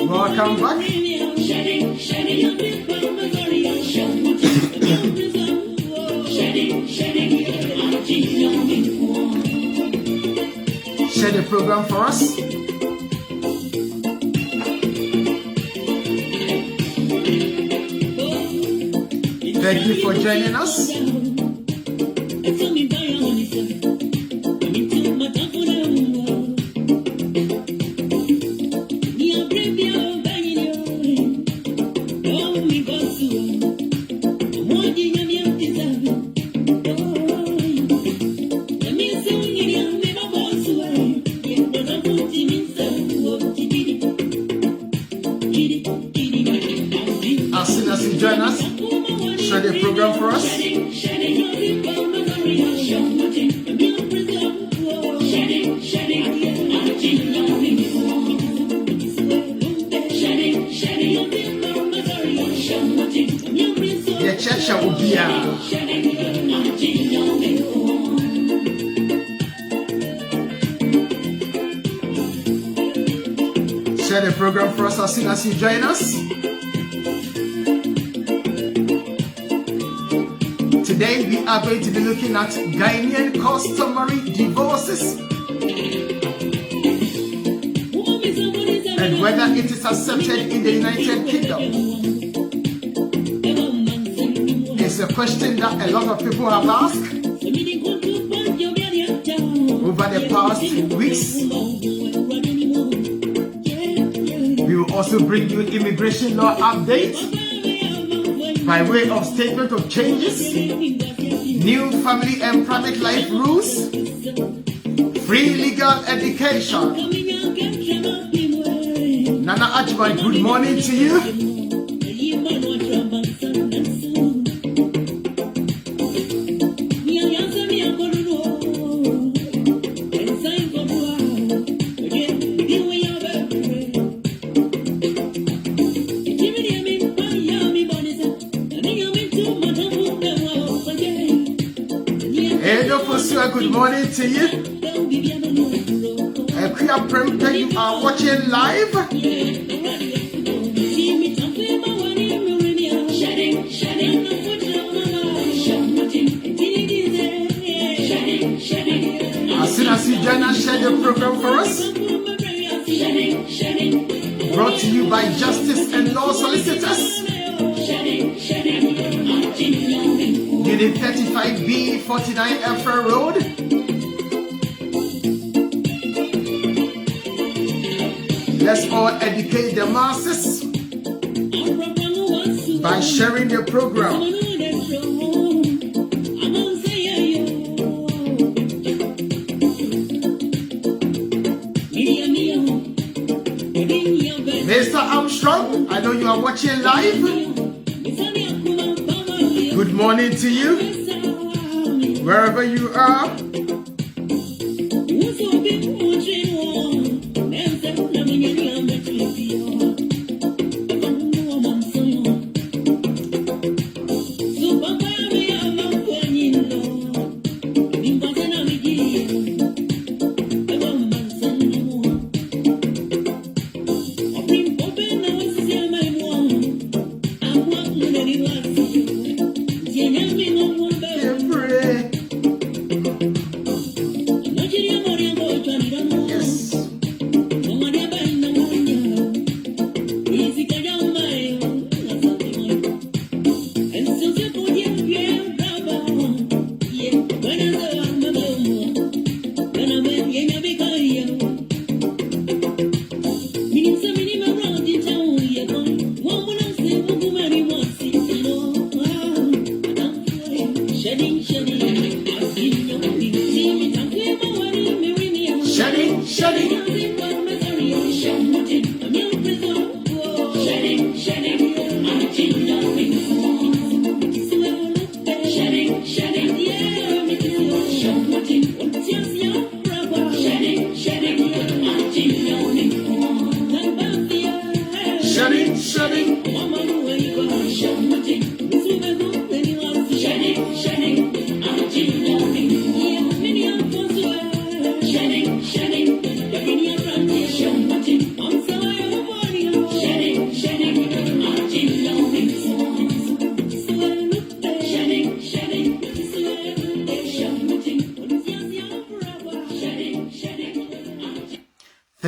Welcome back. Share the program for us. Thank you for joining us. As soon as you join us, share the program for us. The church will be share the program for us as soon as you join us. Today we are going to be looking at Ghanaian customary divorces and whether it is accepted in the United Kingdom. It's a question that a lot of people have asked over the past weeks. We will also bring you immigration law updates by way of statement of changes, new family and private life rules, free legal education. Nana Ajman, good morning to you. Good morning to you. You are watching live. As soon as you join us, share the program for us. Brought to you by Justice and Law Solicitors. Unit 35B, 49 Efra Road. Let's all educate the masses by sharing the program. Mr. Armstrong, I know you are watching live. Good morning to you, wherever you are.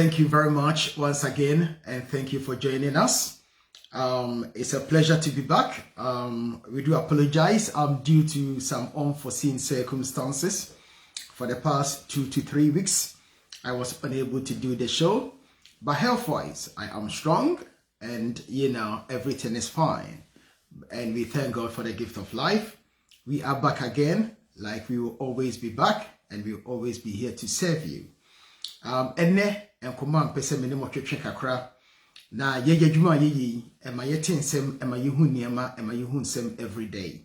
thank you very much once again, and thank you for joining us. It's a pleasure to be back. We do apologize due to some unforeseen circumstances. For the past 2 to 3 weeks, I was unable to do the show, but health-wise, I am strong, and everything is fine. And we thank God for the gift of life. We are back again, like we will always be back, and we will always be here to serve you. Enne enkoman pese me ne motwetwe kakra na ye adwuma ye ema ye tensem ema ye hu niema ema ye hu nsem every day.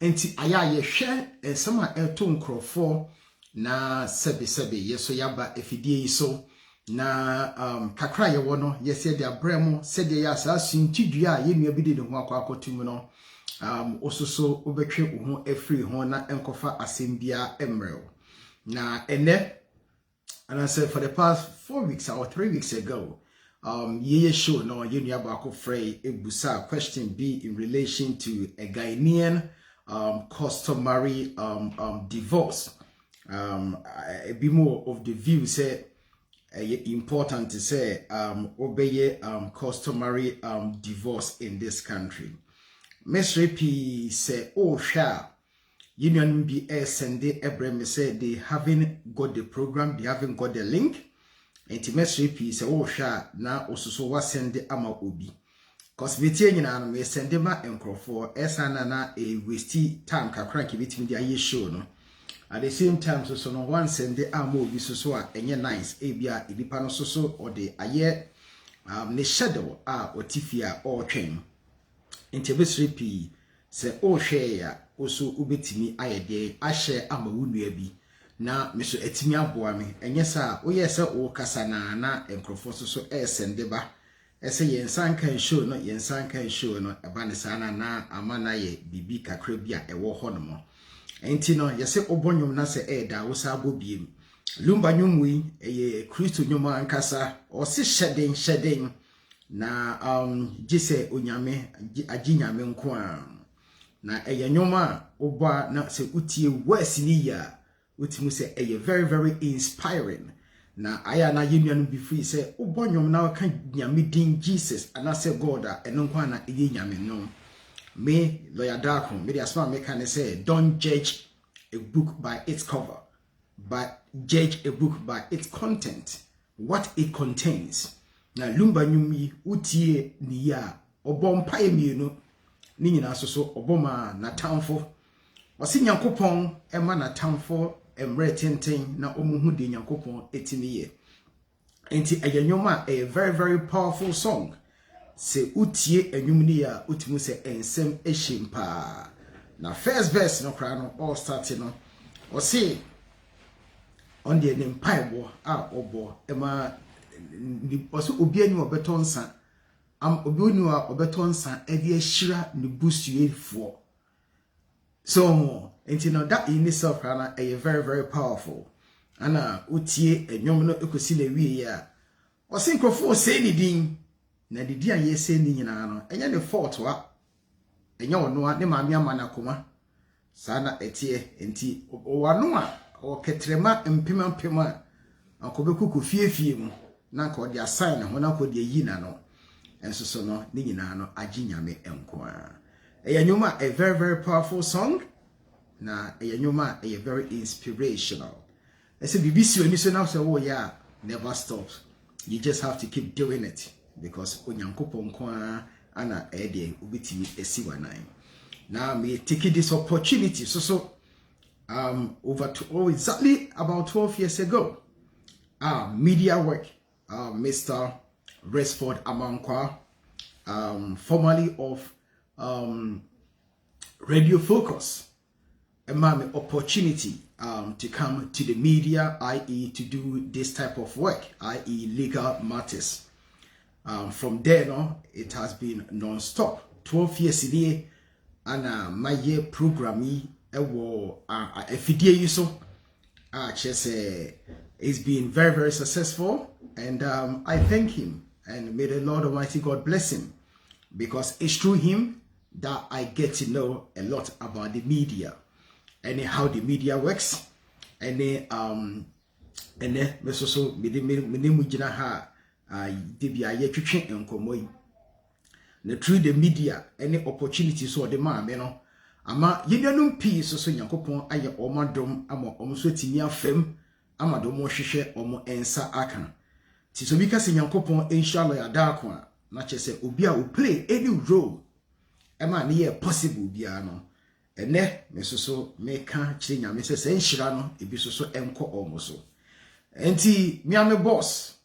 Enti aya ye hwe ensem a eto nkrofo na sebe yeso yaba efidie yi so na kakra ye wo no ye se de abramo se de ya sa suntidua ye nua bi de ho akwakotum no ososo obetwe wo ho afri ho na enkofa asembia emrel na ene. And I said for the past 4 weeks or 3 weeks ago, ye show no you knew about frey a busa question be in relation to a Ghanaian customary divorce. A bit more of the view say important to say obey customary divorce in this country. Miss P say, oh sha. Union be send Abraham said they haven't got the program, they haven't got the link. Intimacy piece, oh sha now also so was send the ama ubi. Cause Vitian and we send them and for Esanana a wasty time cranky between the aye show no. At the same time, so no one send the amo be so and ye nice abia idipano so or the aye ne shadow or tifia or train. Intimacy p say oh share also ubetimi ayede ahye amawunua bi na meso etimi aboa me enye sa woye se wo kasa na enkrofo so sende ba ese yensan kan show no eba ne sana na amana ye bibi kakra bi a ewo ho no mo enti no yese obonyum na se da wo sa bobiem lumba nyumwi eye kristo nyuma ankasa o se hyeden na gise onyame aginyame nko a na eye nyoma oba na se utie west ni ya utimu se eye very very inspiring na aya na yenua no be free se obonyom na ka nyame din Jesus ana se God a eno kwa na eye nyame no me lawyer darko me dey asma me can say don't judge a book by its cover but judge a book by its content, what it contains. Na lumba nyumi utie ni ya obompa emienu ni nyina so oboma na tamfo wase nyankopon ema na tamfo emre tenten na omuhu de nyankopon etimi ye enti ayanwoma a very very powerful song se utie enwum ni ya utimu se ensem ehimpa na first verse no kra no all starting no wase on the empire a obo ema wase obi anu obetonsa obionu obetonsa edi ehira ne busuefo so until that in itself a very very powerful ana utie enwom no ekosi na wie ya o sinkrofo say ni din na didi an ye say ni nyina no enya ne fault wa enya ono a ne maame amana koma sana etie enti wano a o ketrema mpema akobekuku fiefie mu na ka odi assign ho na ka odi yi na no enso so no ni nyina no aginyame enko a enyoma a very very powerful song na enyoma a very inspirational. I say BBC when you say now say oh yeah never stops, you just have to keep doing it because onyankopon ko ana ede ubitimi esiwanan. Now me take this opportunity so exactly about 12 years ago media work Mr. Resford Amankwa formerly of Radio Focus a man opportunity to come to the media, i.e. to do this type of work, i.e. legal matters. From there no, it has been non-stop 12 years in here and my year programming a video so it's been very very successful and I thank him and may the Lord Almighty God bless him because it's through him that I get to know a lot about the media and how the media works and ene mesoso me gina ha de bia ye twetwe enkomo yi na through the media any opportunity so de ma me no ama yedanum pii so Nyankopon aye omadom ama omso timi afam ama do mo hwehwe omo ensa aka ti so bi ka se Nyankopon inshallah ya da ko na chese obi a o play any role ema na ye possible bia no ene mesoso meka kire nyame se enhira no ebi so enko omo so enti me am a boss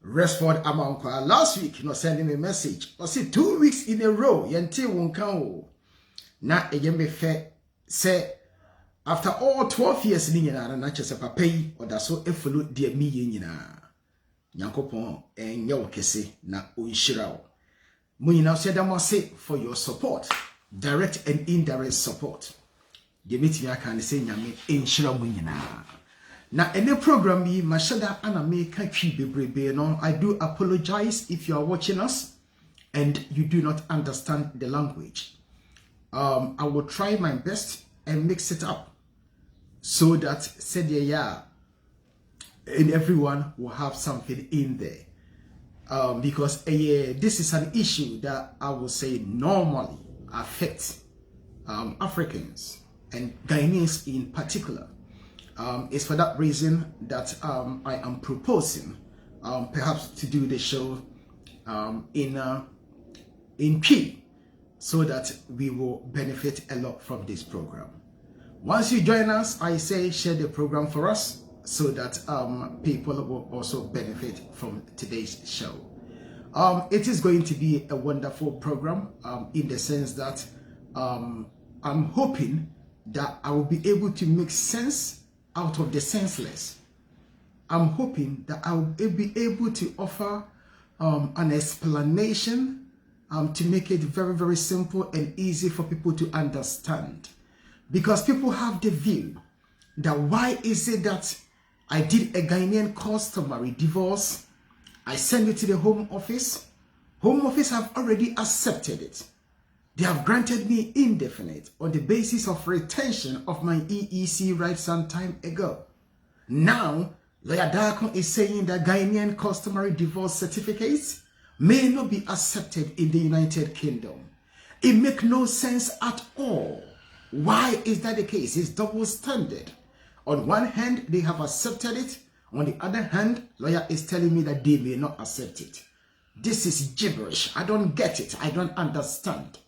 Resford Amankwa last week no sending me a message. I see 2 weeks in a row. Yente wonkan o. Na ejembe fe say after all 12 years ni nyina na chese papa yi oda so efolo de mi ye nyina. Nyankopon enye wo kese na onhira wo. Mo nyina so dem say for your support, direct and indirect support. De metimi aka ne say nyame enhira mo nyina. Na any program bi mashada ana me ka twi bebrebe no. I do apologize if you are watching us and you do not understand the language. I will try my best and mix it up so that said yeah and everyone will have something in there. Because this is an issue that I will say normally affects Africans and Ghanaians in particular. It's for that reason that I am proposing perhaps to do the show in P so that we will benefit a lot from this program. Once you join us, I say share the program for us so that people will also benefit from today's show. It is going to be a wonderful program in the sense that I'm hoping that I will be able to make sense out of the senseless. I'm hoping that I will be able to offer an explanation to make it very, very simple and easy for people to understand. Because people have the view that why is it that I did a Ghanaian customary divorce, I send it to the Home Office. Home Office have already accepted it. They have granted me indefinite on the basis of retention of my EEC rights some time ago. Now, Lawyer Darko is saying that Ghanaian customary divorce certificates may not be accepted in the United Kingdom. It makes no sense at all. Why is that the case? It's double standard. On one hand, they have accepted it. On the other hand, lawyer is telling me that they may not accept it. This is gibberish. I don't get it. I don't understand.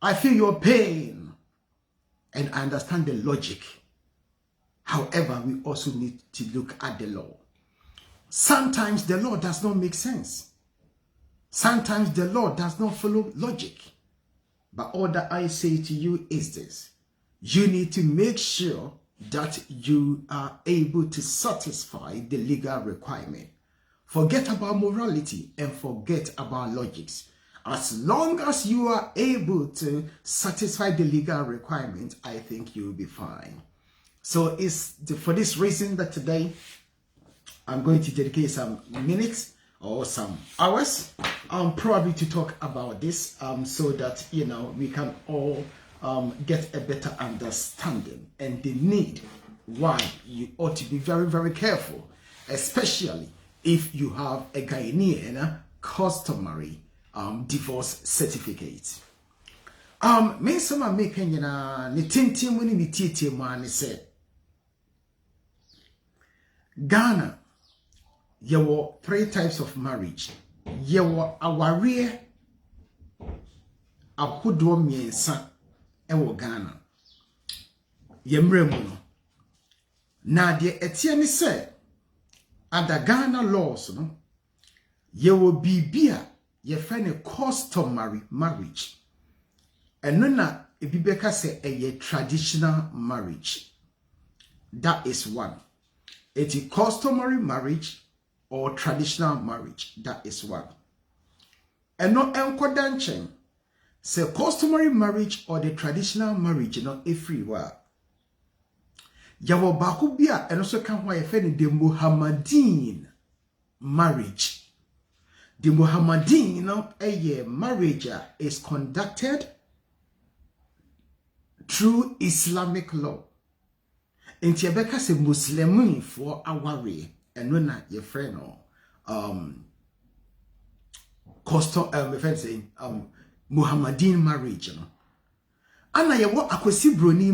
I feel your pain and I understand the logic. However, we also need to look at the law. Sometimes the law does not make sense. Sometimes the law does not follow logic. But all that I say to you is this. You need to make sure that you are able to satisfy the legal requirement. Forget about morality and forget about logics. As long as you are able to satisfy the legal requirement, I think you will be fine. So it's for this reason that today I'm going to dedicate some minutes or some hours probably to talk about this so that, you know, we can all get a better understanding and the need why you ought to be very, very careful, especially if you have a Ghanaian customary divorce certificate. Me sama making ni tintin woni ni titi man said Ghana there were 3 types of marriage. There were aware ahodo miensa ewo Ghana. Yemre mu no. Na de etie ni say under Ghana laws no ye wo bibia ye friend customary marriage. Eno na ebibeka say a traditional marriage. That is one. It is customary marriage or traditional marriage. That is one. Eno enkodanchen say customary marriage or the traditional marriage not a free wa. Yawo baako bia eno so kan ho ye friend the Mohammedan marriage. The Mohammedan marriage is conducted through Islamic law. enti ebeka se Muslimin for aware eno na ye friend no custom Muhammadin marriage no ana ye wo akwasi broni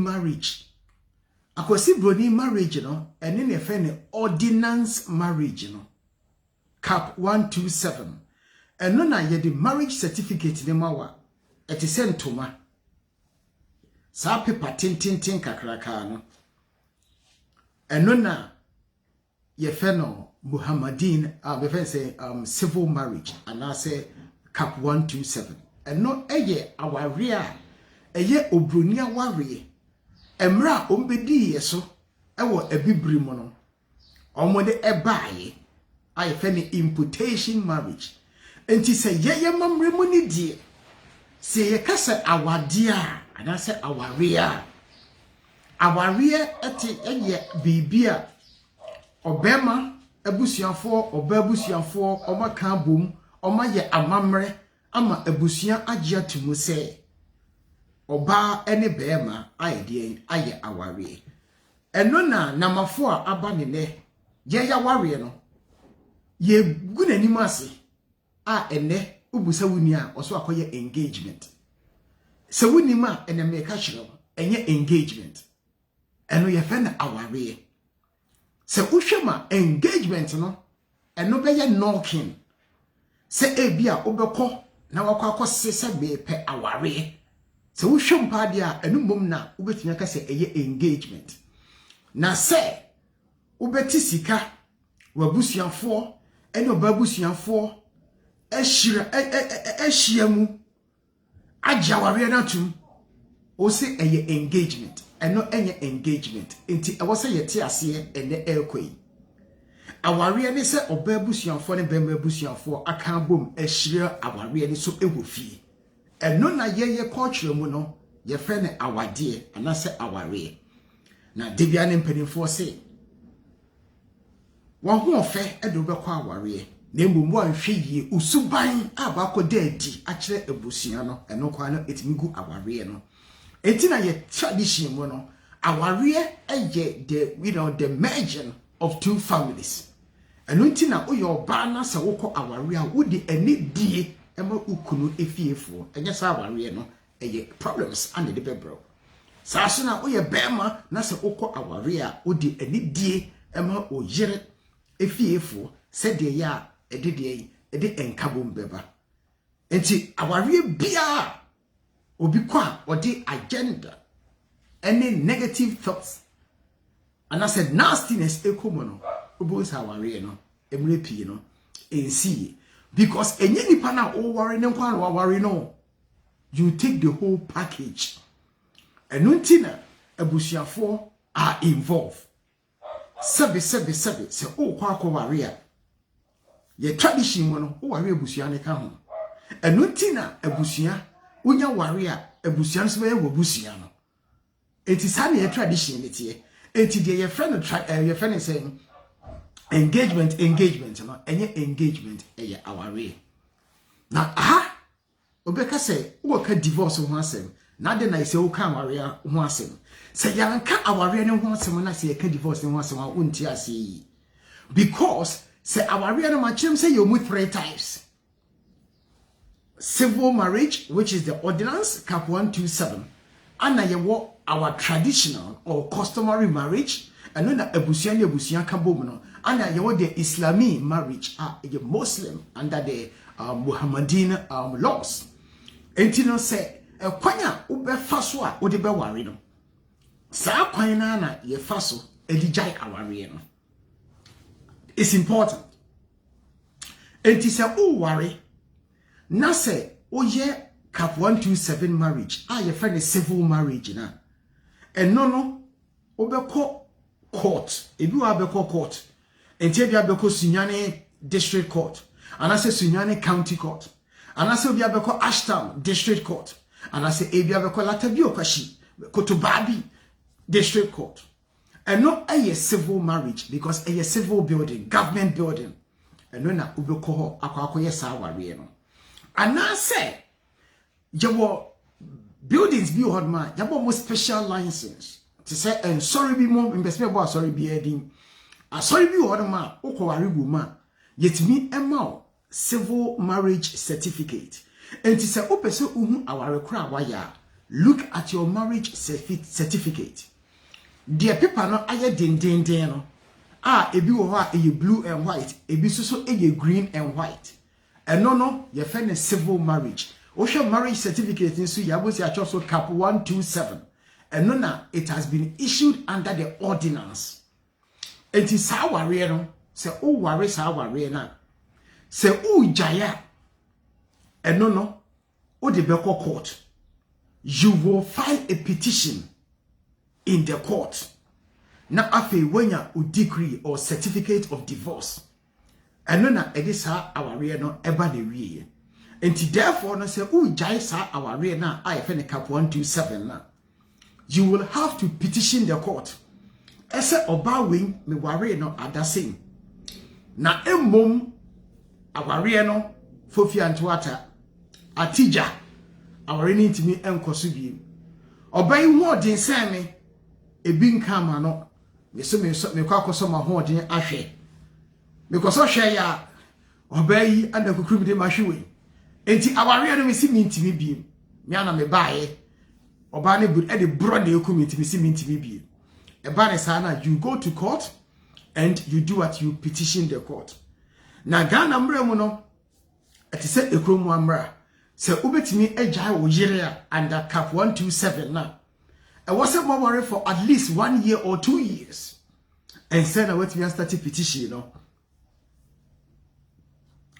marriage no ene ne fe ne ordinance marriage no cap 127 eno na ye the marriage certificate ne mawa eti sentoma sa paper tintintin kakraka no eno na ye fe no Muhammadin we fe say civil marriage and I say cap 127 eno eye aware a eye obroni aware emra ombedi yeso ewo abibri mu no omode ebaye aye fe ne imputation marriage enti se yeye mamre mu ni die se ye kasa awade a ana se aware eti eye bibia obema abusuafo obabusuafo omaka bom omaye amamre ama abusua agya tumu se oba ene bema aye aware eno na namafo a aba ne ne ye ya ware no ye gunani ase a ene ubusa wuni a oso akoye engagement se wuni ma ene meka chiro enye engagement eno ye fe na aware se uhwema engagement no eno be ye knocking se ebia obekọ na wakọ se be pe aware se uhwem pa dia enu mom na ubetinya ka se eye engagement na se ubeti sika wabusuafo ene obabusuafo ehia mu ajaware na tum o se eye engagement eno enye engagement enti e wose yete ase ene ekoi aware ne se obabusuafo ne bemabusuafo aka bom ehia aware ne so ewofi eno na ye culture mu no ye fe ne awade anase aware na debia ne mpanimfo se wo ho ofe edo bekọ aware na mbombo anhwe yie usuban abakọ daadi akire ebusua no eno kwa no etimigu aware no etina ye tradition mu no aware eye the merging of two families eno ntina oye oba na se wokọ aware a wodi eni die ema ukunu efiefo enye sa aware no eye problems and the bebro sa so na oye bema na se wokọ aware a wodi eni die ema oyere efiefo se de ya ede enkabom beba enti aware bia obi kwa odi agenda any negative thoughts and I said nastiness ekomo no obo sa aware no emre pii no ensi because enye nipa na o worry ne kwa na worry no you take the whole package enuntina abusuafo are involved sebe se o kwa worry a ye tradition mu no o worry abusua ne ka ho enuntina abusua unya worry a abusua so be abusua no enti sa na tradition ne tie enti de ye friend say engagement no enye engagement eye aware na obeka say wo ka divorce ho asem na de na say wo ka aware ho asem say yanka aware ne ho asem na say ka divorce ne ho asem a unti ase because say aware no machem say you move 3 times civil marriage, which is the ordinance cap 127, and our traditional or customary marriage, and then ebusian kabomuno, and the Islamic marriage, a Muslim under the Muhammadin laws. And you know say a kwanya ube faswa ode be wari no. Sa kwanya na ye faso edijai awari no. It's important. And you say oh worry. Na say oye cap 127 marriage your friend is civil marriage na and no obeko court ebi wa beko court enti bia beko Sunyane district court and I say Sunyane county court and I say bia beko Ashtown district court and I say bia beko Latabio kwashi Kotobabi district court and no a civil marriage because a civil building government building and no na obeko ho akwakoye sa aware no. And I say, your buildings be on my, your more special license. to say and sorry be more investment about sorry be heading. A sorry be order ma okowari woman. Yet me ema civil marriage certificate. And to say opese uhu aware kra waya. Look at your marriage certificate. Dear paper no aye den no. Ebi wo ho a blue and white, ebi so green and white. And no ye find a civil marriage. Osha marriage certificate nso yabosi a so cap 127. And no na it has been issued under the ordinance. Enti sa ware no se o ware sa ware na se o jaya and no o de beko court. You will file a petition in the court. Na afe wenya o decree or certificate of divorce. And no na edisa aware no eba de wie. Enti therefore no say o jai sa aware na ayefe ne cap 127 na. You will have to petition the court. Ese oba win me ware no adasing. Na emom aware no fofi antoata atija aware ni ntimi enkoso bi. Oba yi ho odin sen me ebi nka ma no me kwa akoso ma ho odin ahwe. Because so hwe ya oba yi anda kokuru de ma hwe. Enti aware no me si mi ntimi bi. Me ana me baaye. Oba ne bud e de bro de ekumiti me si mi ntimi bi. Eba ne sana you go to court and you do what you petition the court. Na Ghana mre mu no ati se ekromu amra se ubetimi agya wo yire under cap 127 na. I wasn't worried for at least 1 year or 2 years. And said I went to start a petition, you know.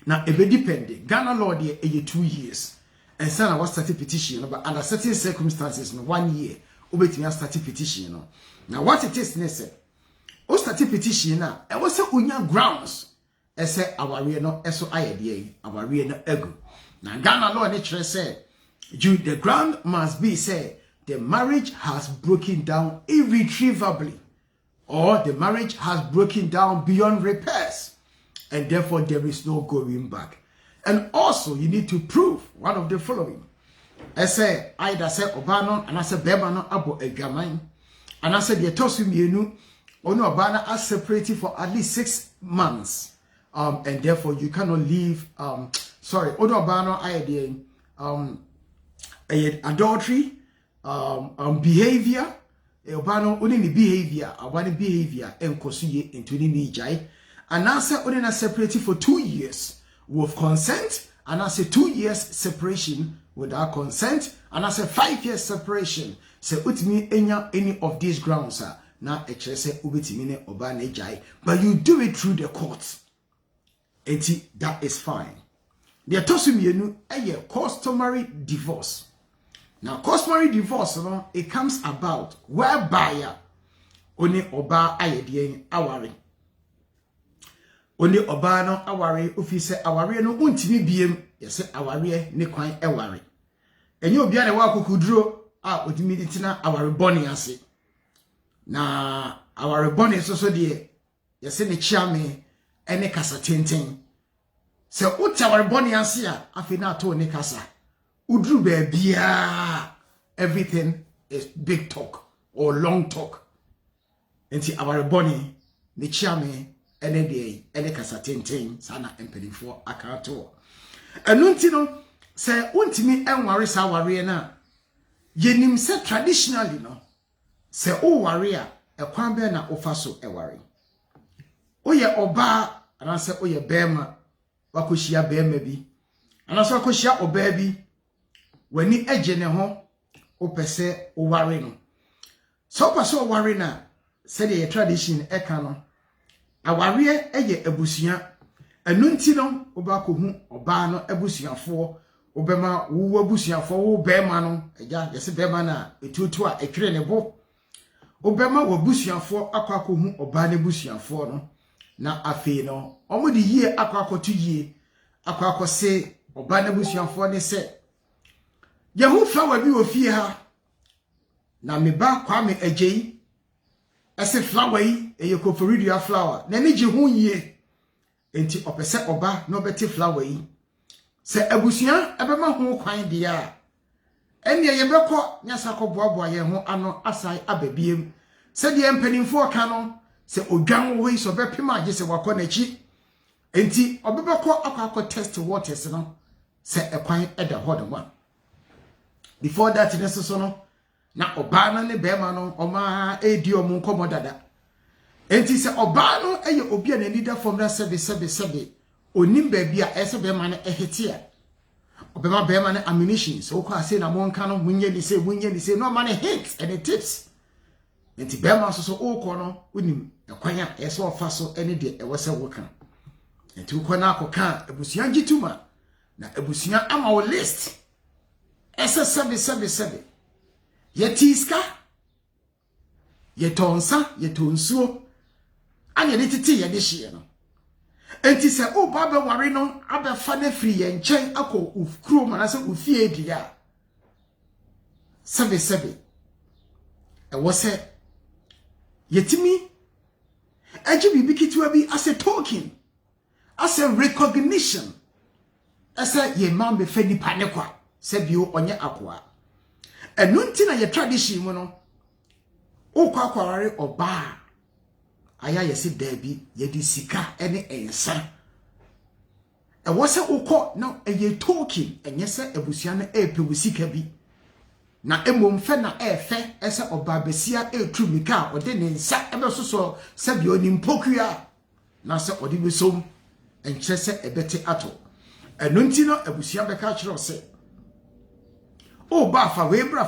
Now it be depending. Ghana law there 2 years. And said I was starting petition, you know, but under certain circumstances, 1 year, obey to start a petition, you know. Now what it is, Nesse, o start a petition now. I was unya grounds. I say our real no so idea, our real no ego. Now Ghana law nature said, the ground must be say the marriage has broken down irretrievably, or the marriage has broken down beyond repairs, and therefore there is no going back. And also you need to prove one of the following. I say either say obano and I say bebano abo edwaman, and I say the tosu mienu ono obana are separated for at least 6 months, and therefore you cannot leave sorry ono obano idea adultery, behavior, obano only behavior, abani behavior enkosuye into ni jai, and answer only na separated for 2 years with consent, and I say 2 years separation without consent, and I say 5 years separation. Say utimi enya any of these grounds na ekere say ubetimi ne obana jai, but you do it through the courts. Enti that is fine. The tosumienu eye customary divorce. Now, customary divorce, no, it comes about whereby only oba ayedien aware. Only oba no aware office aware no untimi biem yese aware ne kwan eware. Enye obia ne wa kokuduro a odimi ditina aware boni ase. Na aware boni so de yese ne chiame ene kasa tenten. Se uti aware boni ase a afi na to ne kasa. Udru bebia, everything is big talk or long talk. Enti our boni ni chiame ene dey ene kasa tenten sana empedi for akato. Enunti no se untimi enware sa ware na yenim se traditionally no se o ware a ekwan be na ofa so eware. Oye oba anase oye bema wakohia bema bi anase wakohia oba bi wani ejene ho opese oware no so paso oware na se the tradition eka no aware eye abusua enunti no obako hu oba no abusuafo obema wo abusuafo wo bema no eja yese bema na etutu a etwere ne bo obema wo abusuafo akwako hu oba na abusuafo no na afi no omudi yie akwako tu yie akwako se oba na abusuafo ne se Yehu flower bi ofie ha na me ba kwa me agei ese flower yi eyekoforidia flower na ne je hu yie enti opese oba no beti flower yi se abusua ebema ho kwan dia ene ye beko nyasa ko boaboa ye ho ano asai ababiem said the empennyfo canon, say Ogan way so be pima je se wakọ n'echi. Enti obebekọ akọ test waters no say ekwan eda hod one. Before that necessary no na oba no ne bema no oma edi omu nkomo dada. Enti say oba no eye obi na leader from that sebe onim ba bia ese bema no ehete a obema bema no ammunition so kwa say na monka no munye ni say no man hints and tips. Enti bema so okọ no onim ekwan a ese ofa so ene de ewose woka. Enti ukọ na akoka ebusuan gituma na ebusuan ama o list ese sebe yetiska yetonsa yetonsuo anya de titi ye de hye no. Enti se o ba be ware no abefa na free ye nchen akọ ufkuro mana se ufie dia sebe ewo se yetimi eji bibi kitwa bi as a token, as a recognition, as a ye man be fe nipa ne kwa se bio onye akwa enu nti na ye tradition mu no o kwa kware oba aya yesi dabi ye di sika ene ensa e wo se ukọ na eye token enye se ebusia na epe wusika bi na emomfe na efe ese oba besia etrumika ode ne nsa ebe soso se bi oni mpokua na se ode besom enche se ebete ato enu nti no ebusia beka kire se o ba fa webra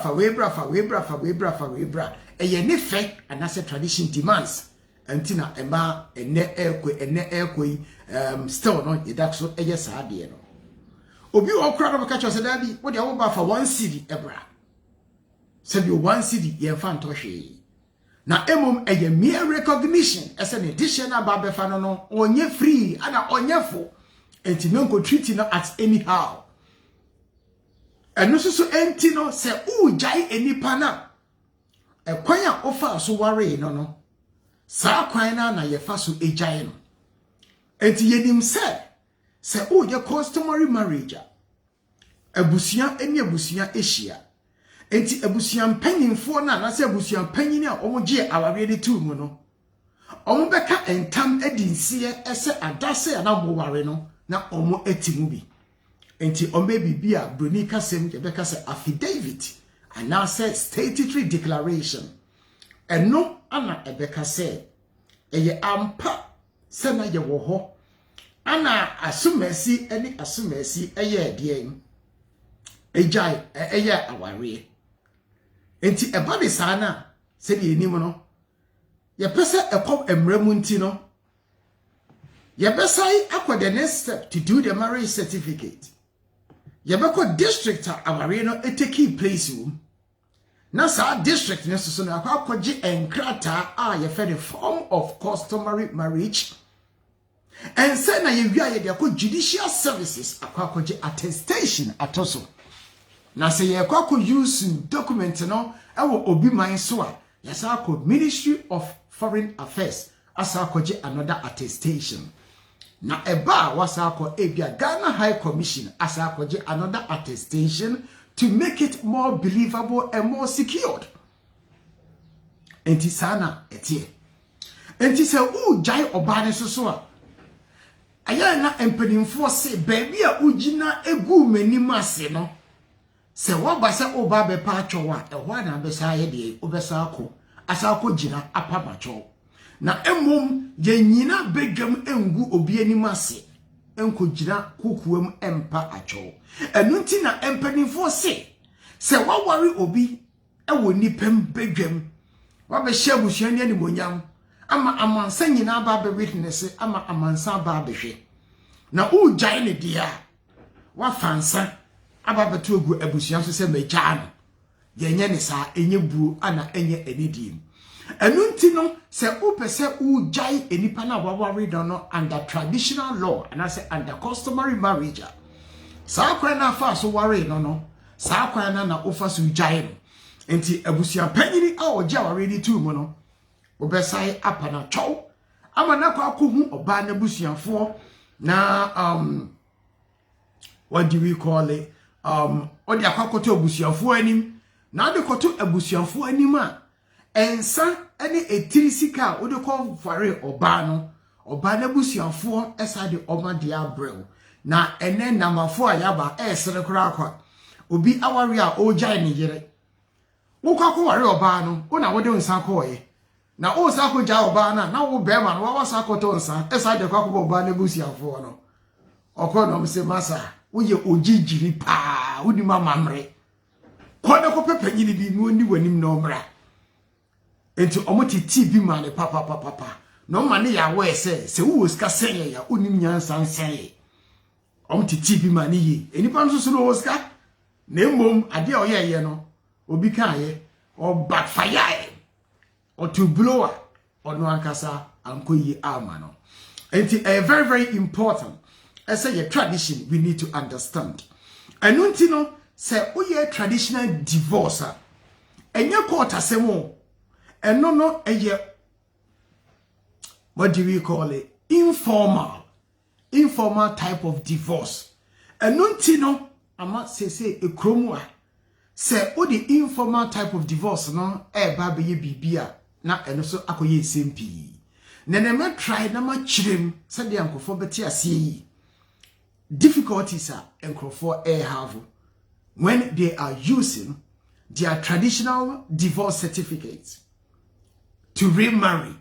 eye ne fe anase tradition demands antina ema ene ekwe still no yedakso eye saade no obi okra no beka kire se dabi wo de wo ba fa 1 cedi ebra se bi 1 cedi ye fa ntohwe na emom eye mere recognition as an additional ba fa no onye free ana onye fo enti no go treat no at anyhow. Eno so enti no se ujai enipa na ekwan a ofa so ware no saa kwan na ye fa so ejai no enti yenim se uje customary marriage abusia eni abusia ehia enti abusia mpanyinfo na se abusia mpanyini a omoje aware de tu mu no omo beka entam edinsie ese adase na bo ware no na omo etimu bi enti ombe bibia broni kasem yebeka se affidavit and now say statutory declaration eno ana ebeka se eye ampa se na ye wo ho ana asumasi eni asumasi eye de ejai eye aware enti eba de sana se de enim no ye pese ekom emramu nti no ye besai akwa the next step to do the marriage certificate. Yabako district aware no eteki place room. Na sa district ne so na akwaji enkrata a ye fe the form of customary marriage. And say na ye wia ye de akọ judicial services akwaji attestation atoso. Na say ye akọ use document no ewo obi man so a ye sa akọ Ministry of Foreign Affairs asa akọji another attestation. Na eba wasako ebia Ghana High Commission asakoje another attestation to make it more believable and more secured. Enti sana etie. Enti se ujai obane so a aya na empenimfo se baby a ugina egu manim ase no se waba se oba be pa atwowa ehwa na be sa ye de obesa akọ asako gina apabacho. Na emom ye nyina bedwam engu obi anim ase enko gina kukuwam empa acho enu nti na empanifo se wawari obi ewo nipem bedwam wa be hyabusuani ani monyam ama amansa nyina ba be witness ama amansa ba behwe na ujai ne dia wa fansa aba beto egu abusuan so se magya no ye nye ne sa enye buo ana enye enidim. Enunti no se upese ujai enipa na wawari no under traditional law and I say under customary marriage. Sa kwa na fa so ware no sa kwa na ofa so ujai no. Enti abusia panyini a oje aware ni tu mu no. Obesai apana chow. Ama na kwa akohu oba na busianfo na what do we call it? Odi akwakoto abusianfo anim. Na de koto abusianfo anim a ensa any a tirisika wo de kon fare oba no oba na busuafo esa de oma dia brew na ene namafo ayaba esere kura akwa obi aware a ogya ne yere wo kwakọ ware oba no wo na wo de nsa koye na o sa ko ja oba na wo be ma no wo sa ko to nsa esa de kwakọ oba na busuafo no okono mse masa wo ye ogigiri pa wo di mama mre ko na ko pepanyini bi no ni wanim no mra enti omotiti bi ma ne papa no ma ne ya we se wo ska seye ya onim nyansa nseye omotiti bi ma ne yi enipa nso so no ska na mmom ade a oyeye no obi kan ye o backfire or to blower or no ankasa ankoyi ama no enti very very important as a tradition we need to understand enunti no say oye traditional divorce enye court asemo eno no eye what do we call it informal type of divorce enunti no ama say ekromu a say o the informal type of divorce no e ba be ye bibia na eno so akoye sempi nene me try na ma chirem say de ankofo beti ase yi difficulties are encrofo have when they are using their traditional divorce certificates to remarry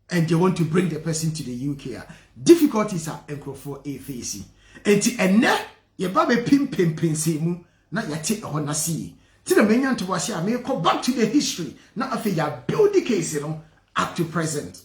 and they want to bring the person to the UK. Difficulties are encrofo facing. Enti enne ye ba be pim semu na yate ho na see. Ti the menyan to wash me go back to the history na afi ya build the case up to present.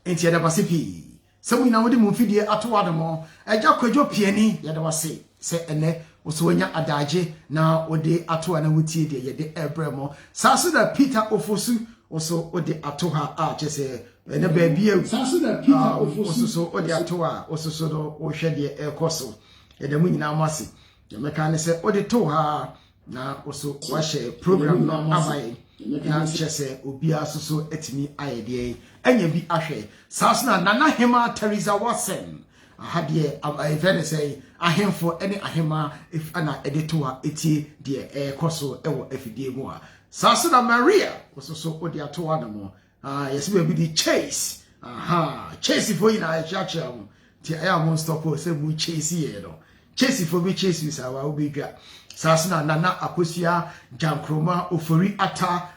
Enti ya basipi so we now the mufidie atwa demo eja kwadwo piani ya da wase se ene oso nya adaje na ode atwa na wutie de ye de ebremo saso da Peter Ofosu oso ode atoha a chese ene ba bia saso da Peter Ofosu so ode atoha oso so do o hwe de ekoso ye de mu nyina amase ye meka ne se ode to ha na oso wa share program no abai na chese obia so etimi ayede enya bi ahwe sasna nana hema Teresa Watson ahade even say ahemfo ene ahema if ana editoa eti de ekoso ewo afidie mu a sasna Maria so odi atoa no mo yesibe bi di chase chase for ina chacha mu ti ayamon stop o se bu chase ye no chase for bi chase is our obigwa sasna nana akosia jankroma ofori ata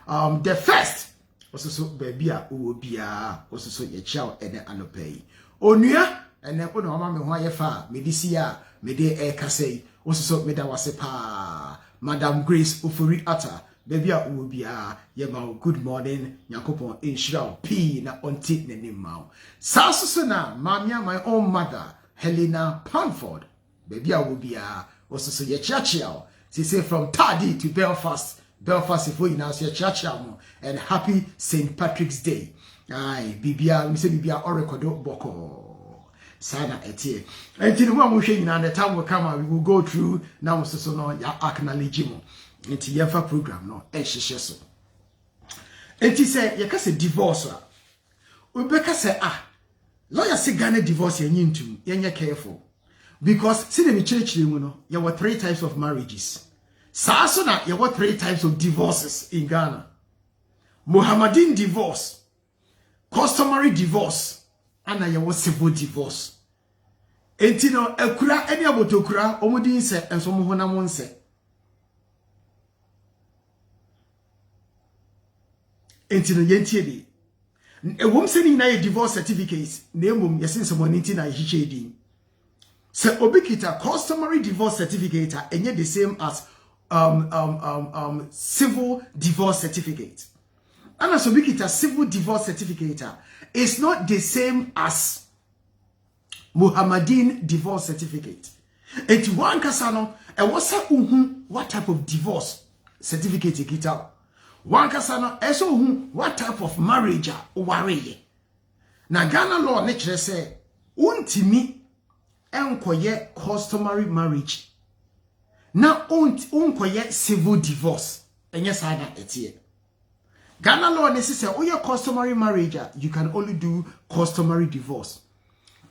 the first ososo baby a owo bia ososo ye chiao ene anopei onua ene ko no ma me ho ayefa medisi a mede e kasei ososo meda wase pa Madam Grace ofori ata baby a owo bia ye ma good morning yakopon inshira p na onti nenim ma sasoso na mamia my own mother Helena Panford baby a owo bia ososo ye chiao she say from Tardy to Belfast before you now say chiachamo and happy St. Patrick's Day. Aye, bibia, we say bibia or recordo boko. Sana etie. And till one we na the time will come, we will go through now so no ya acknowledge mo. Into yefa program no e hihye so. Enti say ye ka say divorce a. We beka say lawyer say Ghana divorce ye nyintum, ye careful. Because see the church mu no, there were 3 types of marriages. So na there were 3 types of divorces in Ghana. Mohammedan divorce, customary divorce, and there was civil divorce. Enti no ekura eni abotokura omudin se enso mo honam nse. Enti no yentie di. Ewom se ni na ye divorce certificates, na emom yesense mo nti na hiche di. Se obikita customary divorce certificate enye the same as civil divorce certificate. And as obikita civil divorce certificate is not the same as Mohammedan divorce certificate. Eti one kasano e wasa what type of divorce certificate kita. One kasano eso what type of marriage wareye. Na Ghana law ne kire se untimi enkoye customary marriage. Na unkoye civil divorce. Enye sada etie. Ghana law ne say oye customary marriage, you can only do customary divorce.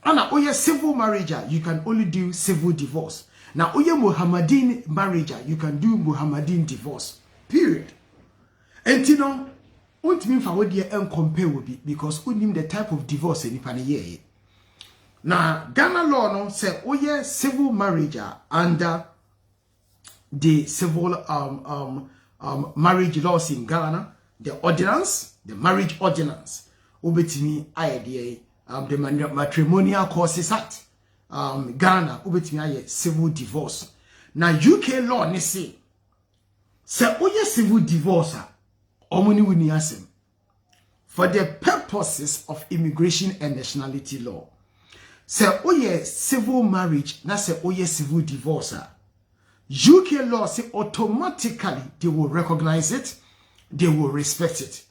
Ana oye civil marriage, you can only do civil divorce. Now oye Mohammedan marriage, you can do Mohammedan divorce. Period. Entino Won't mean for what dear and compare will be because we name the type of divorce in Ipaniye. Now, Ghana law no say, oh yeah, civil marriage under the civil marriage laws in Ghana, the ordinance, the marriage ordinance, ubetimi idea the matrimonial causes act Ghana ubetimi aye civil divorce. Now UK law ne say oye civil divorce omuni wuni asem for the purposes of immigration and nationality law. Say oye civil marriage na say oye civil divorce. UK law say automatically they will recognize it, they will respect it.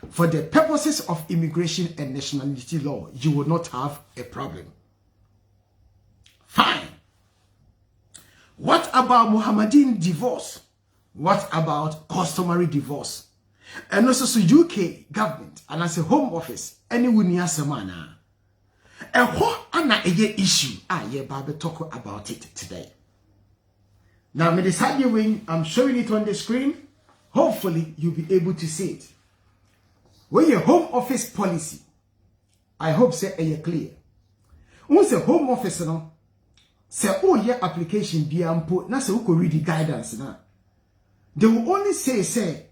For the purposes of immigration and nationality law, you will not have a problem. Fine. What about Mohammedan divorce? What about customary divorce? And also so UK government and as a home office, anyone near Samana. And what ana a issue? Ye Baba talk about it today. Now, me decide when I'm showing it on the screen. Hopefully, you'll be able to see it. When your home office policy, I hope say are clear. Once a home office no, say oh your application be ampo, na say who read the guidance na. They will only say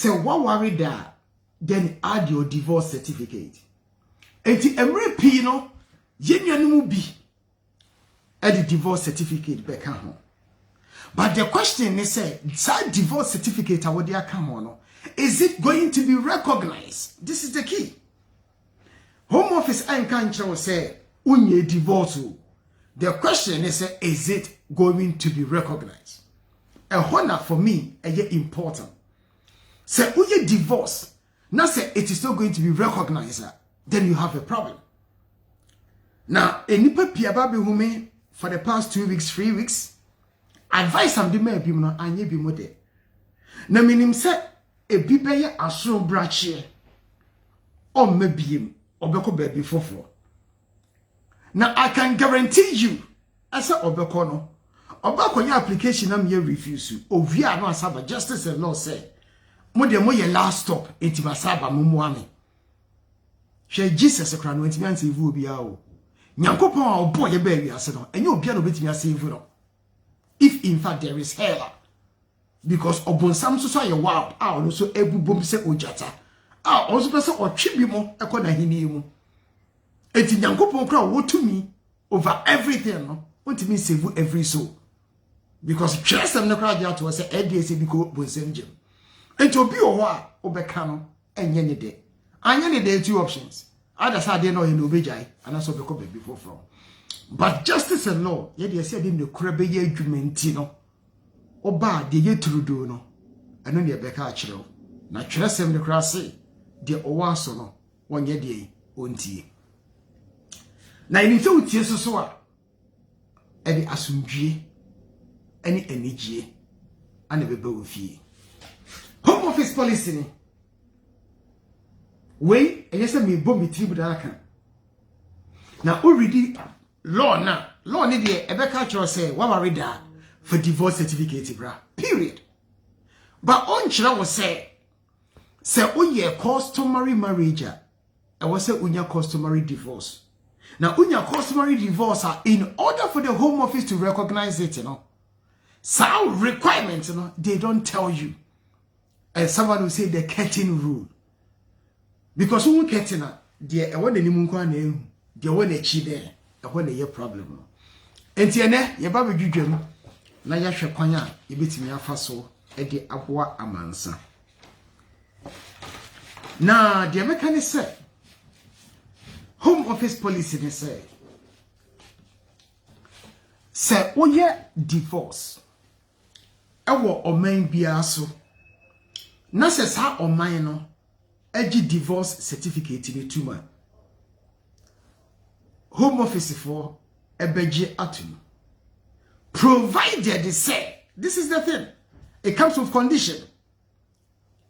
what worry that, then add your divorce certificate. Enti emre pi no, yenyanumu bi, add the divorce certificate back home. But the question is, that divorce certificate is it going to be recognized? This is the key. Home Office and country will say, unye divorce. The question is it going to be recognized? A honor for me, important. Say, unye divorce. Now say it is not going to be recognized. Then you have a problem. Now, enipa piababe hume for the past 2 weeks, 3 weeks. Advice am de ma bi no anye bi mo de na minim se ebi beye asoro brache o mabiem obeko ba bi foforo na I can guarantee you asa obeko no obako ya application am ye refuse ovi a no asaba justice and law say mo de mo ye last stop enti saba mo mo ame hwe Jesus kra no enti man save obi a o nyankopon a obo ye ba wi ase no enye obi a no betimi save no. If in fact there is hell, because obonsam so so wow, also ebu bom se ojata, also person or tribimo ekona hini mu. Eti nyankopon kra wo to me over everything no, want me save every soul. Because trust them no kra dia to say EDC biko bonsam gem. Enti obi o ho a obeka no enye ne de. Anya ne de two options. Either side no he no bejai, and also beko be before from. But justice and law, yet they said in the crabbe ye jumentino. Oba de ye trudo no. And then the beka chiro. Na chresem the crassi, de owaso no, 1 year day, unti. Na in so tieso any asumdie, any energy, and a bebo fee. Home office policy. Wait, and yes, I me bomb tribunal. Now already. Law need the Ebeka Church say, what worry that for divorce certificate, bra. Period. But on Chira was say, unya customary marriage, I was say unya customary divorce. Now, unya customary divorce, in order for the Home Office to recognize it, some requirements, they don't tell you. And someone will say the curtain rule. Because who curtain, the one the nimunko the one a chi there. When a problem. Entiene, ye ba bedwudwam na ya hwe kwan a ye betimi afa so e de aboa amansa. Na the American say Home Office policy they say oye divorce ewo oman bia so na se sa oman no agi divorce certificate ni tuma Home Office for ebeji atum. Provided they say, this is the thing, it comes with condition.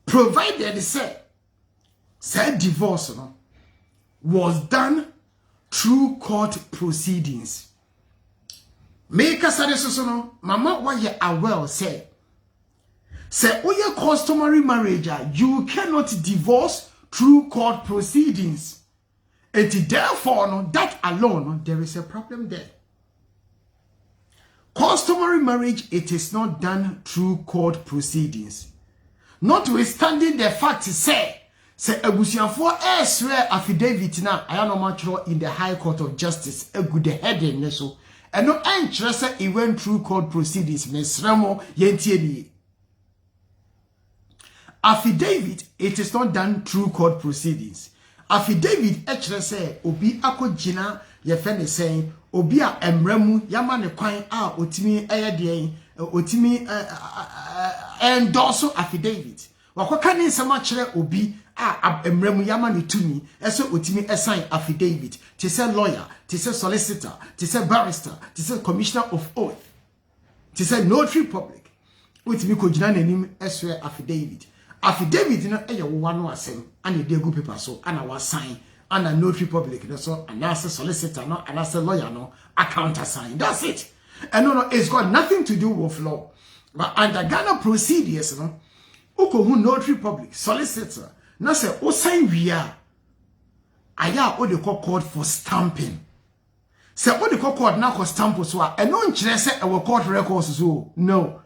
Provided they say divorce was done through court proceedings. Make us no, mama why you are well say. Say oye customary marriage, you cannot divorce through court proceedings. And therefore, no, that alone, no, there is a problem there. Customary marriage, it is not done through court proceedings. Notwithstanding the fact, say abusianfo swear affidavit na ayanomachro in the High Court of Justice, a good heading so, and no interest it went through court proceedings, mesremo yentieni. Affidavit, it is not done through court proceedings. Affidavit actually say obi akojina ye fene saying obi a emremu yama ne kwan a otimi eyede otimi endorse affidavit wakoka ne nsema kire obi a emremu yama ne tumi eso otimi assign affidavit to say lawyer, to say solicitor, to say barrister, to say commissioner of oath, to say notary public otimi kojina nanim eswe affidavit. Affidavit no eye wo no asem and dey go paper so and our sign and a notary public no so and as a solicitor no and as a lawyer no account sign. That's it. And no, it's got nothing to do with law. But under Ghana procedures no uko hu notary public solicitor na say o sign wia aya o de court for stamping. Say o de court na ko stamp so a no nkire say e court records so no.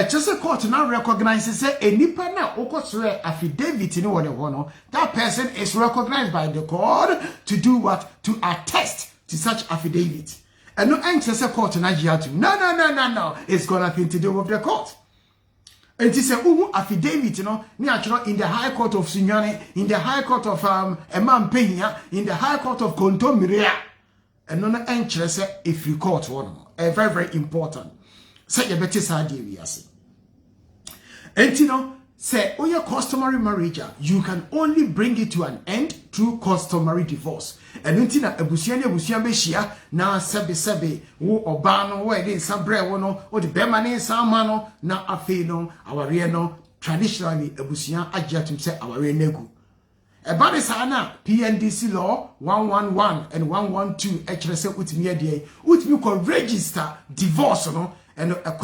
Just a court now recognizes a nipa na okosre affidavit in one that person is recognized by the court to do what? To attest to such affidavit. And no anxious a court na to no. It's got nothing to do with the court. And it is a affidavit, in the High Court of Sunyane, in the High Court of Emam Pena, in the High Court of Kontomiria. And no anxious a free court one. Very, very important. Say you better say we are saying. And say your customary marriage, you can only bring it to an end through customary divorce. And untina ebusiane beshia na sebe wo obano wo ede sabre wo no wo de bema ne samano na afi no aware no traditionally ebusia agiatum say aware negu. Ebade sana PNDC law 111 and 112 actually say utimi ade utimi ko register divorce no. And a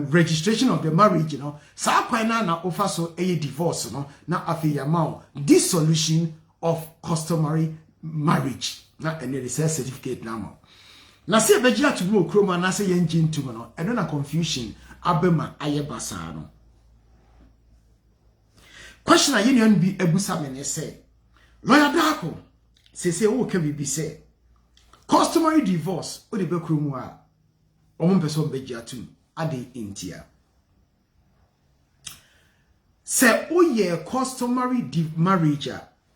registration of the marriage, sa na offer so a divorce, na afiyamao dissolution of customary marriage. Na and the certificate now. Na se bejia to blow chroma na say engine to no, and then a confusion abema ayebasano. Question a union be ebusamene say. Lawyer Dako say o can be say. Customary divorce o de bekrumwa. Person bejatum ade intia. Say oye customary marriage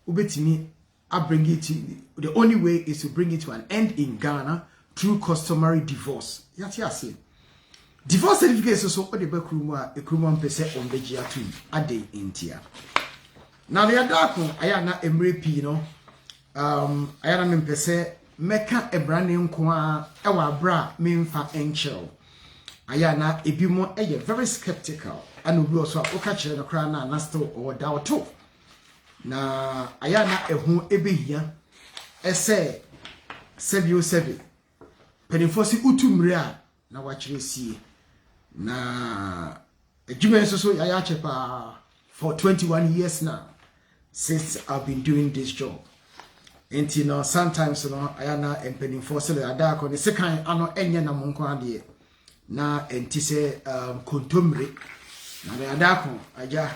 ubetimi I bring it to the only way is to bring it to an end in Ghana through customary divorce. Yati divorce certificate so ode bekruma ekruma mpese on bejatum ade intia. Now the adako ayana emre no ayana mpese meka ebrane nkoa ewa bra memfa enchel ayana ebimo eye very skeptical and obi also oka kire no kra na still or doubt na ayana ehu ebehia ese sebio sebe penfosi utumre a na wachire sie na ejuma so yaya chepa for 21 years now since I've been doing this job. And sometimes ayana empending fossil adako the second ano enye na monko ade na entise kontomre na the adako aja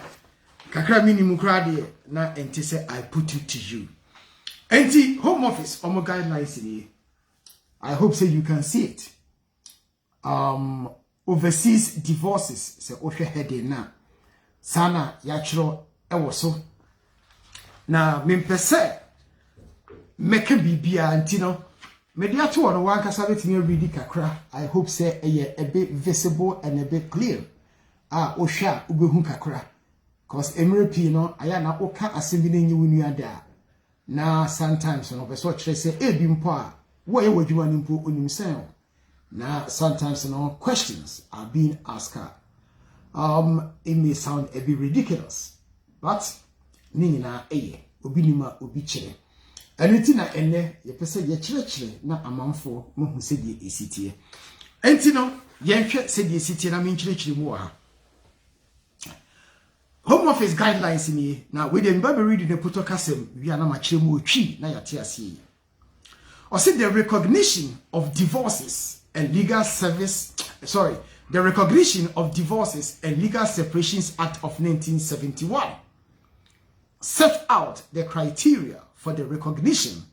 kakra minimum krade na entise I put it to you. Enti home office omo guidelines ni I hope say you can see it. Overseas divorces say ohwe hede na sana ya chiro ewo so na mempese meka bibia antino mediato no wan kasa betimi read kakra. I hope say a bit visible and a bit clear ohwa ubehu kakra cause emrepi no aya na oka asembi na nyi wunu ada na sometimes no be so kire say ebi mpo a wo ye wadwuma ni mpo onim sen na sometimes no questions are being asked. It may sound a bit ridiculous but ni na obi nima obi kire. Enti na ene ye pese ye kire na amanfo mo hu se die esitie. Enti no yenhwe se die city na menchirechiri mu ha. Home Office guidelines ni na we dey be reading the puto kasem we na ma kire mu otwi na yate ase. Or say the recognition of divorces and legal separations act of 1971 set out the criteria for the recognition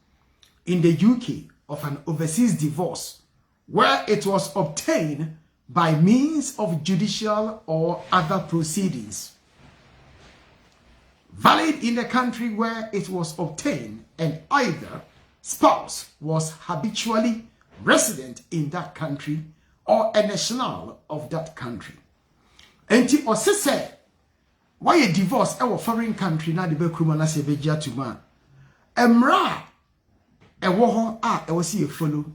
in the UK of an overseas divorce where it was obtained by means of judicial or other proceedings, valid in the country where it was obtained, and either spouse was habitually resident in that country or a national of that country. Enti osese why a divorce a foreign country na de be kruma na se begia tuma emra e wo ho a e wo se follow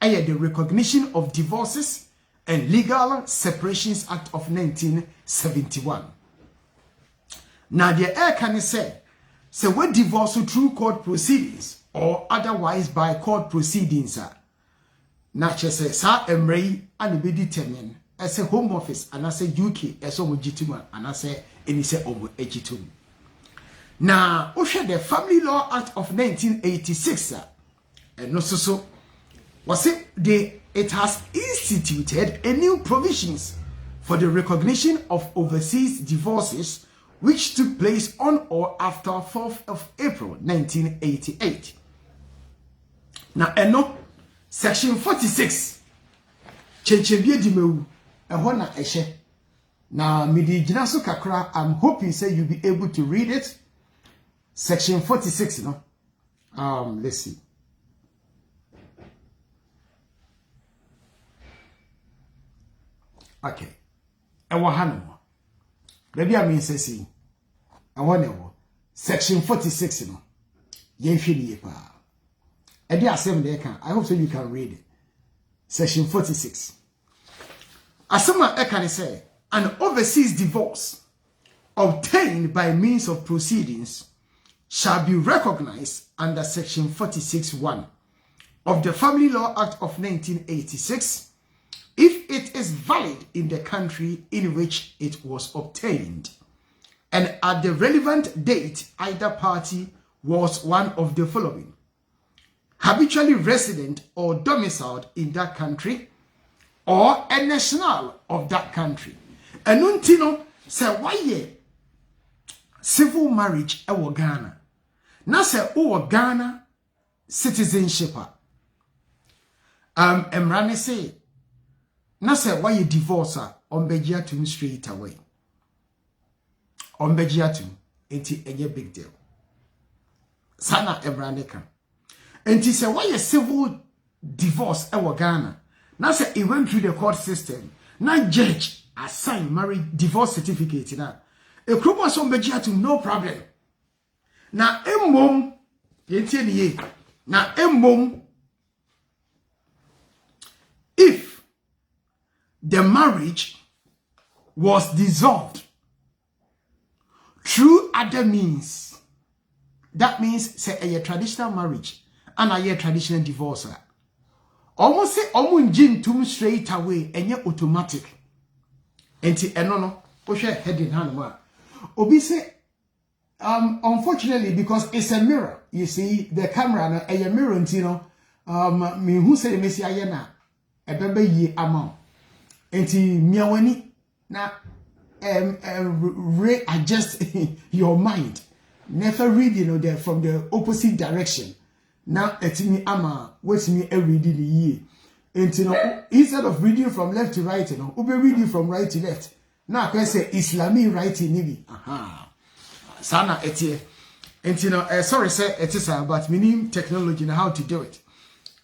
the Recognition of Divorces and Legal Separations Act of 1971. Now the air can say we divorce through court proceedings or otherwise by court proceedings. Now she says sa emre and be determined as a Home Office and as a UK as a legitimate and as a say over egitum. Now the Family Law Act of 1986 and no so was it has instituted a new provisions for the recognition of overseas divorces which took place on or after 4th of April 1988. Now section 46 chenchebie di mewu ehona na ehye. Now midi gina so kakra, I'm hoping say you'll be able to read it. Section 46 let's see. Okay. Ewa hano. Maybe I mean say I want section 46 Yenhwe ni pa. E dey asem dey kan. I hope so you can read it. Section 46. Asema e kan say an overseas divorce obtained by means of proceedings shall be recognized under section 46(1) of the Family Law Act of 1986 if it is valid in the country in which it was obtained, and at the relevant date either party was one of the following: habitually resident or domiciled in that country, or a national of that country. And untino say why civil marriage ewo Ghana. Na say o Ghana citizenship emrane say na say why divorce ombejia to straight away. Ombejia to enti enye big deal. Sana emrane kan. Enti say why civil divorce ewo Ghana. Na say it went through the court system. Na judge assign marriage divorce certificate na. E kromo so ombejia to no problem. Na emmom yentie niye. Na emmom if the marriage was dissolved through other means, that means say a traditional marriage and a traditional divorce. Almost say omunjin tum straight away and yet automatic. Enti enono oshe head in hand ma. Obi say unfortunately, because it's a mirror, you see the camera na a mirror ntino me who say me si ayena ebebe yi amount. Enti miawani na readjust your mind. Never read there from the opposite direction. Now etimi ama wetimi e read the ye. Enti instead of reading from left to right, ube reading from right to left. Now I say Islamic writing nibi. Aha. Sana etie. Enti sorry say etisa, but we need technology and how to do it.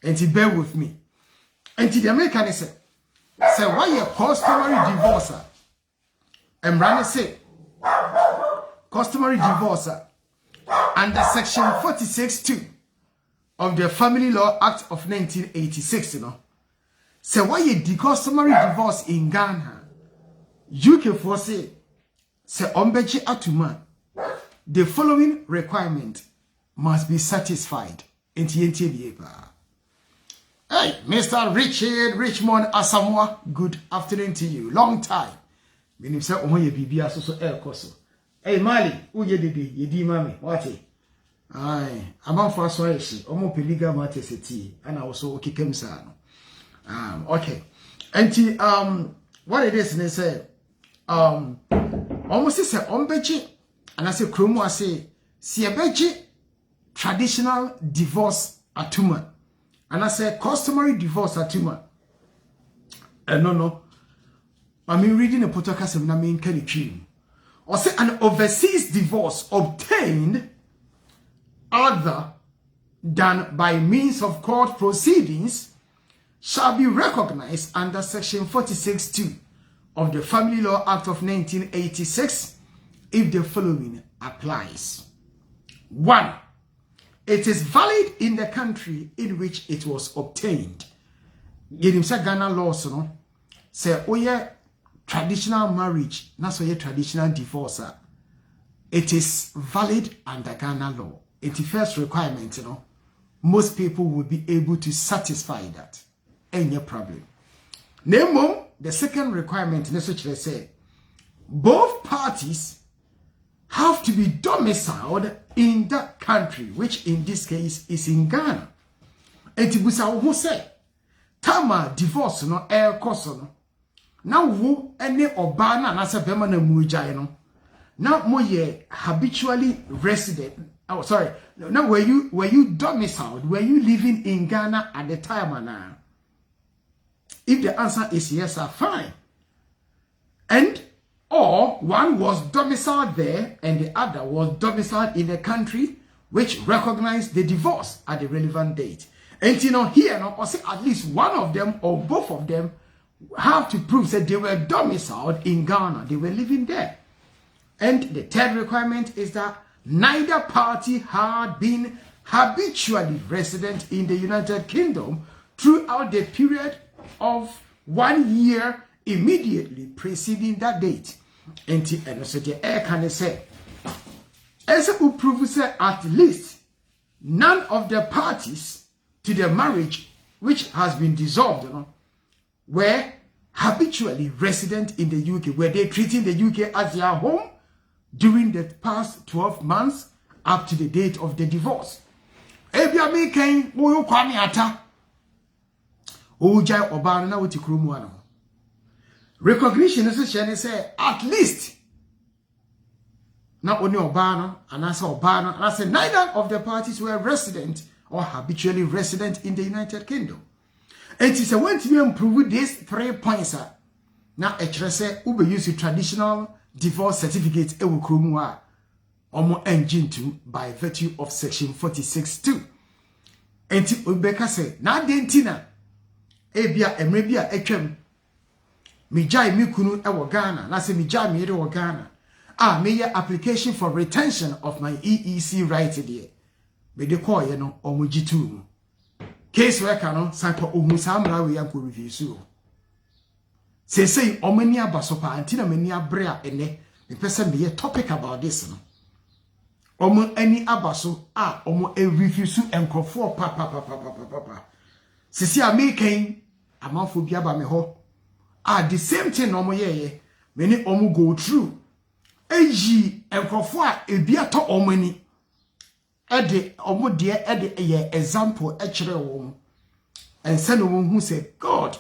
Enti bear with me. Enti the American say why a customary divorce? Emrane say customary divorce under section 46(2) of the Family Law Act of 1986, say why a customary divorce in Ghana, UK for say ombeji atuma, the following requirement must be satisfied. Hey, Mr. Richard Richmond Asamoah, good afternoon to you. Long time. When you say, oh, you be so air coso. Hey, Mali, who ye did ye di mammy, what? Aye, I'm on for so she, almost peliga matesity, and I also kick him son. Okay. And what it is, and they say, almost say, bechi, and I say, Chromo, I say, see a bechi traditional divorce atuma. And I say customary divorce atuma. No. I mean reading a podcast and I mean can you or say an overseas divorce obtained other than by means of court proceedings shall be recognized under section 46(2) of the Family Law Act of 1986 if the following applies. 1. It is valid in the country in which it was obtained. Yenim say Ghana laws no say oye traditional marriage, not so traditional divorce. It is valid under Ghana law. It's the first requirement, most people will be able to satisfy that. Any problem. Nemo, the second requirement necessarily say both parties have to be domiciled in that country, which in this case is in Ghana. And Tibusa who say, Tama divorce no air koso now wo any obana na se bema na mujai no. Now mo ye habitually resident. Oh, sorry. Now were you domiciled? Were you living in Ghana at the time now? If the answer is yes, fine. And or one was domiciled there and the other was domiciled in a country which recognized the divorce at the relevant date. And here, or say at least one of them or both of them have to prove that they were domiciled in Ghana. They were living there. And the third requirement is that neither party had been habitually resident in the United Kingdom throughout the period of 1 year immediately preceding that date. And so the air can say, as who proves at least none of the parties to the marriage which has been dissolved were habitually resident in the UK, were they treating the UK as their home during the past 12 months up to the date of the divorce. Ebia me ken wo kwame ata ojai obana na woti kromu ano. Recognition is say at least not only Obana and I saw Obana and I said neither of the parties were resident or habitually resident in the United Kingdom. And it is a when to improve these 3 points. Now a say ube use traditional divorce certificate e wukromua omo engine to by virtue of section 46(2). And ubeka say na dentina ebia emrebia etwam Mijai mikunu ewo Ghana. Na se mijai mi ewo Ghana. Me application for retention of my EEC right there. Me de call ye no omujitu. Case worker no sanko ohu samra we yanko review so. Say omani abasopa antina mani abrea ene. Me pese me topic about this no. Omo ani abaso omo e review so enkrofo pa. Sisi American amanfo bi aba me ho. The same thing no mo ye many omu go through eji enkrofo ebia to omani ede omu de ede ye example e kire wo and say no hu say God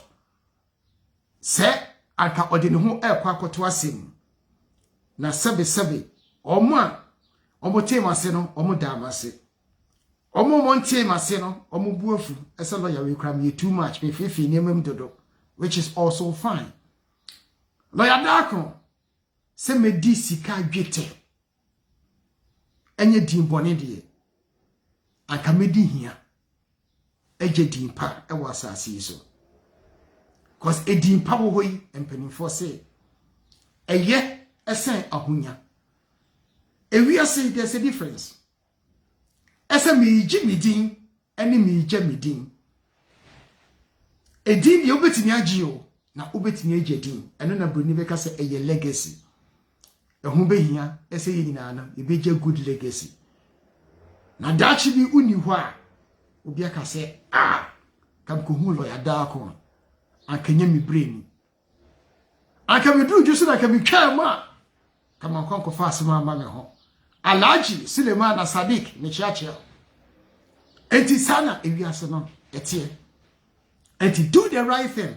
say aka ode ne ho e kwa akoto asem na sebe omu a omu tem ase no omu da amase omu mo tem ase no omu buafu ese lawyer we kram ye too much me fifi nemam dodo, which is also fine. Lawyer Dako, se me di sika dwete. Enye din bone de. Anka me di hia. Eje din pa e wasase so. Cause e din pa wo hoyi empanimfo se. Eye esen ahonya. We say there's a difference. Ese me ji me din, ene me je me din. A din ye obetimi agi o na obetimi agi din eno na broni beka se eye legacy ehun behia ese ye nyina na e beje good legacy na dachi bi uni ho a obi aka se kam ko hu lawyer Darko ankanya mi brain anka me do jusu na ka mi twa ma kama kwanko fast ma me ho Alhaji Suleiman Sadiq ni chiachia enti sana ewiase no etie enti do the right thing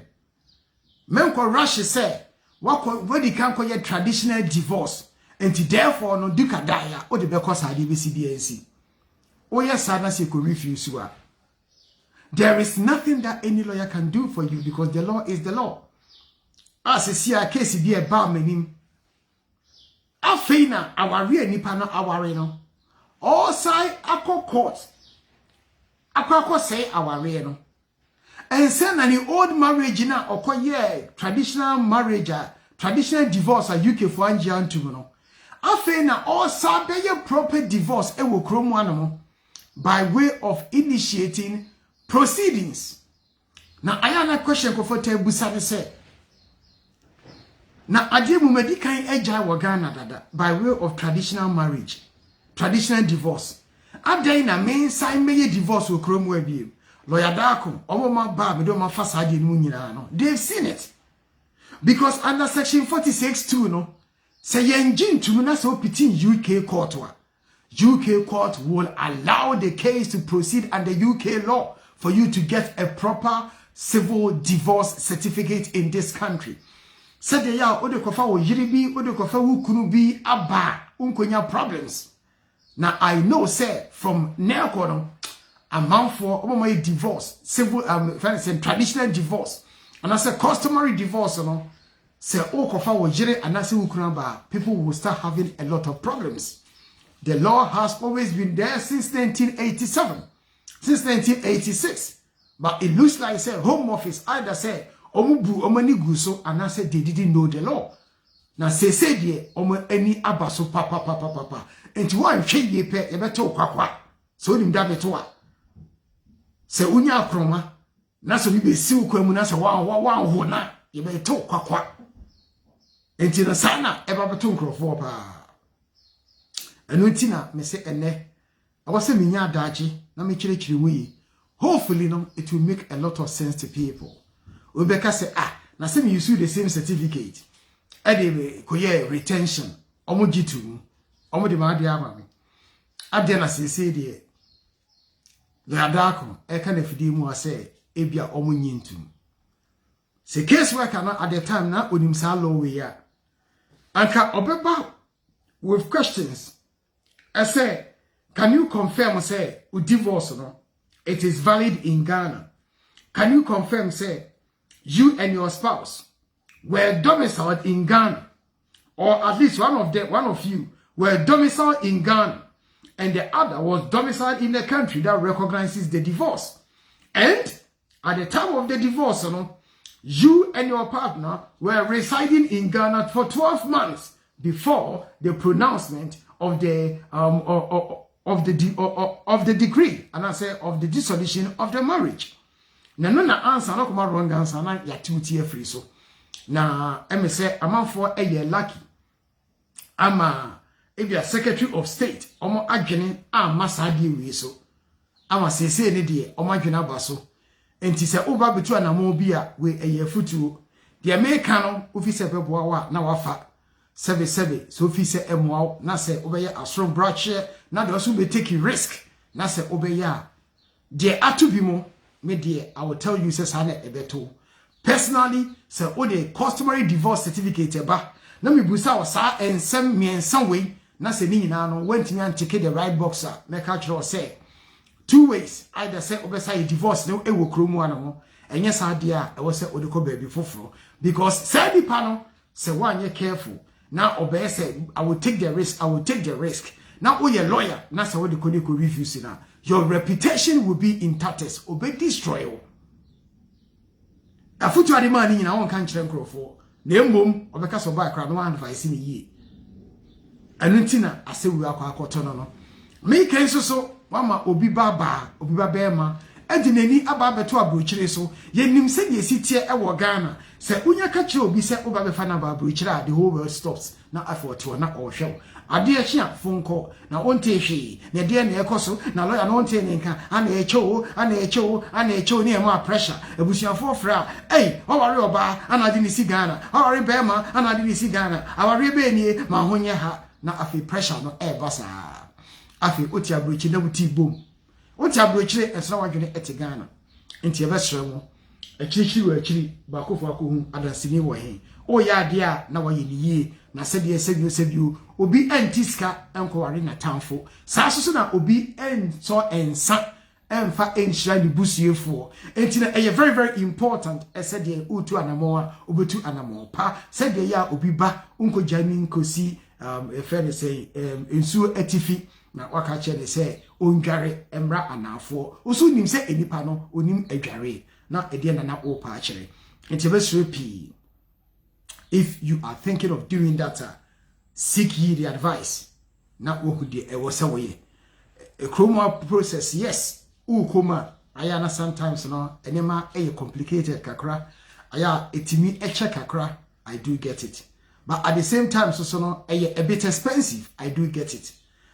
men ko rush say what they can call traditional divorce enti therefore no duka daya o de be cause ade be CBNC o yes sana say ko refuse wa. There is nothing that any lawyer can do for you because the law is the law. As a see a case be a bar menim afina aware nipa no aware no all side akọ court akọ say aware no and say na the old marriage na okoye traditional marriage traditional divorce UK for angia ntum no afina all side be proper divorce e wo kromu anamo by way of initiating proceedings. Now I have a question for Busa say na ade mu medikan agya wo Ghana dada by way of traditional marriage, traditional divorce. Adai na men sign me divorce wo krom wa biem. Lawyer Darko, omoma ba me do ma fa sade mu nyina no. They've seen it. Because under section 46(2) no, say engine to na so pitin UK court wa. UK court will allow the case to proceed under UK law for you to get a proper civil divorce certificate in this country. Said ya ode kofa wo yiribi ode kofa wo kunu bi aba unkonya problems. Now I know say from Nekono amount for my divorce civil traditional divorce and I say customary divorce no say o kofa wo yire anase wo kunu ba people will start having a lot of problems. The law has always been there since 1987, since 1986, but it looks like say Home Office either say omubu omani guso and I said they didn't know the law. Now say die omo any abaso papa enti wan hwe ye pe e beto kwakwa so nim da beto a se unya kroma na so bi be siw kwamu na se wan ho na ye beto kwakwa enti na sana e ba beto nkrofo pa enu enti na me se ene awase minya adachi na me chire mu yi hopefully no it will make a lot of sense to people. Obeka say na say me use the same certificate e dey koye retention omo gitu omo de ma de ama me ade na say de the adako e ka na fidi mu ase e bia omo nyintum se case worker na at the time na onim sa law we ya anka obeba with questions. I say, can you confirm say u divorce no it is valid in Ghana? Can you confirm say you and your spouse were domiciled in Ghana, or at least one of you were domiciled in Ghana and the other was domiciled in the country that recognizes the divorce, and at the time of the divorce you and your partner were residing in Ghana for 12 months before the pronouncement of the decree, and I say of the dissolution of the marriage. Na no na answer no kuma wrong answer na ya tutie free so. Na em say amanfo eye lucky. Ama ebia Secretary of State omo adwene amma saade wi so. Ama sese ne de omo adwene abaso. Enti se oba betu anamo bi a we eye futuo. De me ka no officer beboa wa na wafa sebe so officer emwa na se obeye asro brache na de also be take risk na se obeye de atubi mo me de I will tell you say sana ebeto personally say o de customary divorce certificate eba na me busa o sa ensem miensan we na se ni nyina no wantimi antike the right boxer make actually say two ways either say obesa divorce no e wo kromu anamo enye sa de a e wo say o de ko baby foforo because say di pa no say one ye careful now obey say I will take the risk now o your lawyer na say wo de ko refuse na your reputation will be in tatters obey destroy o afutu ade man ni na won kan kire nkrofo na emmom obeka so ba kra no advice ni yi anuntina asewu akwakoto no me kan so mama obi baba bema adinani aba beto abrochire so yenim se de sitie e wo Ghana se unya ka kire obi se oba be fa na abrochire the whole world stops na afford to na ohwe ade a phone call na onte hwe na de na ekoso na lawyer no onte nka ana echo ni ema pressure ebusuafo fra o ware oba ana de ni si Ghana o ware bema ana de ni si Ghana aware be ni ma honye ha na afi pressure no basa afi oti abrochi na buti bom oti abrochi esra wadwene ete Ghana enti e besre mo akirikiri wa akiri ba kofo akohu adasini wo he o ya ade a na waye ni yie na sebio obi antiska enkware na tamfo saa so na obi enso ensa emfa enhira ni busuefo enti na very very important esede utu anamo a obetu anamo pa sede ya obi ba unkojani nkosi efere say ensu atifi na waka chere say ondware emra anafo osu nim say enipa no onim adware na ede na na opa chere enti be if you are thinking of doing that, seek ye the advice. Not what the way. A chroma process, yes. Koma. Ayana sometimes no. Enema complicated kakra. Aya etimi eche kakra. I do get it. But at the same time, so no a bit expensive. I do get it.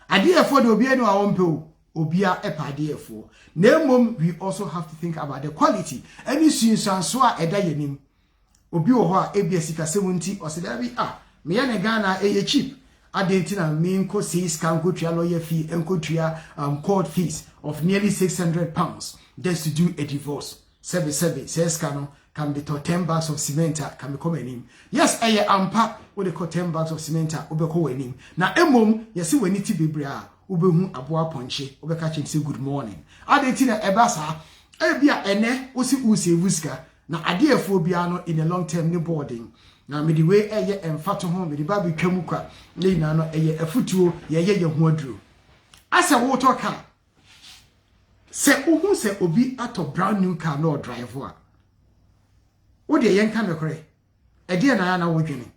Idea for the obia no awompe obia epa idea for. Nemom we also have to think about the quality. Any sunsansoa eda yenim. Obi wo ho a ebiasika 70 or say dabi me ya ne Ghana cheap adenti na me nko says can go to lawyer fee enko to court fees of nearly £600 just to do a divorce. Says can be 10 bags of cement can be come enim. Yes ampa we the 10 bags of cement obeko enim. Na emom yesi weni ti bebre a obehu aboa ponche obeka chen say good morning. Adenti na ebasa ebia ene osi vuska na adefo bia no in a long term ni boarding na me the way emfato ho me the ba betwamu kwa le na no afutuo ye ho aduro asa wo to car se ohu se obi ato brand new car no drive a wo de yen ka me kore e de na ya na wo dwene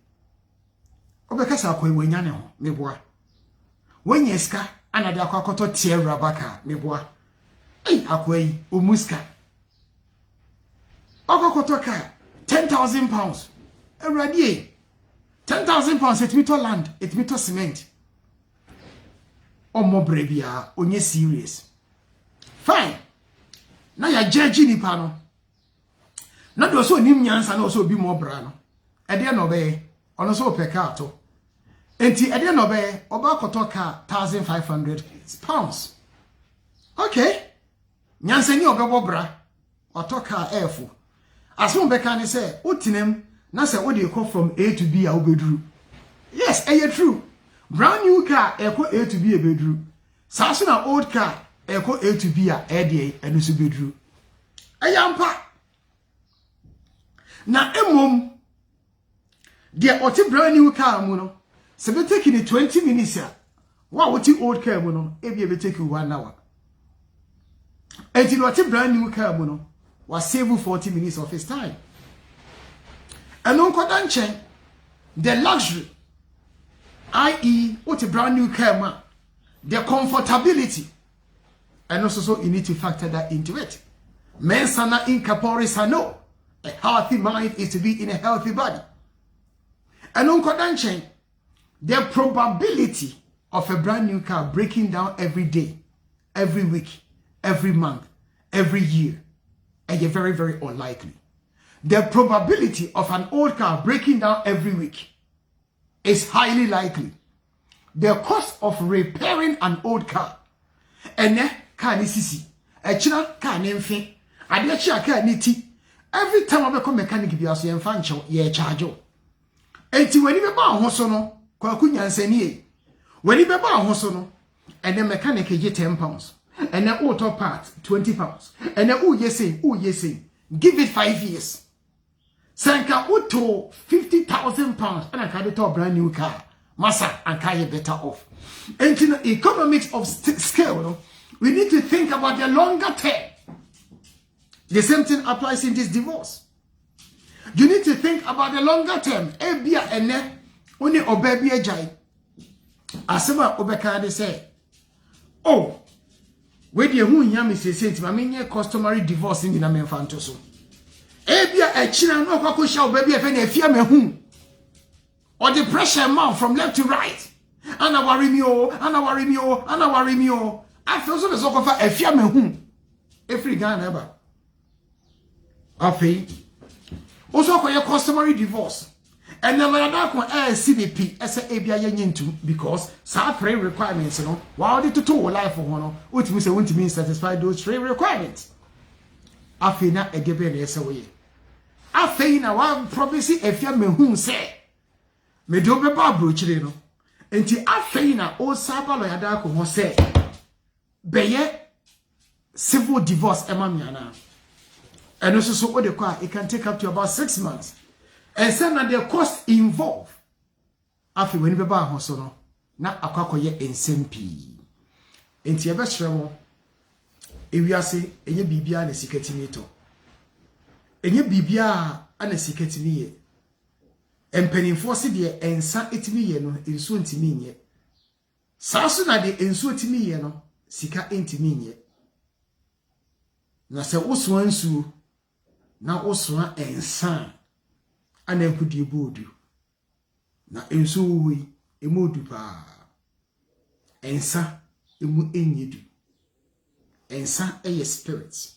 obeka sa akwa wanya ne ho me boa wanya ska ana de akwa koto tie rabaka me boa akwa yi omuska Okokotoka £10,000. Eradi £10,000 it meter land, it meter cement. Omo brebia onye serious. Fine. Na ya judge ni pa no. Na do so nim nyansa na also bi mo bra no. Ede no be ono so peka ato. Enti ede no be oba kotoka £1,500. Okay. Nyansa ni obebo bra. Otoka efu. Asum beka ni say utinem na say we dey come from A to B a obedru. Yes, true. Brand new car eko A to B a bedru. Saso na old car eko A to B a dey enu so bedru. Ayampa. Na emom de oti brand new car mu no. Se be take ni 20 minutes ya. Wa oti old car mu no, e be take 1 hour. Enti oti brand new car mu no. Was save 40 minutes of his time. And on Kodanchen, the luxury, i.e., what a brand new car, the comfortability, and also so you need to factor that into it. Mens sana in corpore sano. A healthy mind is to be in a healthy body. And on Kodanchen, the probability of a brand new car breaking down every day, every week, every month, every year, and you're very, very unlikely. The probability of an old car breaking down every week is highly likely. The cost of repairing an old car, and car ni sisi, a china car ni mfe, a car ni ti. Every time I become mechanic, be also fancho ye charge. Enti when you be ba hosono, kwa kunyansani. When you be ba hosono, and the mechanic get £10. And then auto part £20. And then yes, give it 5 years. Sanka auto £50,000 and I can get a brand new car. Massa and carry better off. And in the economics of scale, we need to think about the longer term. The same thing applies in this divorce. You need to think about the longer term. Ebia ene only obebi ejai. Asema obekade say, oh. Where the who yam say my customary divorce in the menfanto so. Ebia a china no kwako show baby if any fear me who. Or the pressure amount from left to right. ana worry me o, ana worry me o, ana worry me o. I feel so the so of a fear me whom every Ghana ever. Afi. Also for your customary divorce. And then when I don't CDP, as a ABI into because some three requirements, you know, while the two life for one, which we say want to mean satisfy those three requirements. Afi na a given yes away. Afi na one promise if you me whom say. Me do be babu chileno. Enti afi na o saba lawyer da ko say. Beye civil divorce emamiana. And also so the car it can take up to about 6 months. And some of the cost involved. After when you buy house no, na akwakoye ensempi. Enti ebesremo ewiase enye bibia na siketimi to. Enye bibia ana siketimi ye. Empenifo se de ensa etimi ye no ensu ntimi nye. Saso na de ensu etimi ye no sika entimi nye. Na se woso ansu na woso ensa ana nkudi bodu na enso wi emodu pa ensa emu enyedu ensa eye spirits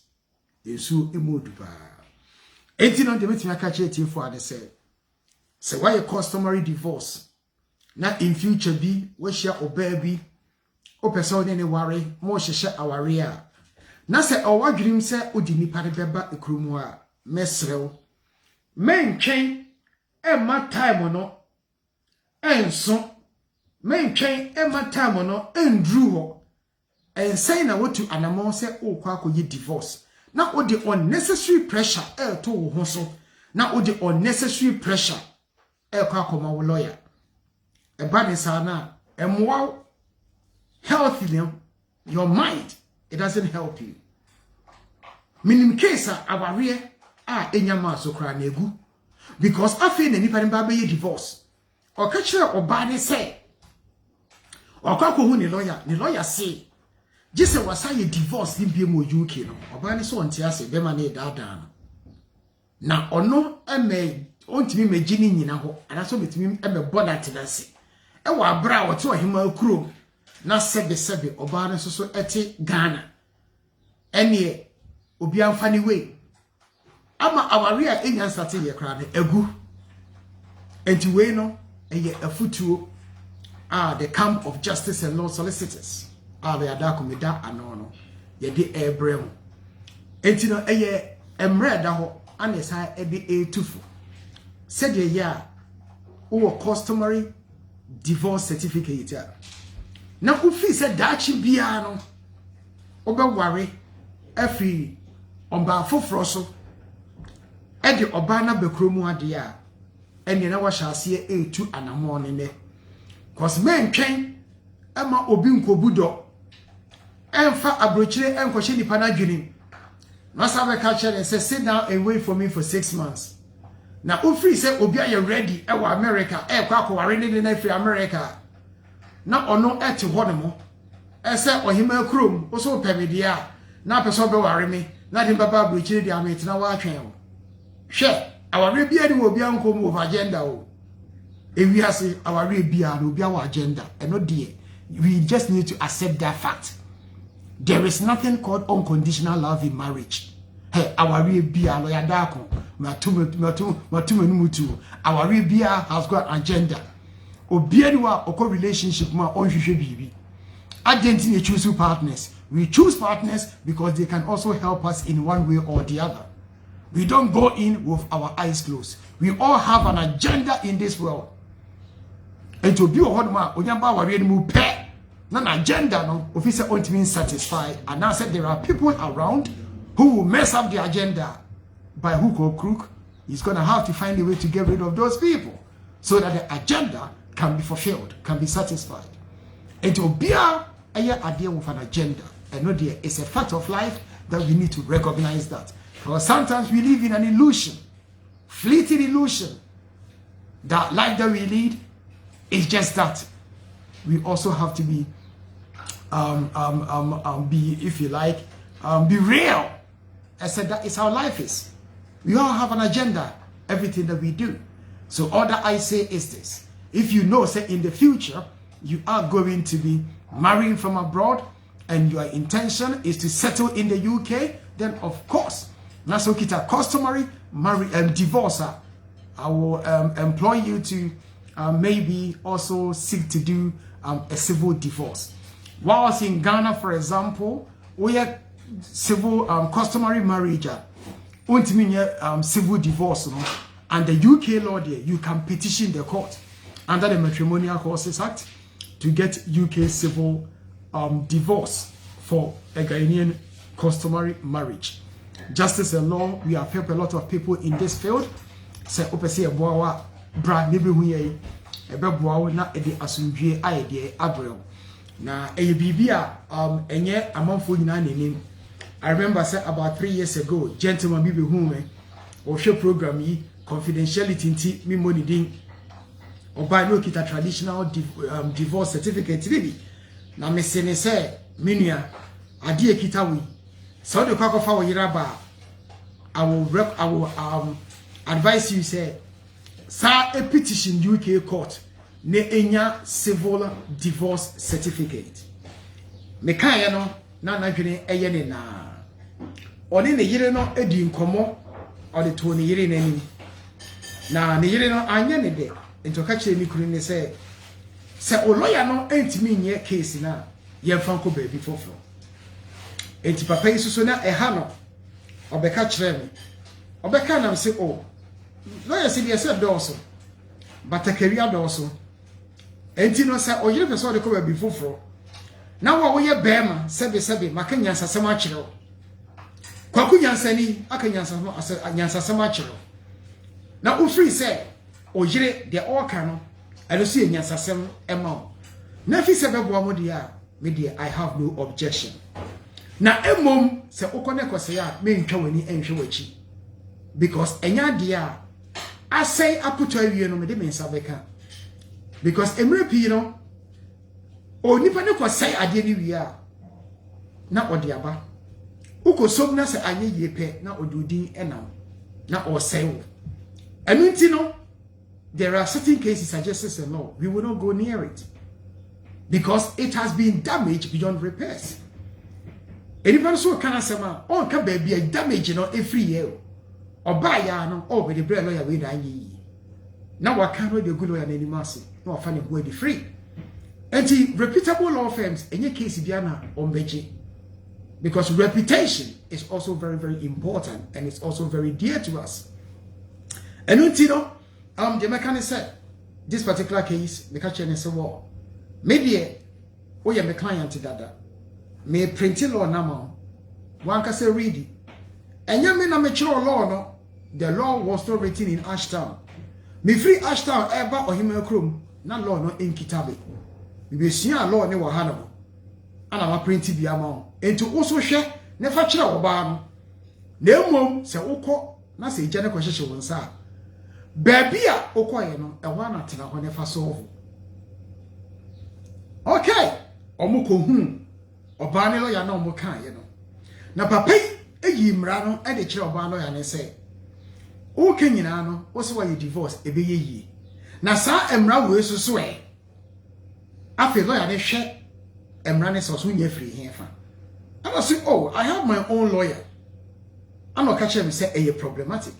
enso emodu pa enti no de metimi aka cheti fo ade say why a customary divorce na in future bi we share oba bi o person ne ware mo hyehye aware a na say owadwurim say odi nipa de beba ekromu a mesrew mentwen emma time no enso mentwen emma time no endru ho ensay na wotu anamon say okwa akoye divorce na odi unnecessary pressure to wo ho so na odi unnecessary pressure kwa akoma wo lawyer eba ne sa na emwa healthy your mind it doesn't help you minim case aware enyama so kra na egu because afi na nipa nba be divorce o ka kire oba ne say o kwa ko hu ni lawyer say jise wasa ye divorce ni bia mo UK no oba ne so ontia se be ma na dada na ono eme ontimi megini nyina ho ana so metimi eme boda tenase e wa bra wo te ohima akuro na sebe oba ne so ete Ghana ene obi amfa ni we ama aware a enya nsate ye kra ne egu enti we no eye afutuo the camp of justice and law solicitors the adakomeda anono ye de ebrem enti no eye emre da ho anesa e de etufu said ye ya o customary divorce certificate ya na ufi said dachi bia no obeware afi omba foforo so e de oba na bekromu ade a ene na wa hyase etu anamon ne cause mentwen ama obi nkobudo emfa abrochire enkohye nipa na dwunim na sabe ka chere say sit down and wait for me for 6 months na ofri say obi are ready e wa America e kwa akware ne na free America na ono ete honemo e say ohima krom o so pemedia na person be ware me na de baba abrochire dia me tina wa atwen o hwe aware bia ni obi ankom over agenda o ewiase aware bia no obi awa agenda eno de we just need to accept that fact. There is nothing called unconditional love in marriage. Hey, aware bia lo ya dako matu aware bia has got agenda obi anwa oko relationship ma onhwehwe bibi identity choose partners. We choose partners because they can also help us in one way or the other. We don't go in with our eyes closed. We all have an agenda in this world. And to be a hodma, onyamba wari mu pe na agenda no officer won't mean satisfied. And now said there are people around who will mess up the agenda by hook or crook. He's gonna have to find a way to get rid of those people so that the agenda can be fulfilled, can be satisfied. And to be a idea with an agenda, and no dear, it's a fact of life that we need to recognize that. Because sometimes we live in an illusion, fleeting illusion, that life that we lead is just that. We also have to be, if you like, be real. I said that is how life is. We all have an agenda, everything that we do. So all that I say is this: if you know, say in the future, you are going to be marrying from abroad and your intention is to settle in the UK, then of course, Nasokita customary divorce. I will employ you to maybe also seek to do a civil divorce. Whilst in Ghana, for example, we have civil customary marriage, civil divorce, and the UK law there, you can petition the court under the Matrimonial Causes Act to get UK civil divorce for a Ghanaian customary marriage. Justice and law, we have helped a lot of people in this field. Say opese eboawa bra nebe hu ye ebeboawo na ede asundwie ayede abrel na eye bibia enye amanfo nyina nanim. I remember say about 3 years ago gentleman bi be hu me o hwe program yi confidentiality nti mi money din oba no kita traditional divorce certificate bi na me se ne say menua ade ekita wi so de kwakofa wo yiraba I will advise you say sa a petition UK court ne enya civil divorce certificate me kan ye no na dwene eye ne na oni ne yire no edi nkomo odi to ne yire nani na ne yire no anya ne de ento ka kire ni kuru ne say o lawyer no entimi nye case na ye franco baby foforo enti papa isuso na eha no obeka kire me obeka na me say oh lawyer say yes also but a career also enti no say oyire person de ko baby foforo na wo ye bema sebe makanya sasem a kire kwaku nyansani akanyansa sama kire na ufri say oyire de oka no eno so nyansasem ema na fi sebe bo amode me de I have no objection na emom se ukone kwese ya me ntwa wani enhwe wachi because enya de I say aputo awie no me de mensa beka because emre pi no onipa ne kwese ade ni wie na ode aba ukosom na se anye yepe na odudin enam na osewo enu nti no there are certain cases suggested in law we will not go near it because it has been damaged beyond repairs. Anyone so can say on can be a damage no every year or buy ya no over the bread lawyer with now what can we the good lawyer any mercy no finding where the free and reputable law firms in your case Diana on Beji because reputation is also very, very important and it's also very dear to us. And until the mechanic said this particular case the catcher and say well maybe oh yeah my client dada me print law nama one can say read it and ya me na me chiro law no the law was not written in Ashtown me free Ashtown ever or him krom na law no in kitabe we be see law ne wa ha no ana ma print bi ama enti also hwe ne fa chira wo ba no na emom se ukọ na se ije ne ko hyehye won sa baby a ukoye no e ho na tena ho ne fa solve okay omuko hu oba ne lawyer na omo kan ye no na papa eyi mra no e de kire oba lawyer ne say o kenyina no o se wa ye divorce e be ye yi na sa emra we susu e afi lawyer ne hwe emra ne so so nya free here fa and I say oh I have my own lawyer I'm not catching me say e problematic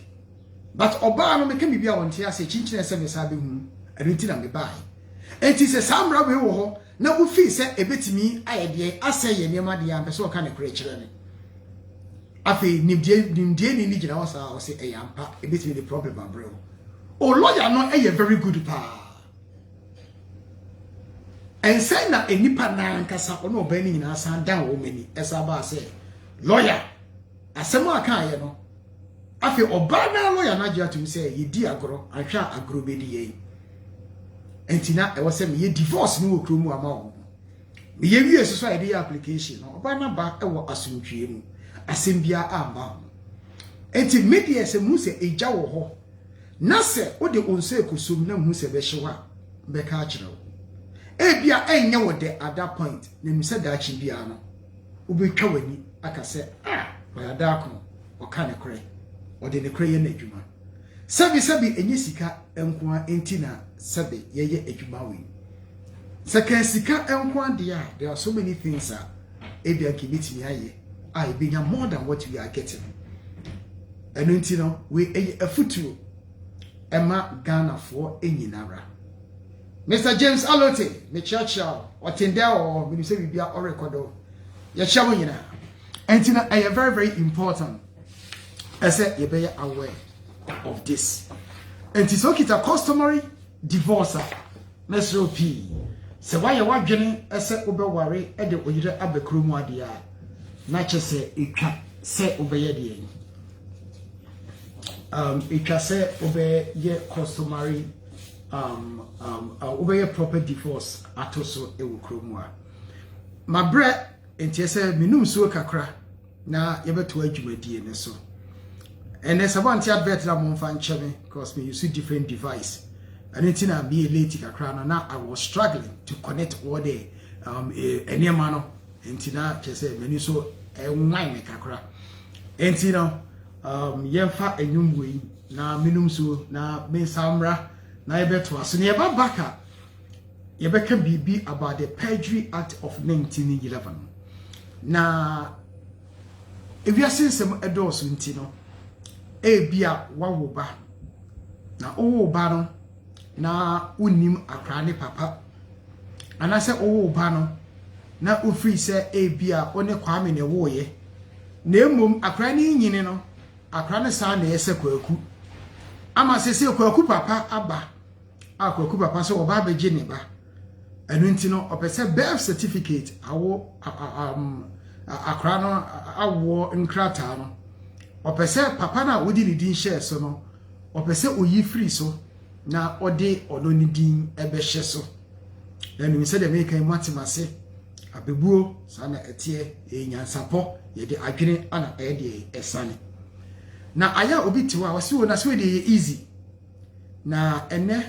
but oba no me can be bia wonte ase chinchine se me sa be hu enti na me bai enti se samra we wo ho na wo fi se ebetimi ayede ase ye niam de am pese o ka ne kure kire ne afi nimdie ni gina wo sa o se e yampa ebetimi the problem abro o lawyer no e very good pa and say na enipa na nkasa ono oba ni nyina san dan wo mani esa ba say lawyer asemo aka ye no afi oba na lawyer na gya to say ye di agro ahwa agro be di ye entina e wo say me divorce ni wo kromu ama wo me ye wie so so ide application no oba na ba e wo asomtwie mu asembia amba enti media se mu se eja wo ho na se wo de onso ekosum na mu se be hyewa be ka kire wo ebia enye wo de at that point na mi se da chi bia no wo be twa wani aka se wa da ko o ka ne kure o de ne kure ye na adwuma sabi enye sika enkoa enti na sabi ye adwuma we Second sika enkwa dia, there are so many things ebia kibiti mi aye. I be more than what we are getting. And you know, we a futu Emma Ghana for enyinara. Mr. James Alote, me chacha, or tenda or when you say we be a record. Ya shawina. And you know, I am very, very important. I said you be aware of this. And it's okay to customary divorce. Mr. P. So why you want Jenny? I said ube worry at the oyida abekrumu adia. Not just say it can say obey it can say obey ye customary obey proper divorce atoso ewukromwa. My bread and say minum so kakra na yebeto adwumadie ne so. And there's a one advert that I'm fan cheme because me use different device. And it's in a be late kakra now I was struggling to connect all the any mano and now just say menu so wine kakra. And you know yemfa enyum we na minum so na me samra na yebeto so na yeba baka yebeka bibi about the Perjury Act of 1911. Na if you are saying some adults no bia wawoba na owoba no na unim akra ne papa anase owoba no na ofri se bia one kwame ne woye na emom akra ne nyine no akra ne sa na ese kwaku ama sese kwaku papa aba akwaku papa so oba beje ne ba enu nti no opese birth certificate awo akra no awo nkrata no opese papa na wodi ni din share so no opese oyi free so na ode ono ni din ebe hye so enu mi se de me kan matemase abebuo sana etie enyansapo ye de adwene ana de esane na aya obi tiwa wase wo na so de easy na ene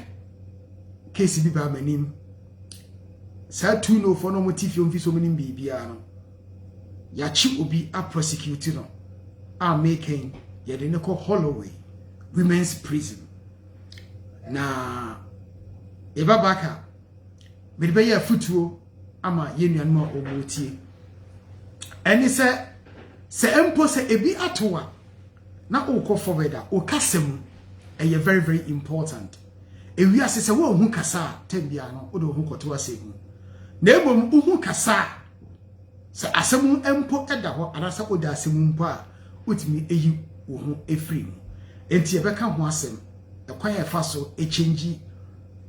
case bi ba manim sa tu no for no motifi on fi so manim bibia no ya chi obi a prosecute no are making Yadinako Holloway Women's Prison. Na Eva Baka Midbaya Futuo Ama Yenian Mo Obuti. And he said, Se Empo se ebi atoa na oko forwarda o kasem eye very very important. E wi ase se wo hu kasa tambia no o do hu koto asegu. Na ebom hu kasa se asemu empo eda ho anasa o da asemu mpo a utimi eyi wo hu efrim enti ebeka ho asem ekwan e fa so e change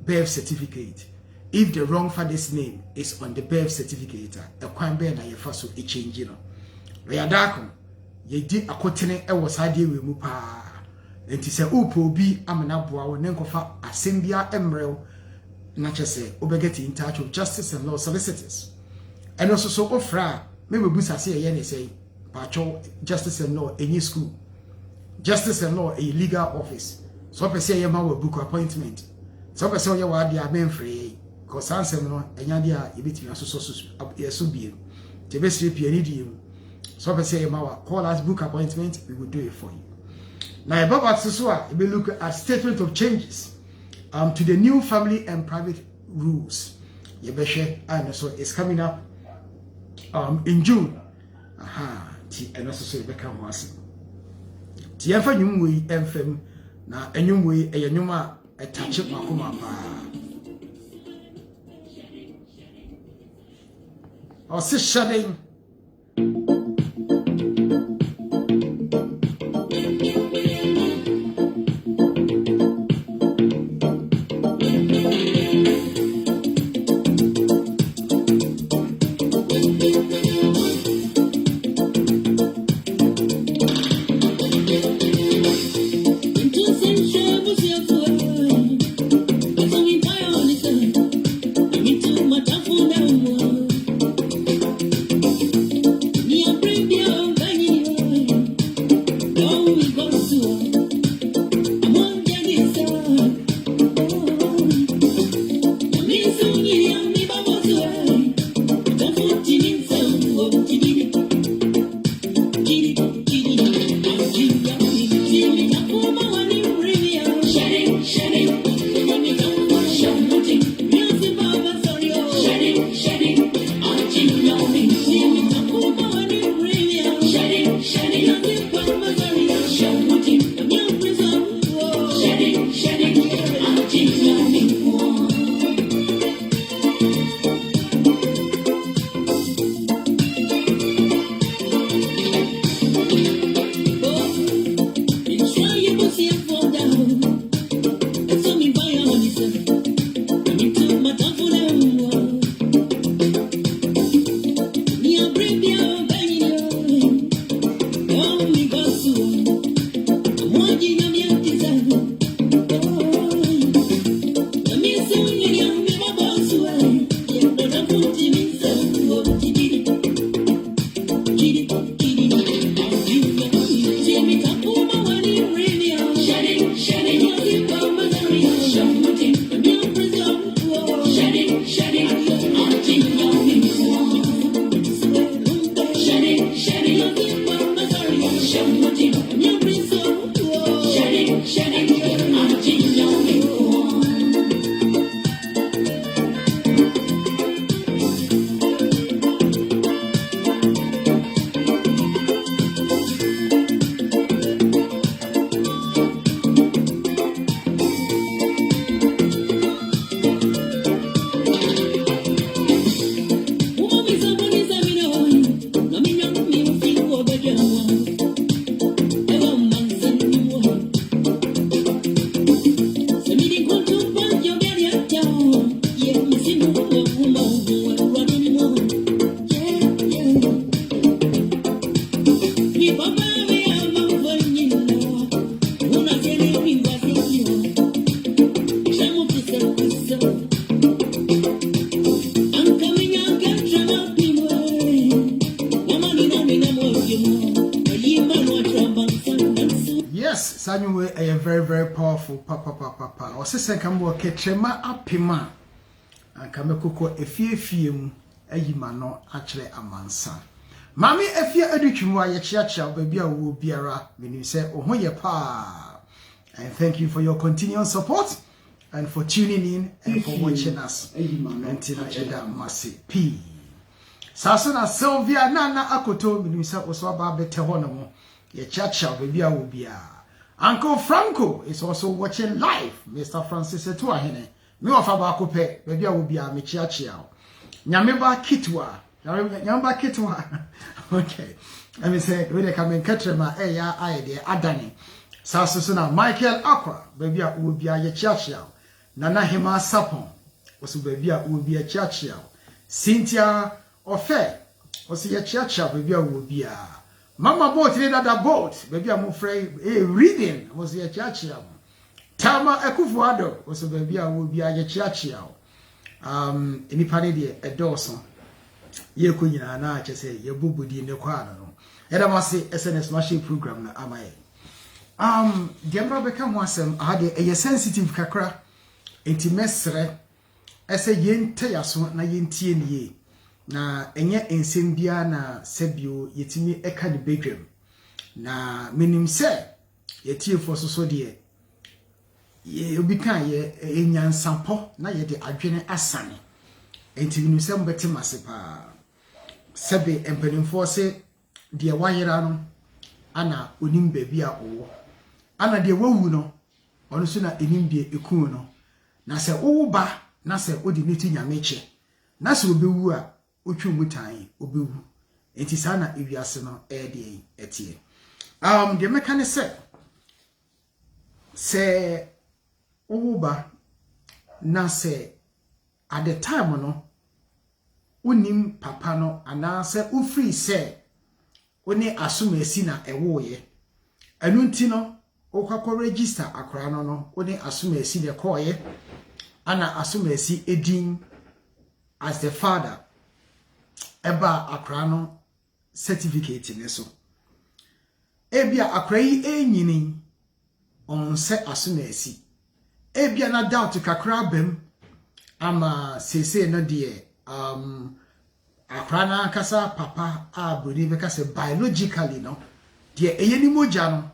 birth certificate if the wrong father's name is on the birth certificate ekwan be na ye fa so e change no ya dako ye di akotene e wo sade we mu pa enti se upo bi amana boa wo nenkofa asem bia emrew na chese obegeti in touch with justice and law solicitors and also so ofra me busa se ye ne say Pacho Justice and Law any school. Justice and Law a legal office. So per se yema we book appointment. So per se you are the men free. Cause ansem no enya dia yebetimi asoso yeso biem. Tebe street pie ni so per se yema call us book appointment, we will do it for you. Now about so we look at statement of changes to the new family and private rules. Yebeshe and so it's coming up in June. Aha. And also so become was the ever new way enfem na enyum way a nyuma a touch up makuma or sit shedding. Yes, Samuel, I am very powerful. Papa. Or sister can work Ketrema apima and Kamekuko efie ayimano actually amansa. Mami efie educhumwa ye chiacha baby a wo biara meaning say ohoye pa. And thank you for your continued support and for tuning in and for watching us. Until Eda Masi P. Sasuna Sylvia Nana Akoto meaning say oswaba bete honomo ye chiacha baby a wo biara. Uncle Franco is also watching live. Mr. Francis Etuahene. Me of Abakope, baby, I will be a Michiachio. Nyameba Kitwa. Nyamba Kitwa. Okay. Let me say, when they come in Katrema, idea, Adani. Sasuna, Michael Aqua, baby, I will be a Yachio. Nana Hima Sapon, was baby, I will be a Chachio. Cynthia Ofe, was a Chachio, baby, I will be a. Mama bought another boat, baby. I'm afraid reading was a church. Tama Ekufuado was a baby. I will be a church. Any panady a Dawson. Ye kunya na just say ye bubudi in the corner. And I must say SNS machine program na amai. The emperor become once I had a sensitive kakra intimesre as a yen teyaso na yen tie na enye ensembia na sebio yetimi eka de bedwam na minim se yetie fo so de ye obi kan ye enyansampo na ye de adwene asane enti minim se mbete masepa sebe empanimfo se de wayera no ana onim baabi a owo ana de wawu no ono so na enim de ekun no na se owo ba na se odi neti nyameche na se obewu a otwumutan obewu enti sana ewiase no de etie the mechanic say oba na say at the time no unim papa no ana say ufree say oni asumasi na ewoye enu nti no okwakọ register akora no oni asumasi de koye ana asumasi edin as the father eba akra no certificate ne so ebia akra yi enyini on se asumasi ebia na doubt kakra bem ama sese no de akra na kasa papa abodi be kasa biologically no de eyeni moja no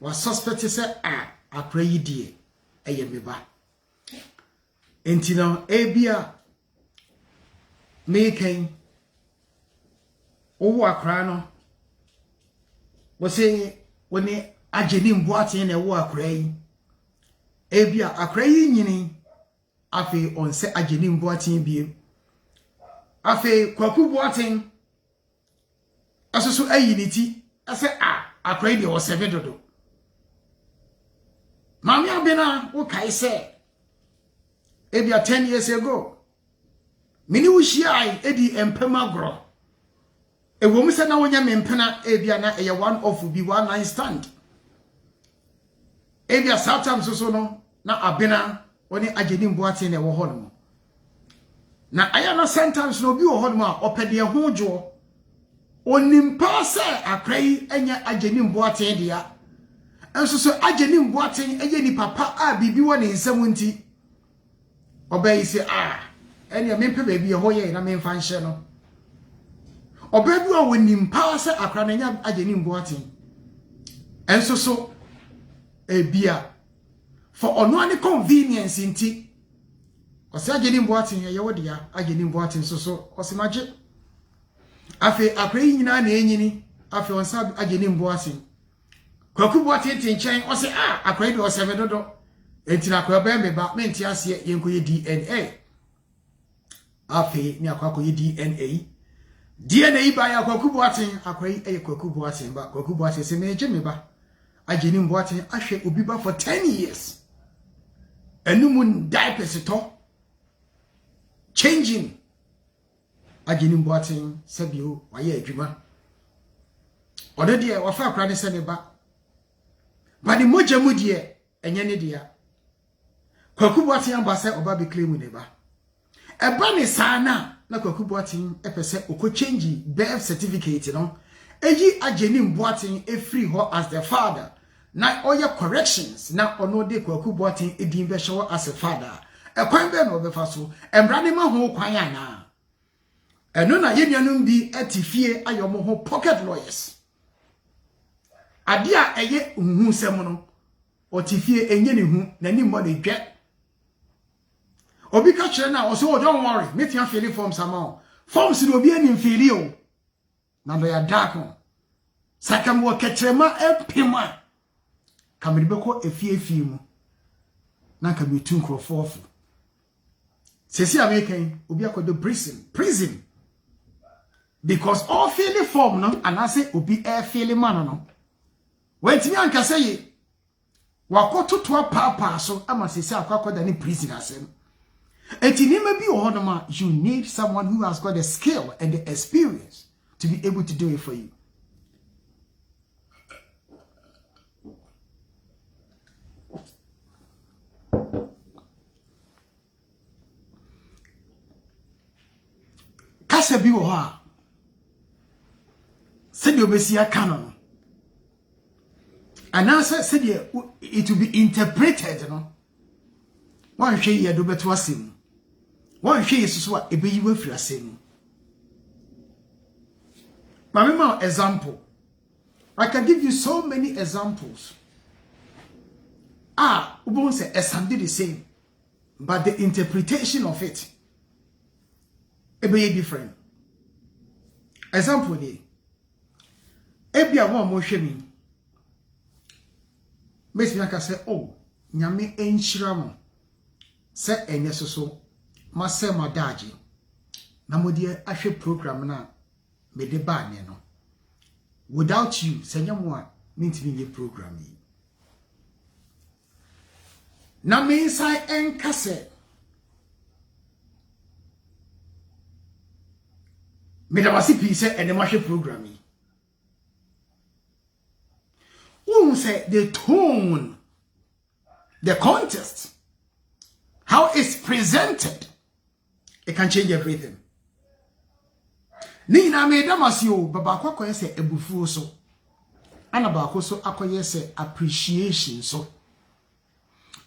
wa suspect se akra yi de eyemeba enti no ebia making owo akra no wo se woni ageni mboate na wo akra yi ebia akra yi nyini afi on se ageni mboate biem afi kwaku boate asoso ayiniti ase akra yi de wo sebe dodo mami abena wo kai se ebia 10 years ago mini wuhia edi empema gro ewo mse na wonya mempena ebia na eye one off bi one night stand ebia sometimes so no na abena oni ageni mboate na ewo ho no na aya na sometimes no bi wo ho no a opede ho dwo onimpa se akrai enya ageni mboate dia enso so ageni mboate eye ni papa bibi wo ne nsam nti obai se enya mempe baby ho ye na memfa nhye no obedu a wonim pa se akra na nya ageni mboaten And so a beer for only convenience in tea. Or say getting boating a yodia, I getting boating so or some magic. Afe akrai nyina na enyini afe onsa agyenim boasen kwaku boaten tinchen o se akrai do sevedodo entina akrai ba meba menti ase yenkoye DNA afe ni akwakoye DNA ba ya kwaku boaten akrai kwaku boaten ba kwaku boaten se meje meba agyenim boaten ahwe obi ba for 10 years enumun diapers to changing agyenim boaten sabio waye adwuma odede e wafa akra ne se ne ba ba ni moja mu de enye ne dia kwaku boaten ambase oba be claim ne ba e ba ne sana na kwaku boaten epese oko change birth certificate no eyi agyenim boaten e free ho as the father na oye corrections na ono de kwaku boaten edin be hyewo as a father e kwan be no be fa so embra ne ma ho kwan ana eno na yenuanum bi atifie ayomo ho pocket lawyers adia eye hu sem no otifie enye ne hu na ni mo de dwe obi ka kire na o so don't worry metia fill forms ama forms no obi ani mfili o na do ya dark no sakam wo ketrema epima kamiri beko efie mu na kabitu nkrofofo sesi amekan obi akodo prison because all feeling form no and I say obi air feeling man no when timi anka say wakoto to papa so ama sesi akwakoda ni prison asem etini maybe ohodoma you need someone who has got the skill and the experience to be able to do it for you. Kasa bi wo ha said you be canon and now said it will be interpreted no one hwe ye do beto asem one hwe yesusu a ebe yiwa firi asem ma example I can give you so many examples we won't say something the same but the interpretation of it ebe different example dey ebia wo mo hwe mi mesi aka say nyame enhyira mo se enye soso mase madaji na modi ahwe program na me de ba ne no without you senyamo a mintimi ye program yi na me inside enkase me da wasi pi se ene mahwe program yi say the tone, the context, how it's presented, it can change everything. Ni na me damasio baba kwakwa say ebufu so ana ba so akoye say appreciation so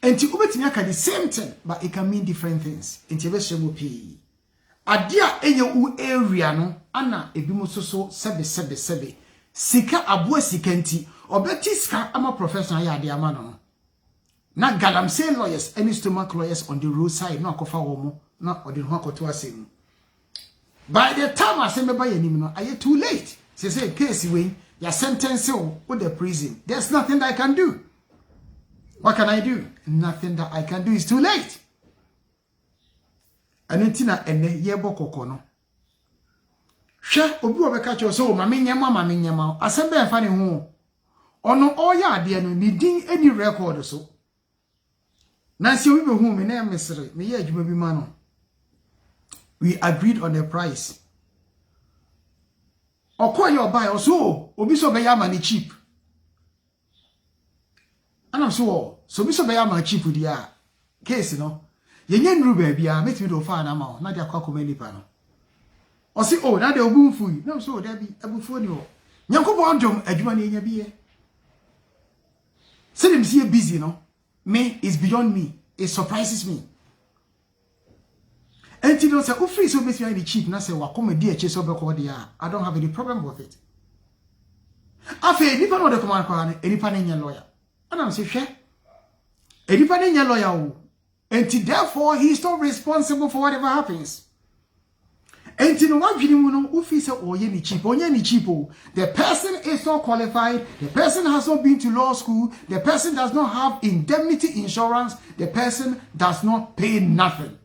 enti ubetimi aka the same thing but it can mean different things enti be shemo pi adia enye u area no ana ebimu so sebe sika abua sika nti obeti sika ama professional ya ade ama no na galamsey lawyers any stomach lawyers on the roadside na akofa wo mo na ode ho akoto asem by the time I say me buy anim no aye too late say case we ya sentence with the prison there's nothing that I can do. What can I do? Nothing that I can do, is too late. Anentina ene yebo kokono hwe obi obeka cho so mame nyama asem be mfa ne ho ono oya ade no ni din any record so na se obi be hu me na mesere me ye adwuma bi ma no we agreed on a price okoye obai oso obi so be yama ni cheap anam so obi so be yama cheap dia case no yenye nru ba bia metimi do fa na ma na dia kwakoma nipa no o si na de obunfu yi na so da bi abufu ni o nyankopon ndom adwuma ne nya biye selim si busy no me is beyond me, it surprises me. And you know say free so basically cheap na say wakoma di eche so be ko dia I don't have any problem with it. Afe nipa no de command kwa nipa ne nya lawyer. And I'm say hwe. Nipa ne nya lawyer o. And therefore he is not responsible for whatever happens. And no wadwini mu no ufi say oye ni cheap, onye ni cheap o. The person is not qualified, the person has not been to law school, the person does not have indemnity insurance, the person does not pay nothing.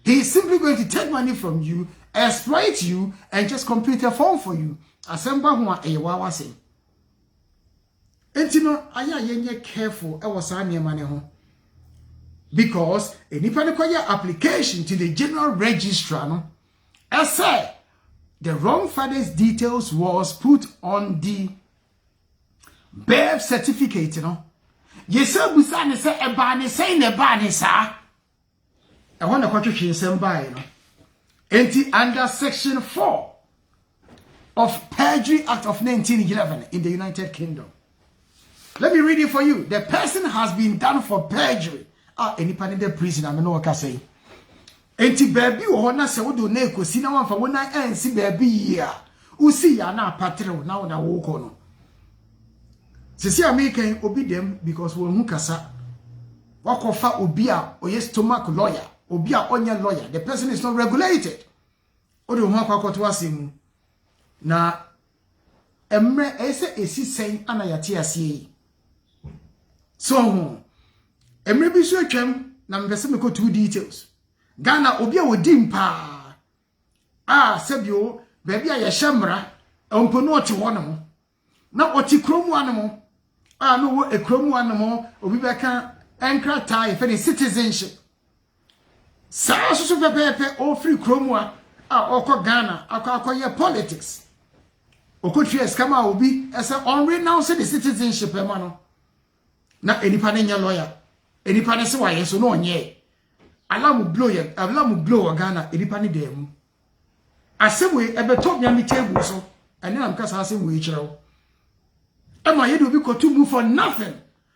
He is simply going to take money from you, exploit you, and just complete a form for you. Asemba ho a eyewa say. Entino aya yenye careful e was niema ne ho. Because enipa ne kwaya application to the general registrar no, I say the wrong father's details was put on the birth certificate, you know. Yesa busa ne say eba ne say ne ba ne sa. I want to kwatwe nsem ba you know. Enti under section 4 of Perjury Act of 1911 in the United Kingdom. Let me read it for you. The person has been done for perjury. Enipa ne the prison I know what I say. Enti baby wo na se wo do na ekosi na wamfa wona ansi baby ya usi ya na patrol na wo ko no sisi american obi dem because wo hu kasa wakofa obi a oye stomach lawyer obi a onye lawyer, the person is not regulated o de hu akwakoto asemu na emre ese esi sen ana yate ase so hu emre bi so atwam na mbese me ko two details. Ghana obi a wodi mpa sebio baby a ye hemra ompo no ote wono na oti kromu anemo no wo ekromu anemo obi beka enkra tie for the citizenship sa so pepepe o free kromu okọ Ghana akọ politics okotwe skama obi ese on renounce the citizenship e ma no na enipa ne nya lawyer enipa ne se wa yeso no onye alamu blow Ghana edipa ni dem asemwe ebeto nya mi table so ene am kasa asemwe kirewo ema ye do bi kotu mu for nothing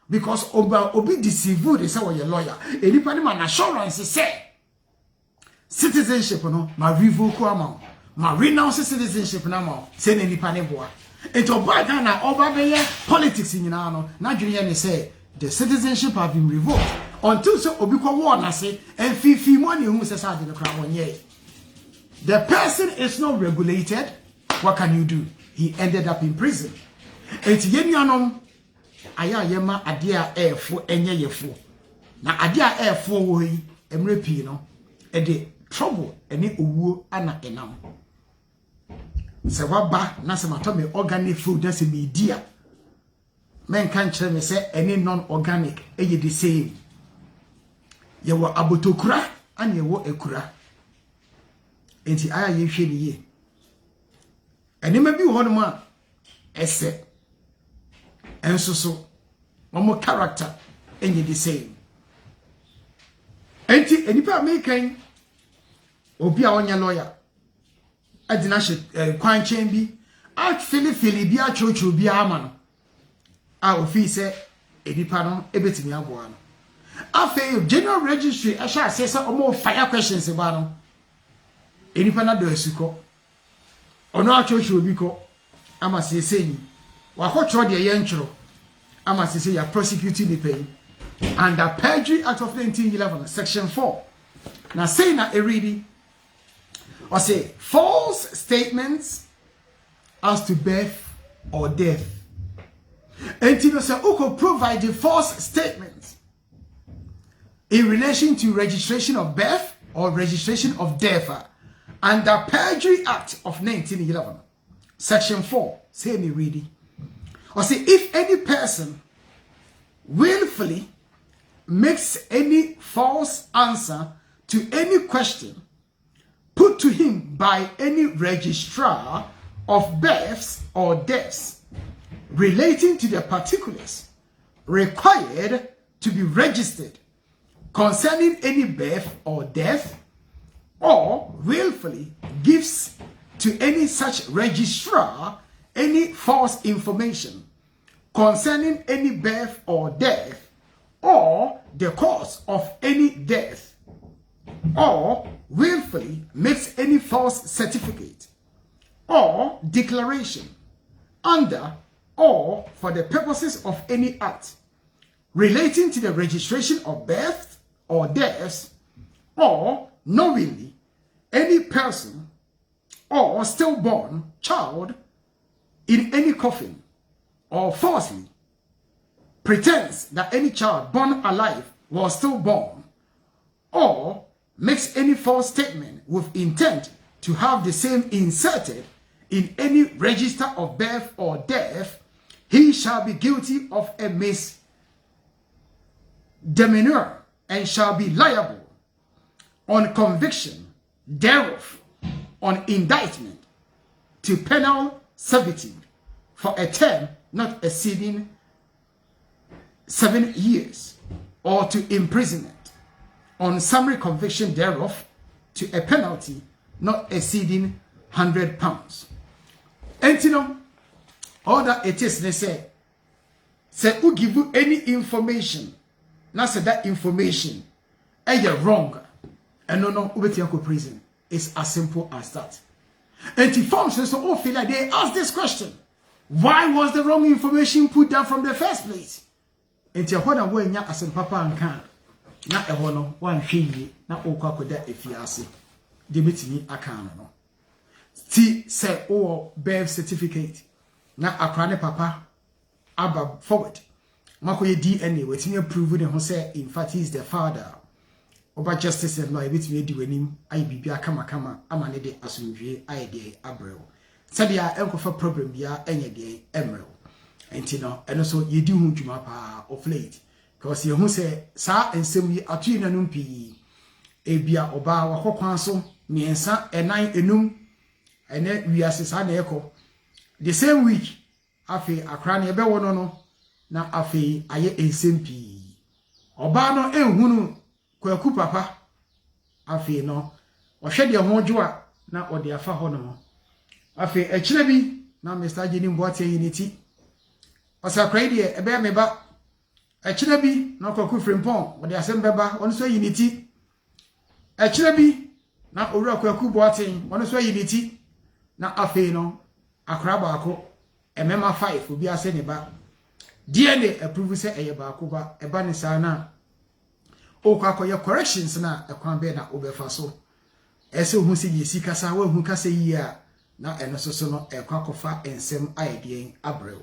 because obi deceive they say we lawyer edipa ni man assurance say citizenship no ma revoke am ma renounce citizenship na ma say na edipa ni boa eto ba Ghana oba be politics nyina no na dwene ye ne say the citizenship have been revoked until so obi ko war na say and fifi money who says how the crowd one year. The person is not regulated. What can you do? He ended up in prison. Enti yenuanom aya yema ade a efo enye yefo. Na ade a efo wo yi emre pi no e de trouble ene owuo ana enam. Se waba na se mato me organic food na se media. Men kan kire me say any non organic eye the same. Ye wo abotokura and ye wo ekura. Enti aya ye hwe ni ye. Enema bi ho no ma ese. Enso so omo character enye the same. Enti enipa American obi a onya lawyer adina hye kwan chen bi a fili bi a chocho bi ama no. A ofi se enipa no ebetimi aboa no. After general registry, I shall say some more fire questions about no. Enipa na do esiko. Ono achocho obi ko ama say wa hotro de ye ntworo ama say ya prosecuting the pay under Perjury Act of 1911 section 4. Now say na eridi or say false statements as to birth or death. And you say who provide the false statements in relation to registration of birth or registration of death under Perjury Act of 1911 section 4. Say me ready. Or say if any person willfully makes any false answer to any question put to him by any registrar of births or deaths relating to the particulars required to be registered concerning any birth or death, or willfully gives to any such registrar any false information concerning any birth or death, or the cause of any death, or willfully makes any false certificate or declaration under or for the purposes of any act relating to the registration of birth or deaths, or knowingly any person or stillborn child in any coffin, or falsely pretends that any child born alive was stillborn, or makes any false statement with intent to have the same inserted in any register of birth or death, he shall be guilty of a misdemeanor and shall be liable on conviction thereof on indictment to penal servitude for a term not exceeding 7 years, or to imprisonment on summary conviction thereof to a penalty not exceeding £100. And you know, all that it is, they say who give you any information, now say that information, and you're wrong, and no, wait till prison. It's as simple as that. And the functions so all feel like they ask this question: why was the wrong information put down from the first place? And the one way nya as papa and can na e no one hwe na okwa koda efiase de betimi aka no ti say o birth certificate na akra ne papa aba forward makoye DNA wetimi prove ne ho say in fact he is the father. Oba justice and law betimi edi wanim ayi bibia kama ama ne de asomdwe ayi de abrel sadia enkofa problem bia enye de emrel enti no eno so yedi hu dwuma pa of late because ye hu say sa ensem yi atu na num pi ebia oba wakokwan so miensa enan enum ene wiase sa na ekọ the same week afi akra na ebe wono no na afi aye ensem pi oba no enhunu kwaku papa afi no ohwe de ho dwoa na ode afa ho no afi ekire bi na Mr. Jenny Mboate yiniti osakrai de ebe meba ekire bi na kwaku frimpon ode asem beba won so yiniti ekire bi na owura kwaku Boate won so yiniti na afi no akra baako emema 5 obi ase ne ba DNA approve say eye baako ba eba ne sa na okwakoye corrections na ekwan be na obefa so ese hu se yesi kasa wa hu kasa yi a na eno so no ekwakofa ensem ayedien abrel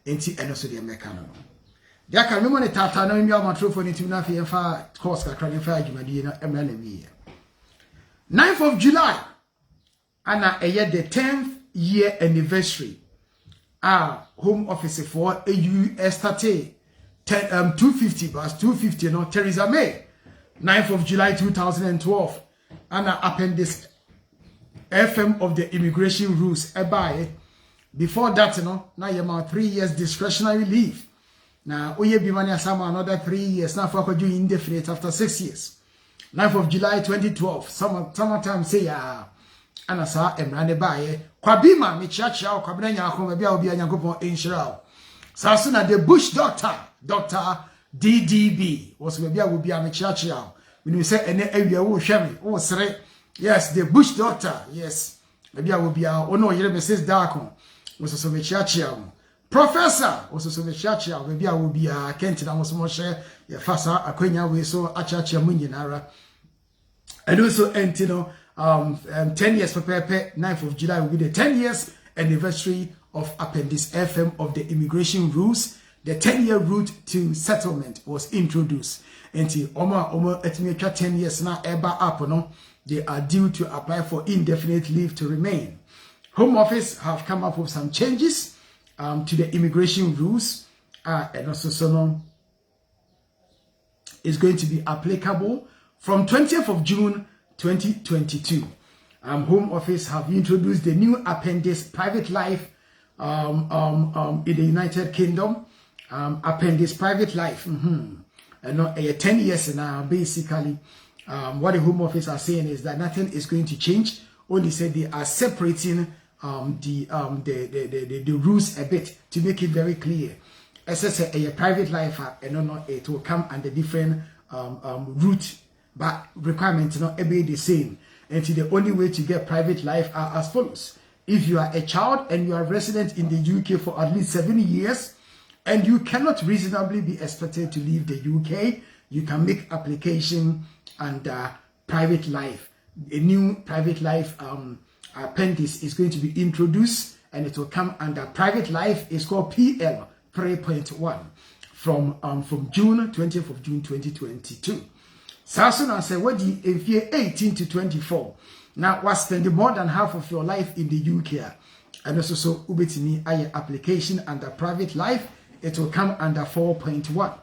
enti eno so de meka no dia ka memo ne tata na mi amatrofo ni tim na fe fa course kakra ne fa adwumadi na emra na mi 9th of July ana eye the 10th year anniversary home office for US 250 plus 250 no Theresa May 9th of July 2012 and appendix FM of the immigration rules before that now you have 3 years discretionary leave now oye bi mani asama another 3 years now for do indefinite after 6 years 9th of July 2012 summertime say ana sa emrane bae kwabima me chiachia kwabena nya akoma bia obi anyakopon inshira sasuna the bush Dr. DDB was bia will be a chiachia when you say ene awia wo hweme wo sere yes the bush doctor yes bia will be a ono yere Mrs. Darkon was so me chiachia professor was so me chiachia bia will be a kent na mo share ya fasa akwenya we so achiachia munyinara and also entino 10 years for Pepe 9th of July will be the 10 years anniversary of Appendix FM of the immigration rules. The 10-year route to settlement was introduced. Until Oma etime 10 years now eba up no, they are due to apply for indefinite leave to remain. Home Office have come up with some changes to the immigration rules and also so is going to be applicable from 20th of June 2022. Home Office have introduced the new appendix private life in the United Kingdom. Appendix private life. And 10 years now, basically, what the Home Office are saying is that nothing is going to change. Only said they are separating the rules a bit to make it very clear. As I say, a private life, it will come under different route, but requirements not be the same. And the only way to get private life are as follows: If you are a child and you are resident in the UK for at least 7 years and you cannot reasonably be expected to leave the UK, you can make application under private life. A new private life appendix is going to be introduced and it will come under private life. It's called PL 3.1 from June 20th of June 2022. Sasun and say what the if you're 18 to 24 now was spending more than half of your life in the UK and also so ubetini aye application under private life, it will come under 4.1.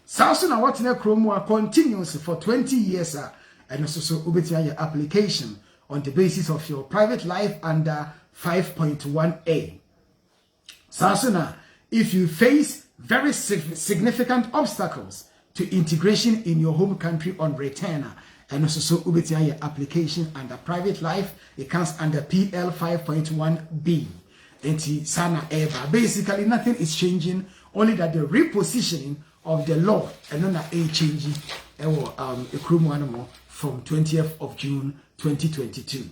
Sasun and what in a chrome continues for 20 years and also so ubetini aye application on the basis of your private life under 5.1a. Sasun, if you face very significant obstacles to integration in your home country on return, and also so ubeti your application under private life, it comes under PL 5.1b. Enti sana eba. Basically, nothing is changing, only that the repositioning of the law and not a changing from 20th of June 2022.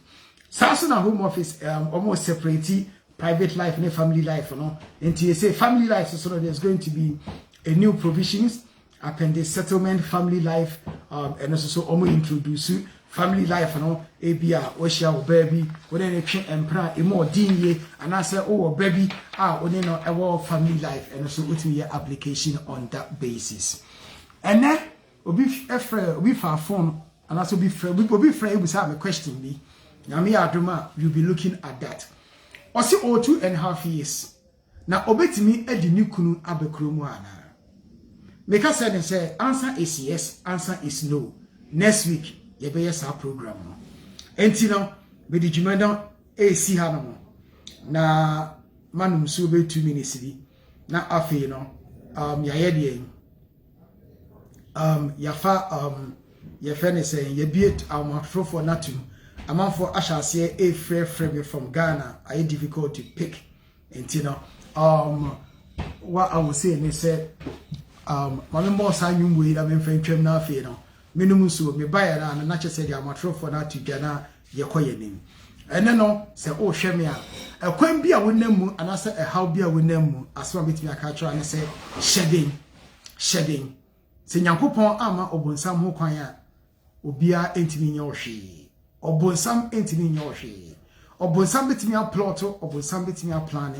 Sasuna Home Office almost separate private life and family life, and you say family life, so there's going to be a new provisions appendix settlement family life, and also so introduce family life, ABR, Osha, baby, when they train and pra a more dingy, and I say, oh, baby, a family life, and also with me application on that basis. And then we far phone, and also we will be afraid with a question me. Now, me, Adoma, you'll be looking at that. Also, 2.5 years. Now, obey me at the new Kunu Abekrumuana. Make us say, answer is yes, answer is no. Next week, you be yes our program. And you know, with the Jumada AC Hanamo. Na manum sube 2 minutes. Na afe, you know, yayedi. Yafa, your friend is saying, you be it, for nothing. A man for I shall say a fair frame from Ghana. I difficult to pick. And you know, what I was saying is said, my more sign you wait, I mean, friend, trim now, you know, minimum so me buy it and not just say, I'm a true for that to Ghana, your coy name. And then, no, say, oh, share me out. A coin be a winner, and I said, a how be a winner, as well with me a catcher, and I say, shedding. Say, Yankupon ama obonsam ho kwanya, obia entimi nyoshi. Obonsam entimi nyoshi. Obonsam betimi a plot, obonsam betimi a plan.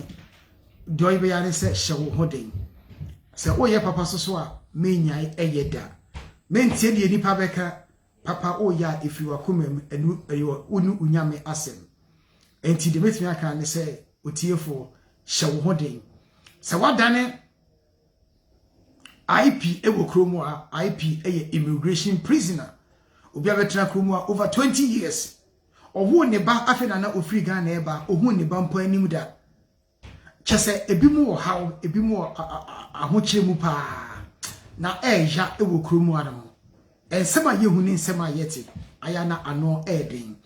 Do be ya say, shewo holding. Say, oh, yeah, papa, so me nyai eyeda. Men tell ye nipa beka, papa, oh, yeah, if you are coming and you are unu unyame asem. Enti de betimi aka ne say, utiefo, shewo holding. So what done? IP ewo kromwa IP immigration prisoner obi abetra kromwa over 20 years owo ne ba afena na ofri Ghana eba ohu ne ba mpo anim da chese ebi mu wo haw ebi mu ahoche mu pa na eja ewo kromwa no ensema yehu ni nsema yete aya na ano eden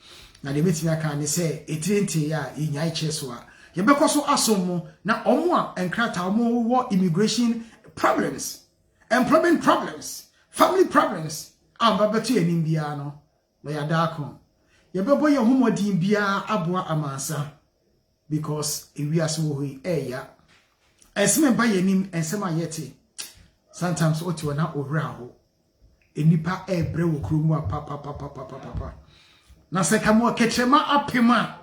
na de metimi aka ne se etirenti ya inyai cheso a yebekoso asomo na omo a enkrata omo wo immigration problems, employment problems, family problems. Betu enim bia no na yadako. Yebebo ye homodin bia aboa amansa because ewiase wo hoi eya. Eseme ba yenim ensema yete. Sometimes oti na owra ho. Enipa ebre wo kromu papa. Na se kamo ketrema apema.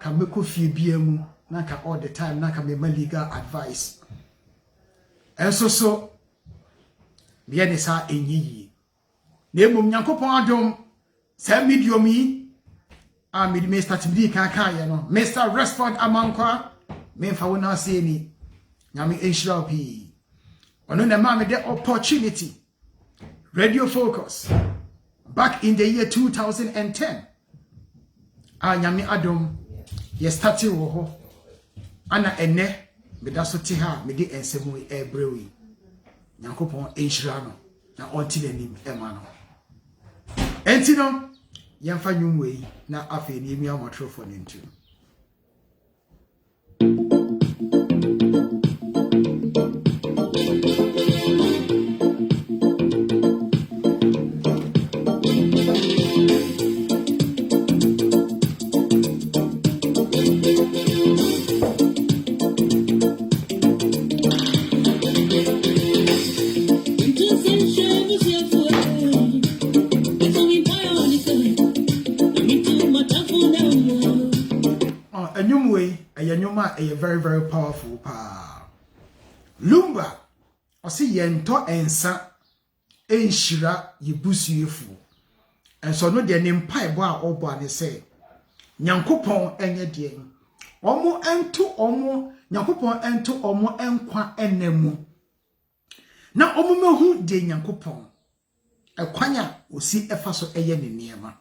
Kameko fie bia mu na ka all the time na ka me legal advice. So bia ne sa enyi na emom Nyankopon adom sa medium yi a me me start bi kan ye no Mr. Respond Amankwa me fa wona se ni nyame enhira opi ono na ma me the opportunity radio focus back in the year 2010 nyame adom ye start wo ho ana ene me da so ti ha me di ensemu ebrewi Nyankopon enhira no na onti nanim ema no enti no yemfa nwumwe na afi ni emi amotrofo ne ntu very, very powerful. Pa. Lumba, I see yento ensa, enshira, yebusu yefu. And so no de name pie boa obo they say. Nyankopon enye die. Omo ento omo, Nyankopon ento omo enkwa enemu. Na omo mehu de Nyankopon. Ekwanya osi efa so eye ne niema.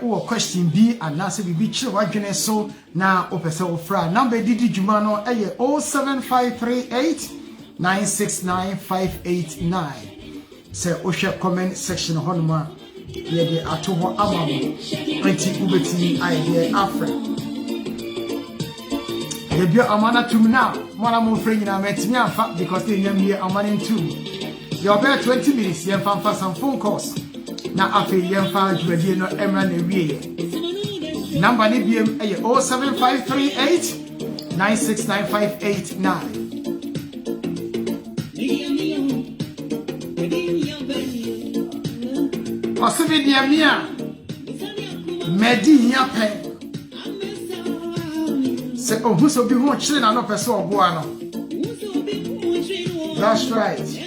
Or question B and Nancy be chill what so now opesa number Didi Jumano 07538 969 say Osha comment section honma ye de atoho amamo anti ubeti idea afra ye bia amana tum now mona mo frɛ nyina metimi amfa because they nyam here amana tum your bear 20 minutes ye fan some phone calls. Na afi yemfa dwadi no emra na wiye number ni biem 07538 969 589 Osibi dia mia medi ya pen se ohuso bi ho chire na no pese oboa no. That's right.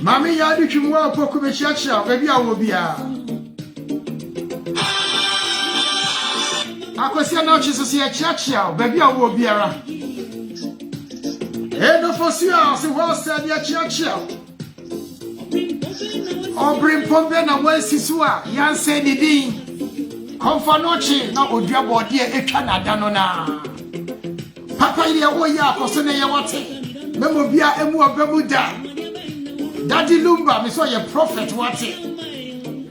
Mami ya di twimwa opoku be chiachia baby awo bia akosia na ochi so se chiachia baby awo biara no fosia se wo se dia chiachia obrim pombe na wansi so a yanse ni din komfa no chi na odua bode etwa na da no na papa ile wo ya akoso na ye wote memo bia emu obamu da Daddy Lumba, me saw your prophet, what's it?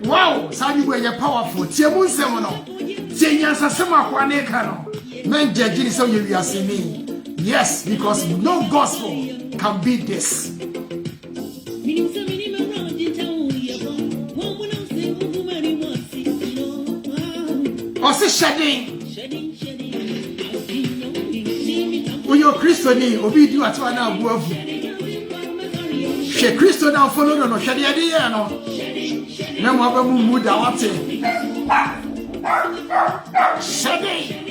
Wow, Sadi, where you're powerful. Tiamun Semono. Tianyasa Sama Kwanekano. Men judging so you are seeing. Yes, because no gospel can beat this. Also shedding. When you're Christian, obi do at one hour worth. She Christian now follow no shedding idea no. No more move that what's it. Shedding.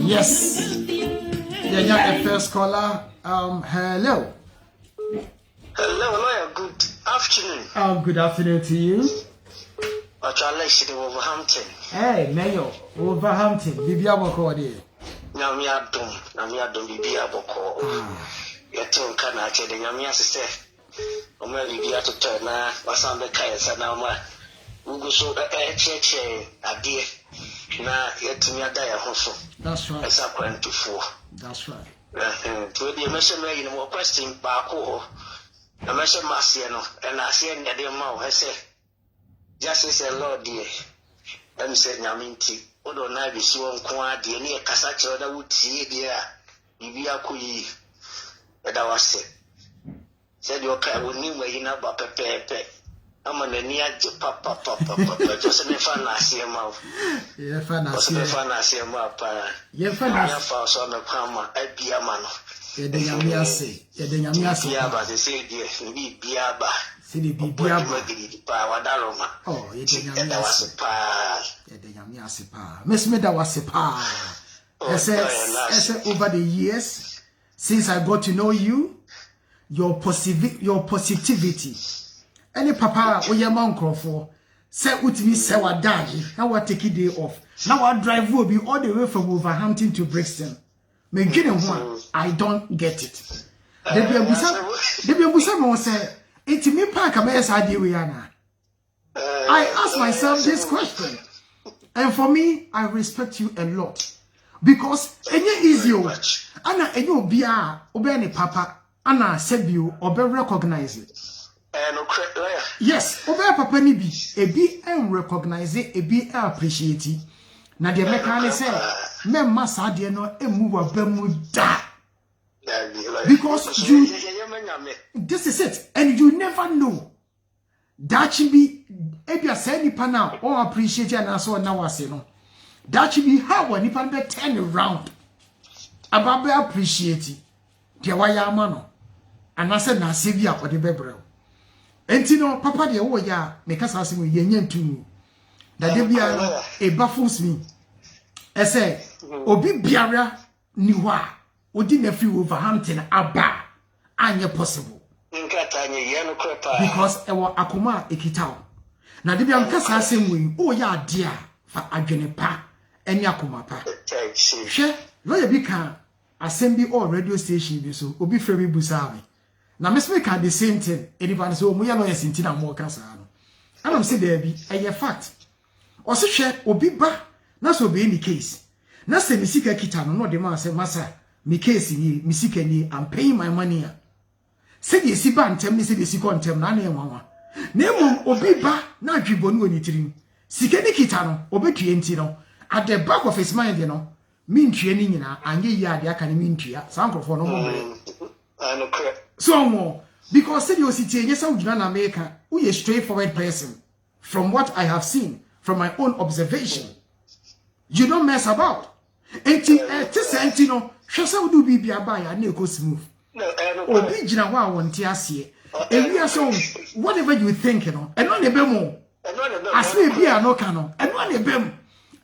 Yes. Yeah, a first caller. Hello. Hello, lawyer. Good afternoon. Good afternoon to you. Charles Wolverhampton. Hey, Mayo, Wolverhampton. Bibia Boko de. Namia dum, Bibia Boko. Yaton Kana, the Namia sister. Omer Bibia to turn, was on the Kayas and now. Ugo so church a dear. Na yet me a dia hoso. That's right. As I went to 4. That's right. To the missionary in more question, Bako. A mission Marciano, and I see any dear mouth, I say. Just as a Lord dear. And said Naminti, Odo Nabi Suon Kwa, dear near Casacho, that would see dear. Ibia Kui. That I was said. Said your car would name where you know about Pepe. I'm on the near papa, just a fan I see him out. Yeah, fan I see him up. Yeah, fan I found some of Palma, a piano. Yedanyamiase, Yeah, but they say, dear, be Biaba. Sidi Biaba. Daroma. Oh, Yedanyamiase. Miss Meda was a pa. I said, over the years, since I got to know you, your positivity. Any papa or your uncle for say utimi say wa daddy. Now I take a day off. Now I drive will be all the way from Wolverhampton to Brixton. Me get one. I don't get it. Debi abusa mo say itimi park am side we ana. I ask myself this question. And for me, I respect you a lot. Because enye easy o. Ana enye obi a obe ne papa ana sebio obe recognize it. Yes, over papa ni bi ebi en recognize ebi appreciate na de meka ne say me massa de no emu wa bamu da because you this is it and you never know that should be ebi asa nipa na or appreciate and so na wase no that should be how nipa be turn around about be appreciate de wa ya ama no anase na se bi akode bebrel. Entino papa de wo ya make us ask me yenye ntu da de bia e baffles me e say obi biara ni ho a odi na free Wolverhampton aba anye possible because e wo akoma ekitao na de bia nkasa asem we o ya ade a fa adwene pa eni akoma pa hwe lawyer bi kan asem bi all radio station bi so obi frɛ bi busa me. Now, Miss Maker, the same thing. Anybody say, oh, we are not sitting and more cancer. I don't say there be a fact. Or so share obi ba, na so be any case. Na say misika kitano, no, the man say, Massa, me case ni, misika ni, I'm paying my money. Say the siba and tell me, say the sikon tem, na ne mama. Name obi ba, na dribonu ni trim. Sikeni kitano, obe trienti no. At the back of his mind, you know, mean training na, and ye ya, the can mean tria, some for no more. So more because said you city yes I na America we a straightforward person from what I have seen from my own observation you don't mess about enti no hwesa do bibia ba ya na go smooth obi gina wa wonte ase ewia so whatever you think you know and no be mo as we bia no ka no and no be mo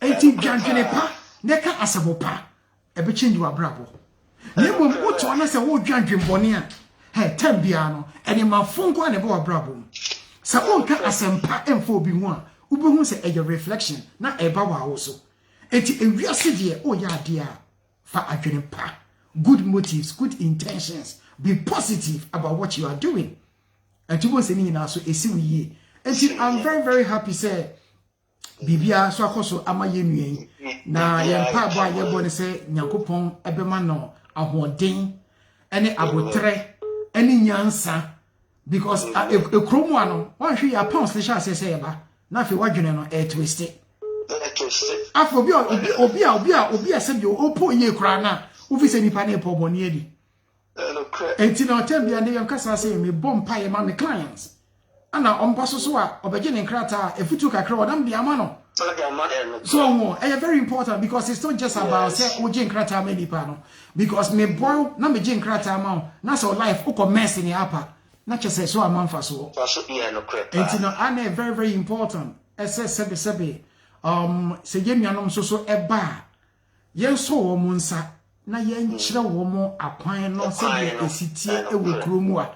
enti dwantwene pa neka asebo pa e be change wa brabo nemo moto na se wo dwantwen bone a hey tembiano eni mafonko ane bo brabo sa onka asempa emfo obi hu a ubehu se eye reflection na eba wa wo so enti ewiase de o ya de a fa adwene pa good motives good intentions be positive about what you are doing and you won't say ni na so esi wi enti I'm very happy say bibia so akoso ama yenuen na yempa bo ayebo ne se Nyankopon ebema no ahoden ene abotre ene nyansa because ekromu ano wan hwe ya pounds le sha se yeba na fe wadwene no twist afo obi a se bi opo ye kra na ufi se nipa na epo boni edi enti na otem bia ne yankasa se me bompa ye ma me clients ana ompaso so a obeje ne nkrata efutu kakra odam bia ma no so very important because it's not just about say oje nkrata ma nipa no because me boy na me je nkrata ma na so life uko mess ni apa na chese so amanfa so enti no ana very very important sebe se yemianom so eba yen so wo munsa na yen kire wo mo akwan no se be esitie ewo kromu a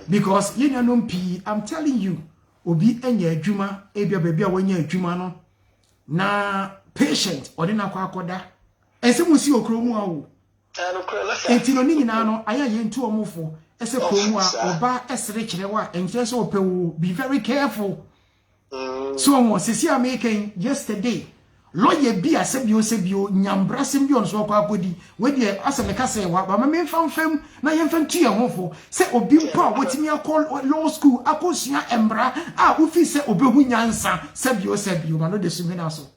because yemianom pi I'm telling you obi enya adwuma ebia bebia wanya adwuma no na patient odina kwa akoda ense musi okromu a wo enti no nyina no aya yentu omofo ese kromu a oba esere kire wa enche so opewu be very careful. So sisi American yesterday lawyer bi asebio nyambra sembio so kwa akodi we de asemeka se wa ba me famfam na yemfam tu ye hofo se obi mpa wotimi akọ law school akosua embra a ofi se obehu nyansa sebio ma no de sumi na so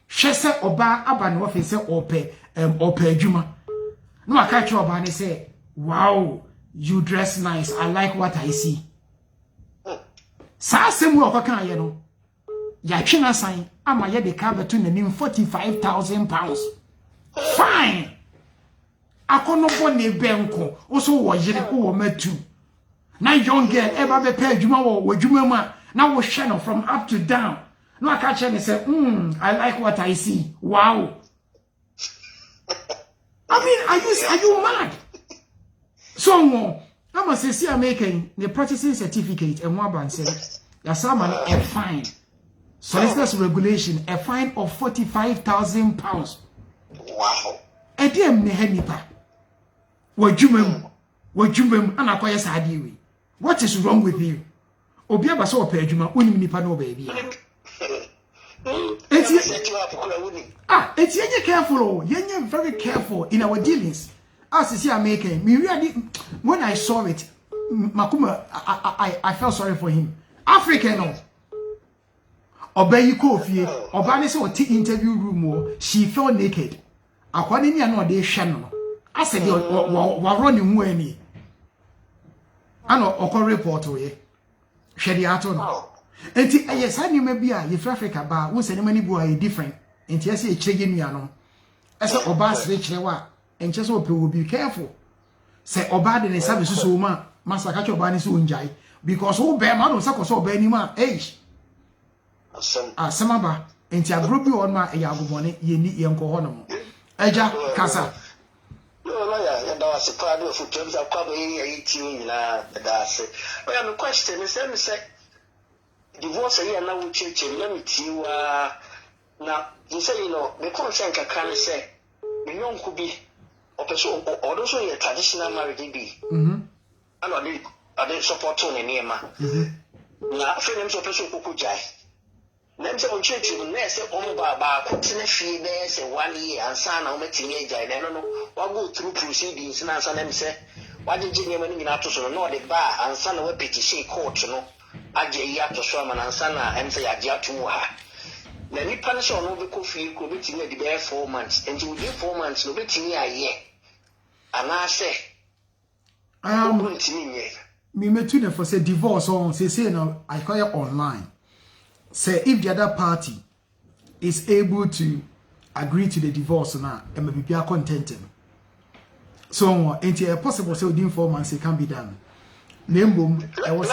hwe se oba aba ne ofi se ope adwuma no aka che oba ne se wow you dress nice, I like what I see. Sa semu okokan ye no ya twena san ama ye de ka betu nanim 45,000 pounds. Fine. Akono bo ne benko wo so wo yire wo matu. Na young girl eba be pay adwuma wo adwuma mu a na wo hwe no from up to down. No aka che ne say I like what I see. Wow. I mean, are you mad? So I'm a sincere American, the purchasing certificate and one band said, Yasaman a fine. Solicitors regulation, a fine of 45,000 pounds. Wow. A dear Mehenipa. What you and acquire Sadiwi. What is wrong with you? Obiaba so pejuma, Unimipa no baby. It's yenye careful, yenye very careful in our dealings. As you see, I'm making me really. When I saw it, Makuma, I felt sorry for him. African, no. Obey Kofi, Obanis or tea interview room, she felt naked. According to no, they channel. I said, you're running when I know, or report away. Shady Aton. And yes, I knew maybe a Africa bar, once any money boy different. And yes, a chicken yano. As a Obas rich, and just will be careful. Say Obad and service so ma, Master Catch Obani so enjoy because all bear man so benima age. Samaba, and tia group you on my Yagubone, ye need young Cohono. Eja Casa. No, and I was a part of terms of probably 18. That's it. But I have a question. Say, divorce a year now with church and let me tell you. Now, you say, the consent can say, the young could be. Or also a traditional marriage be. And I did support on a near man. Now, friends of person who could jai. Names on church, you say, oh, Baba, put in a fee there, say 1 year, and son, I'll make teenager. I don't know what go through proceedings, and answer them say, why did you never mean out to so know the bar, and son of a petty court, you know? I get ya to swim and son, and say, I got to her. Then you punish on over coffee, could be the bear 4 months, and you give 4 months, no bit in a year. And I say, me met for say divorce on say no, I call it online. Say if the other party is able to agree to the divorce now, and maybe be contented. So until possible say within 4 months it can be done. Name I was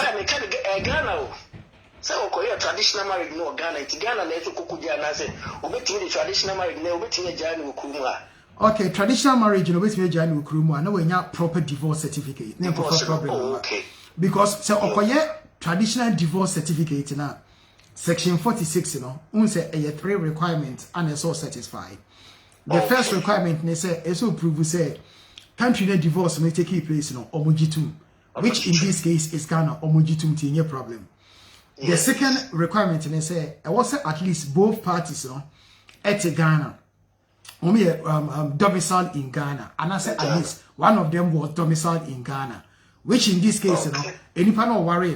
Ghana. So traditional marriage no Ghana. It's Ghana let you cook Ghana say, obey the traditional marriage, no obey the Ghana Kuma. Okay, traditional marriage, you know, with me, Janu Kruma, no, we have proper divorce certificate. No problem. Okay. Because so okoye traditional divorce certificate now, section 46, you know, we say a 3 requirements and it's all satisfied. The first requirement they say is to prove say country that divorce may take place, you know, omojitum, which in this case is Ghana omojitum tinye problem. The second requirement they say I was at least both parties at Ghana. Only domiciled in Ghana. And I said at least one of them was domiciled in Ghana. Which in this case, any pan no worry,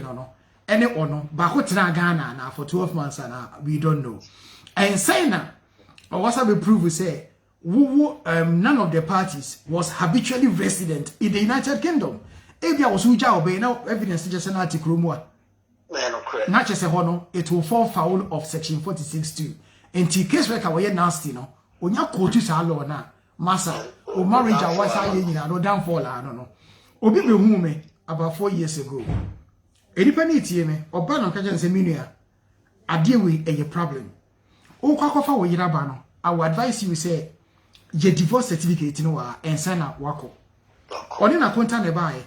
any or no, but what's not Ghana now for 12 months and we don't know. And saying that, or what's I prove we say, none of the parties was habitually resident in the United Kingdom. Maybe I was uja obey now evidence just an article more. Not just a hono, it will fall foul of section 46.2. And the case record were nasty, no. When you quote to Salo na, Massa, or marriage, I was no downfall, I don't know. Obi be home about 4 years ago. Edipani me or ban on Kajan Seminia, I deal with a problem. O Kakofa or Yirabano, I would advise you say, your divorce certificate in and sign up wako. Or in a content buy.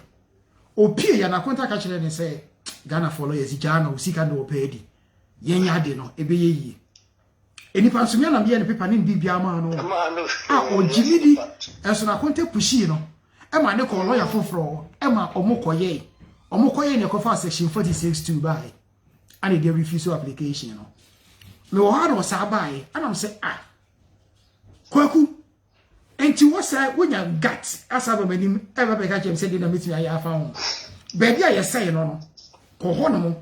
O peer and a contact catcher and say, Ghana follow as Jano, Sikando Pedi. Yen Yadino, a be. Any Pansumia and the paper in Bibiamano. Ah, or Jimmy, as an acquainted Pushino. Emma ne call lawyer for Emma Omokoye. Omokoye in the cover section 46.2 by. And they refuse application. No hard was buy, and I'm say, ah. Kwaku. And to what side when you got as I ever be catch him said in the meeting I found. Baby, I say no. Cohono,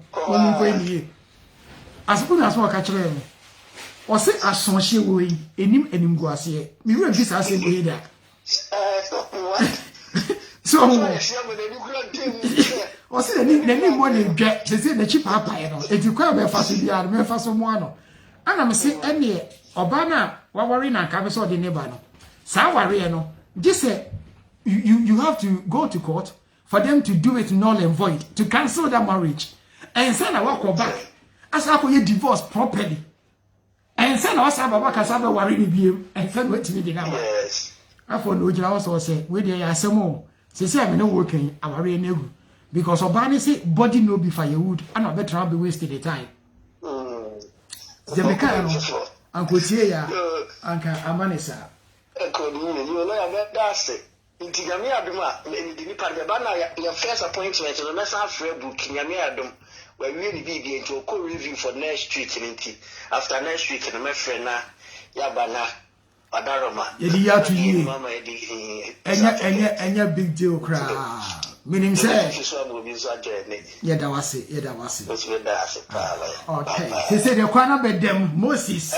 as soon as I catch them. Or say as son she way, enim guasie. Me will this as in here. So, or say the name one get, they say the cheap papa, if you call me facility, me for someone. And I'm saying, any Obana, what worry na cabezo de nebano. Sawari, no. This say, you have to go to court for them to do it null and void, to cancel that marriage. And send a walk back. As I could divorce properly. And send us a baba cassava worry you and send what to me the number. Yes. I thought no also say, where they are some more. Say, I'm not working, I'm very new. Because Obani say, body no be firewood, and I better not be wasted the time. The mechanic, Uncle Tia, Uncle Amanesa. That's it. In Tigamia Duma, in the Padabana, your first appointment to the Massa Fred book, Yamiadum, where we will be into a co-review for next street in Inti. After next week, in the Mefrena, Yabana, Adaroma. Yedia to you, Mamma, and your big deal cry. Meaning, say, yeah, that was it, yeah, that was it. Okay, he said, you can't bet them, Moses.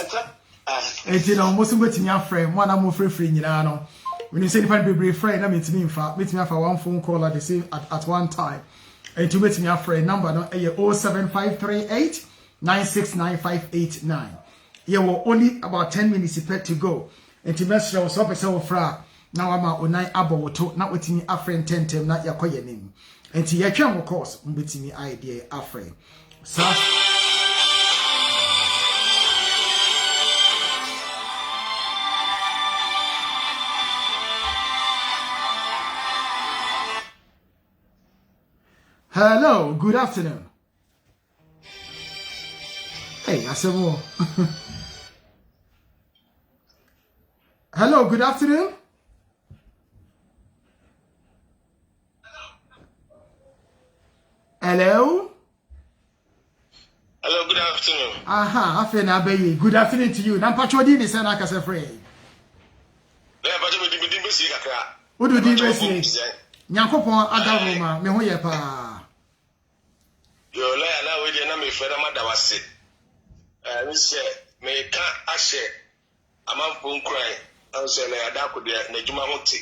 And you know, most of what in your friend, one more free, you know. When you say if I be friend, that means me for one phone call at the same at one time. And to meet me a friend number no 07538 969589. You were only about 10 minutes to go. And to message us up as fra. Now I'm out on 9 abo to not with me a friend 10 time not your call name. And to your channel course with me idea a friend. So hello, good afternoon. Hey, I said more. Hello, good afternoon. Hello. Hello, good afternoon. Aha, I feel now, baby. Good afternoon to you. Now, Patrodi is an actor free. What do you say? Nyankopon adawoma me ho ye pa yo la na we de na me fere ma da wase we say me ka ahye amampo nkran an say na yada ko de na juma ho ti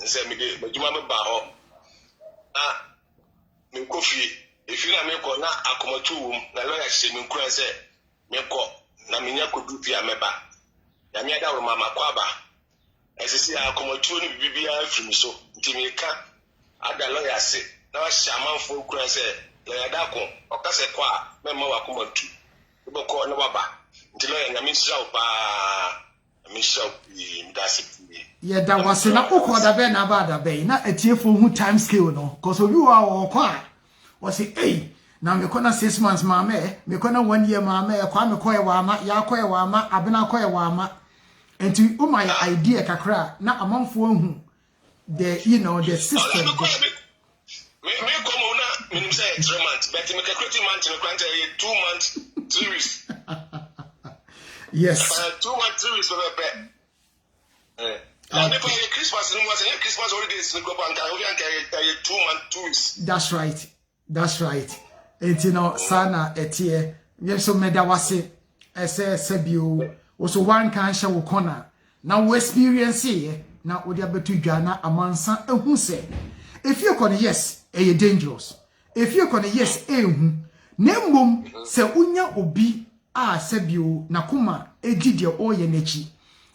nse me de na juma me ba ho me kofi efi na me ko na akomatu wum na lawyer hye me nkran say me ko na me nya ko dupi ameba ya me da wo mama kwaba esisi akomatu ni bibia afimi so nti me ka ada lawyer say na wa shaman fo kura say lawyer da ko o ka say kwa me ma wa kuma tu bo ko na baba nti lawyer na mi sha pa mi sha mi da se ye da wase na ko da be na ba da be na etiefo hu time scale no cause obi wa wo kwa wo say eh na me ko na 6 months ma me ko na 1 year ma kwa me ko ye wa ma ya ko ye wa ma abena ko ye wa ma enti o my idea kakra na amanfo hu the the system me ko mo na minimum say 3 months, but make a creative month in the country 2 months, 3 weeks. Yes. 2 months, 3 weeks for the pet. And if I Christmas, Christmas holidays in the group and 2 months, 2 weeks. That's right. That's right. And you know, sana etie. Yes, so meda wase. Sebio. Also one can show corner. Now we experience it. Now we are betu Ghana amansa ehu se. If you can yes, dangerous. If you can yes, nembum se unya obi a sebio nakuma ejide oye nechi.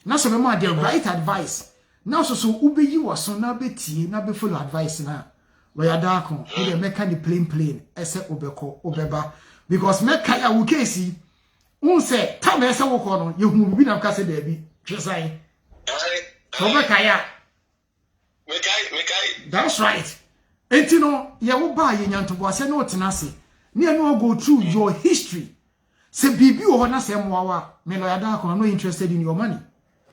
Na so me the right advice. Now so ubeyi waso na betie na be follow advice na. We are dark on we make the plain ese obeko obeba because make ya wo kesi unse time ese wo ko no ye hu bi na ka se da bi twesai obeka mekai that's right enti no ye wo ba ye nyantobo ase na otenase ne no go through your history se bibi wo na se moawa me lo ya dark on no interested in your money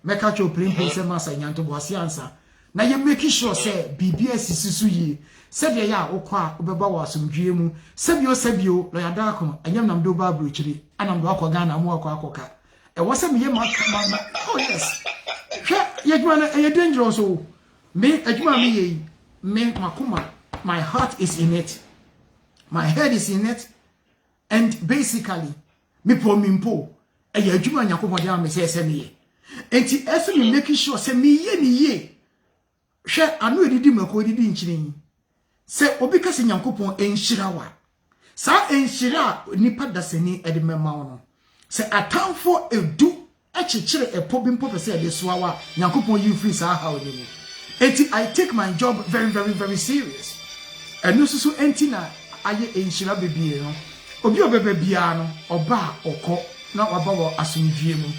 make out your plain se masa nyantobo ase answer na ye make sure say BBS sisusu yi said ya okwa obeba wa asomdwie mu sebio lo ya dako anyam nam do ba brochiri anam do akọ Ghana mu akọ e wo se me ye ma oh yes ye adwuma na e dangerous o me adwuma me ye me makoma my heart is in it, my head is in it, and basically me pomimpo e ye adwuma nyakobode am me se me ye enti efe me make sure say me ye ni ye hwe anu edidi mako edidi nchirin se obi kase nyankopon enhyira wa sa enhyira nipa dasani edemema no se atamfo edu achechire epobimpo pese ede soawa nyankopon yi free sa ha odemu enti I take my job very serious enu susu enti na aye enhyira bebie no obi obebe bia no oba okọ na waba wo asomdwie mu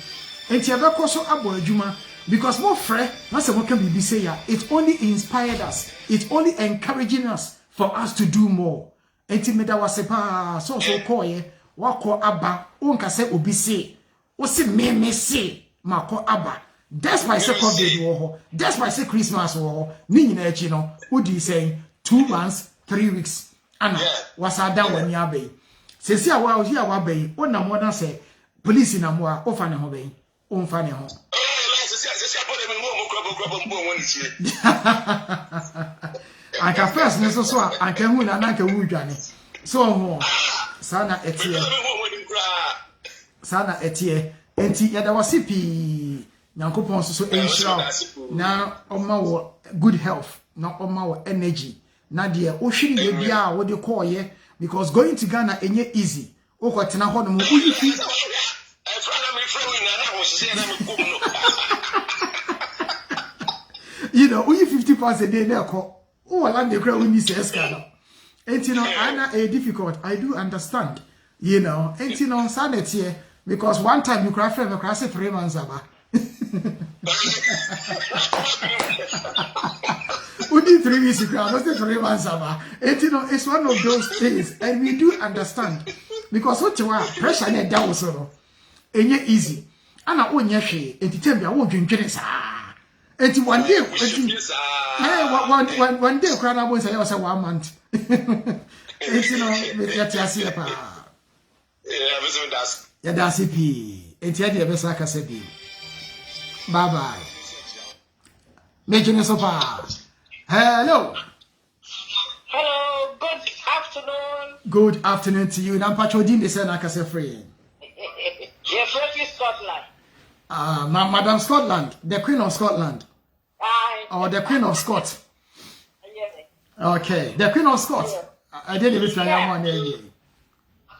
enti abekọ so abo adwuma because more free, not say what can be say ya. It only inspired us. It only encouraging us for us to do more. Intimate was a so call ye. Wako abba. Unka say obi say. Osi me say. Mako abba. That's why say COVID war. That's why say Christmas war. Ni na chino. Udi saying 2 months, 3 weeks. Anna was a down when ya be. Say see wa here wa be. Ona mo na say police na mo a ofane ho be. Onfane ho. I can first neso so I can hu na na ka wu dwane so ho sana etie enti yada wasipi nyankopon so enhyira na oma wo good health na oma wo energy na de o hwini ye bia wo de call ye because going to Ghana enye easy o ko tena ho no mo uyi you know, only 50 pounds a day there. Oh, land the crowd when you say scandal. And you know, Anna difficult. I do understand. You know, and you know, sanity because one time you cry for a crash 3 months about. Only 3 weeks you cry, not 3 months about. And you know, it's one of those things, and we do understand because what you are pressure and down so, and yet easy. And I won't yet and to tell me I won't drink it. And one day, one day, crowd I was say 1 month. And you know, that's yeah, that's it. And yet, the best like I said, bye bye. Major Sopa. Hello. Hello, good afternoon. Good afternoon to you. And I'm Pachodin, the son, like I said, free. Yes, from Scotland. Madam Scotland, the Queen of Scotland. Or the Queen of Scott. Okay, the Queen of Scott. I didn't even try one there.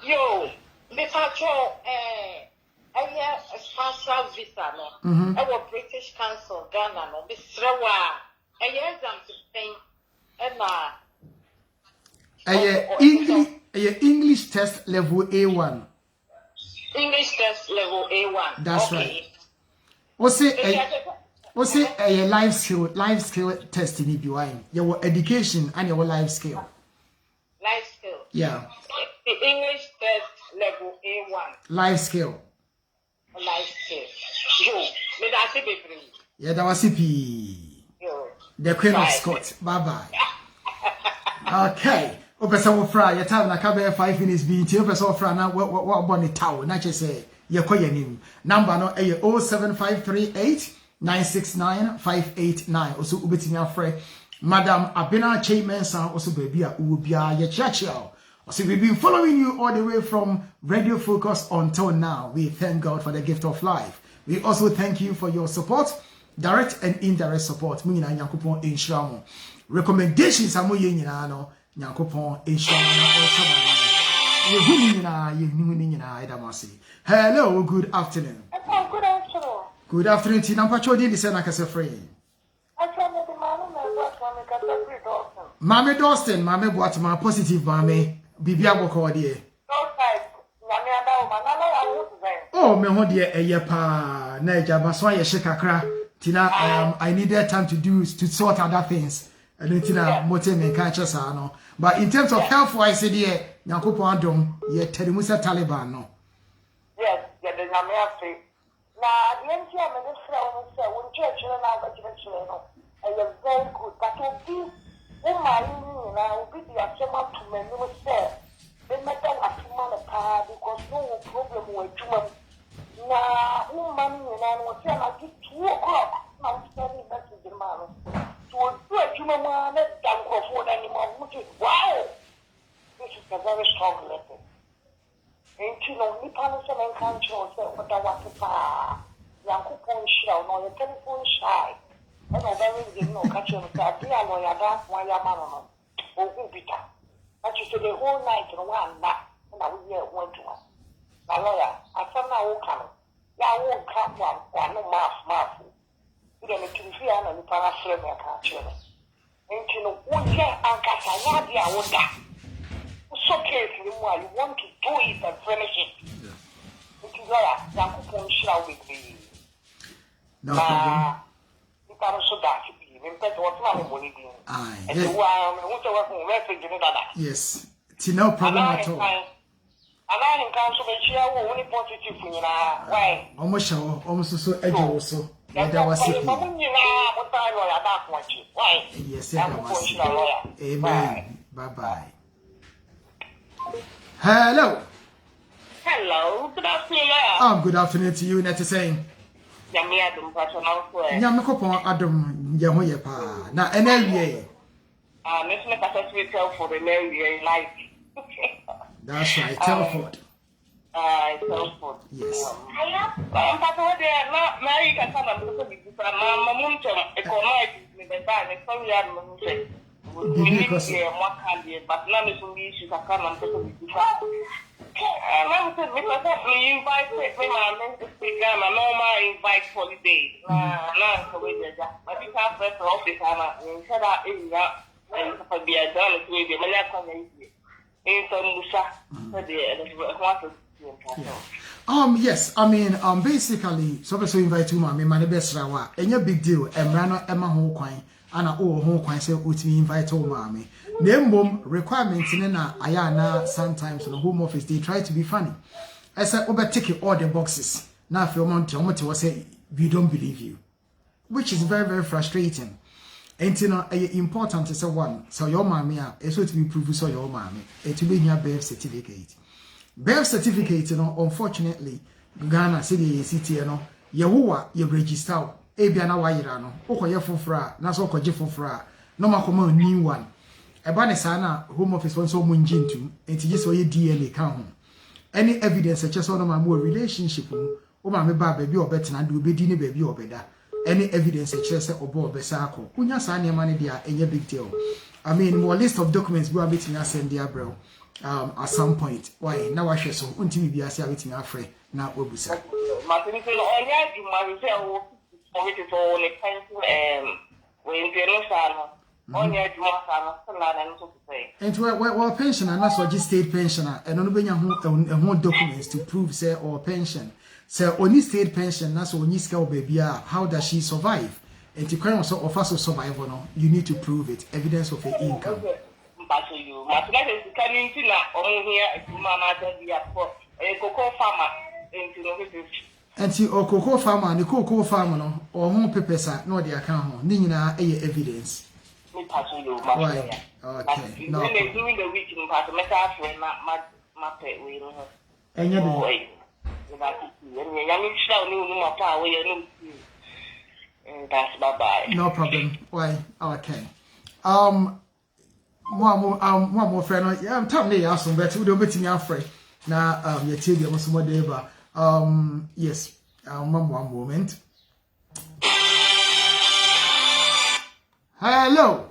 Yo, Mr. Cho, I have a sponsor visa, no? I was British Council, Ghana, no? Mr. Wa, I have them to pay, English test level A1. English test level A1. That's right. What's a life skill test in your education and your life skill. Life skill. Yeah. The English test level A1. Life skill. Life skill. Yo, me da se be free. Yeah, that was CP. Yo. The Queen of Scott. Bye bye. Okay. O pesa wo fra your time na ka be 5 minutes bi nti o pesa wo fra na what bonny town na che say ye koye nim number no e 07538969589 also ubetimi afre Madam Abena Chaymensa also baby a ubia ye chachao. So we've been following you all the way from Radio Focus until now. We thank God for the gift of life. We also thank you for your support, direct and indirect support. Muna Yankupon Inshamo. Recommendations are more no Yankupon Inshamo. Hello, good afternoon. Good afternoon. Good afternoon, Tinampa Chodi, the Senaka Free. Mame Dawson, Mame Boatma, positive Mame, Bibia Bokodi. Oh, me ho dear a yepa, Naja, Baswaya Shekakra, Tina, I needed time to sort other things. And then Tina, Motem and catches no. But in terms of health wise, dear, Yakupo Adom, ye Terimusa Taliban, no. Yes, the Namiafi. Now, the NGM and the Flow said, when church and I got you, and you're very good, but to be in my now, be the Achema to me, you say, they make them a man of power because no problem with you. Now, woman, and I was saying, I get 2 o'clock, I'm standing back to the man. To a good human man, that don't go for anymore, which is wow. This is a very strong letter. And you know, Nippon and country said, what I want to buy. Yankupon shell, no, your telephone shy. And I very no catch on the idea, lawyer, that's why I'm on. Oh, bitter. But you said the whole night and one back, and I will hear 1 to 1. Now, lawyer, I found out who come. Yeah, I won't come one, no mass. You don't need to be here and you can't frame your country. And you know, one year, and Casaya, I would die. It's okay if you want to do it and finish it. It is lawyer, Yankupon shell with me. No problem. Yes, no problem at all. Almost so also. Yes, amen. Bye. Hello. Hello, good afternoon. Good afternoon to you, Net saying. Nyamia Adam Yahoyapa. Now, NLA. Tell for the like. That's right, Telford. Telford. Yes. Invite holiday. Yes, I mean, basically, so invite you, my best rawa. Any big deal, Emrano Emma Hokwain, and a Hokwain say, would me invite all mommy. Name requirements in Ayana sometimes in the home office, they try to be funny. I said, overtake all the boxes. Now, if you want to say, we don't believe you, which is very, very frustrating. And you know, important to say one, so your mommy is what we prove so your mommy, it will be your birth certificate. Birth certificate, you know, unfortunately, Ghana City, you know, Yahuwa, you register, Abiana Wairano, Okoya Fufra, Naso Kojifufra, no more new one. Abanesana, home office one so munjintu, and just so your DNA count. Any evidence such as one of my more relationship, my baby or better, and do be dinner baby or better. Any evidence such as or board besako. Unya sign money there, any big deal. I mean, more list of documents we are meeting us and dear bro. At some point. Why now I share so until we are meeting our friend now. Obusa. Martin, and well, pensioner, not so just state pensioner, and only whole documents to prove say or pension. So only state pension, that's only scale baby. How does she survive? And to claim also of us survival, no, you need to prove it. Evidence of her income. And see, or cocoa farmer, and the cocoa farmer, or home papers, no, the account, Nina, evidence. Me passing you my Why? Okay. No. During the week, me pass me car for my pet we know. And you do. That's bye-bye. No problem. Why? Okay. One more friend. Yeah, I'm telling you, I'm but we don't bet me afraid. Now, you tell you some more day, but yes. One moment. Hello.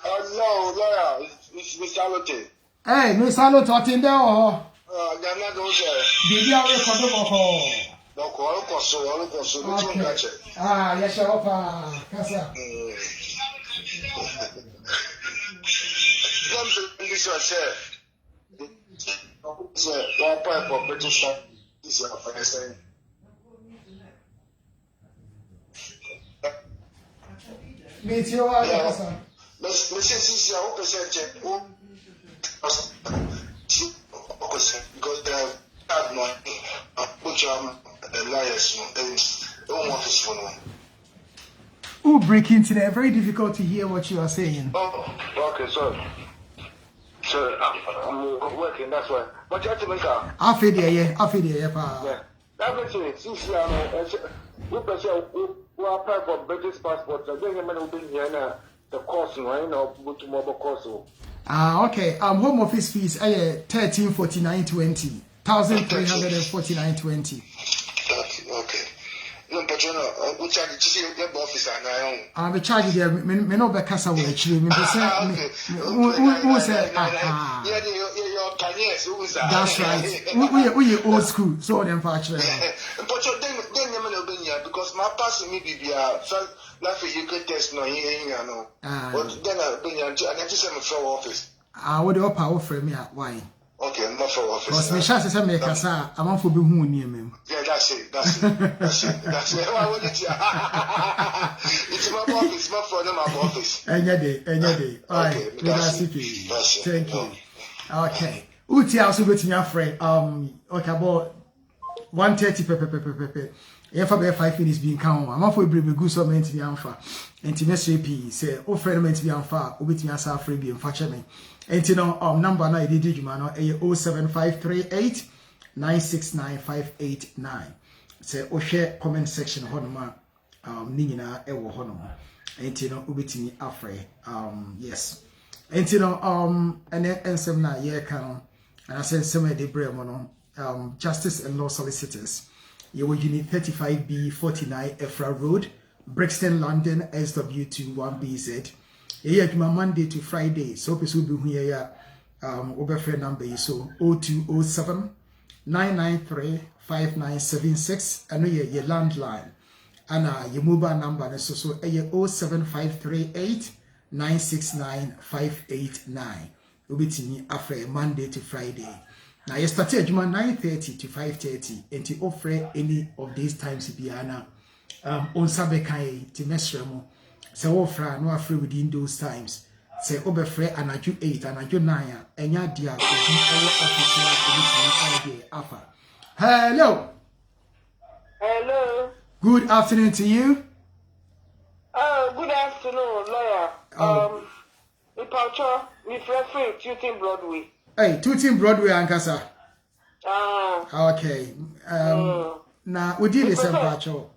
Hello, lawyer. It's Mr. Alote. Hey, Miss Alote, what in there? Ghana don't say. Did you have a condom? Okay. Ah, yes, sir. Kasa. This was said. One point for British. This is your first. Meet you all, Kasa. Let's see how percent because they have money. Put your liars and don't want this one. Oh, breaking today. Very difficult to hear what you are saying. Oh, okay, so I'm working, that's why. But you have to make a. I feel the pa. Yeah. That's what since we apply for British passport, I think I'm been here the course, right? Now, go to mobile course. Ah, okay. Home office fees 1349.20. 1349.20. Okay. No, but you know, we charge the office and I be charging there. Me no be kasa we actually. Me say who say that's right. We old school. So them for actually. But you then you know been here because my person me be so like you could test no here no. But then I been here and I just say me for office. What the upper offer me why? Okay, I'm not for office. Because me chance say me kasa am for be hu ni me. Yeah, that's it. That's it. Why would it? It's my office, my phone, my office. Any day. All right. Thank you. Okay. Uti also go to your friend. Okay, about 1:30 If I be 5 minutes being count, I'm for be good so meant to be anfa. Intimacy P say, oh friend meant to be anfa, obit me as a free be and me. And you know, number na I did you man 07538 969 say oh share comment section honoma ni nyina e wo honoma. And you know, obit me afre yes. And you know, and ensem na ye kan and I said some de bremo no justice and law solicitors. You will unit 35B 49 Efra Road, Brixton, London, SW2 1BZ. Here Monday to Friday. So people will be here. Over friend number is so 0207 993 5976. I know your landline. And your mobile number is so 07538 969 589. Will be to me after Monday to Friday. Now you start at 9:30 to 5:30 and to offer any of these times biana on Sabekai to Mesremo. So offer no afraid within those times. Say overfree anaju 8 anaju 9 and ya dia offer. Hello. Hello. Good afternoon to you. Good afternoon, lawyer. Me Paucho, me free Tutin Broadway. Hey, Tutin Broadway Ankasa. Okay. Now we did this Paucho.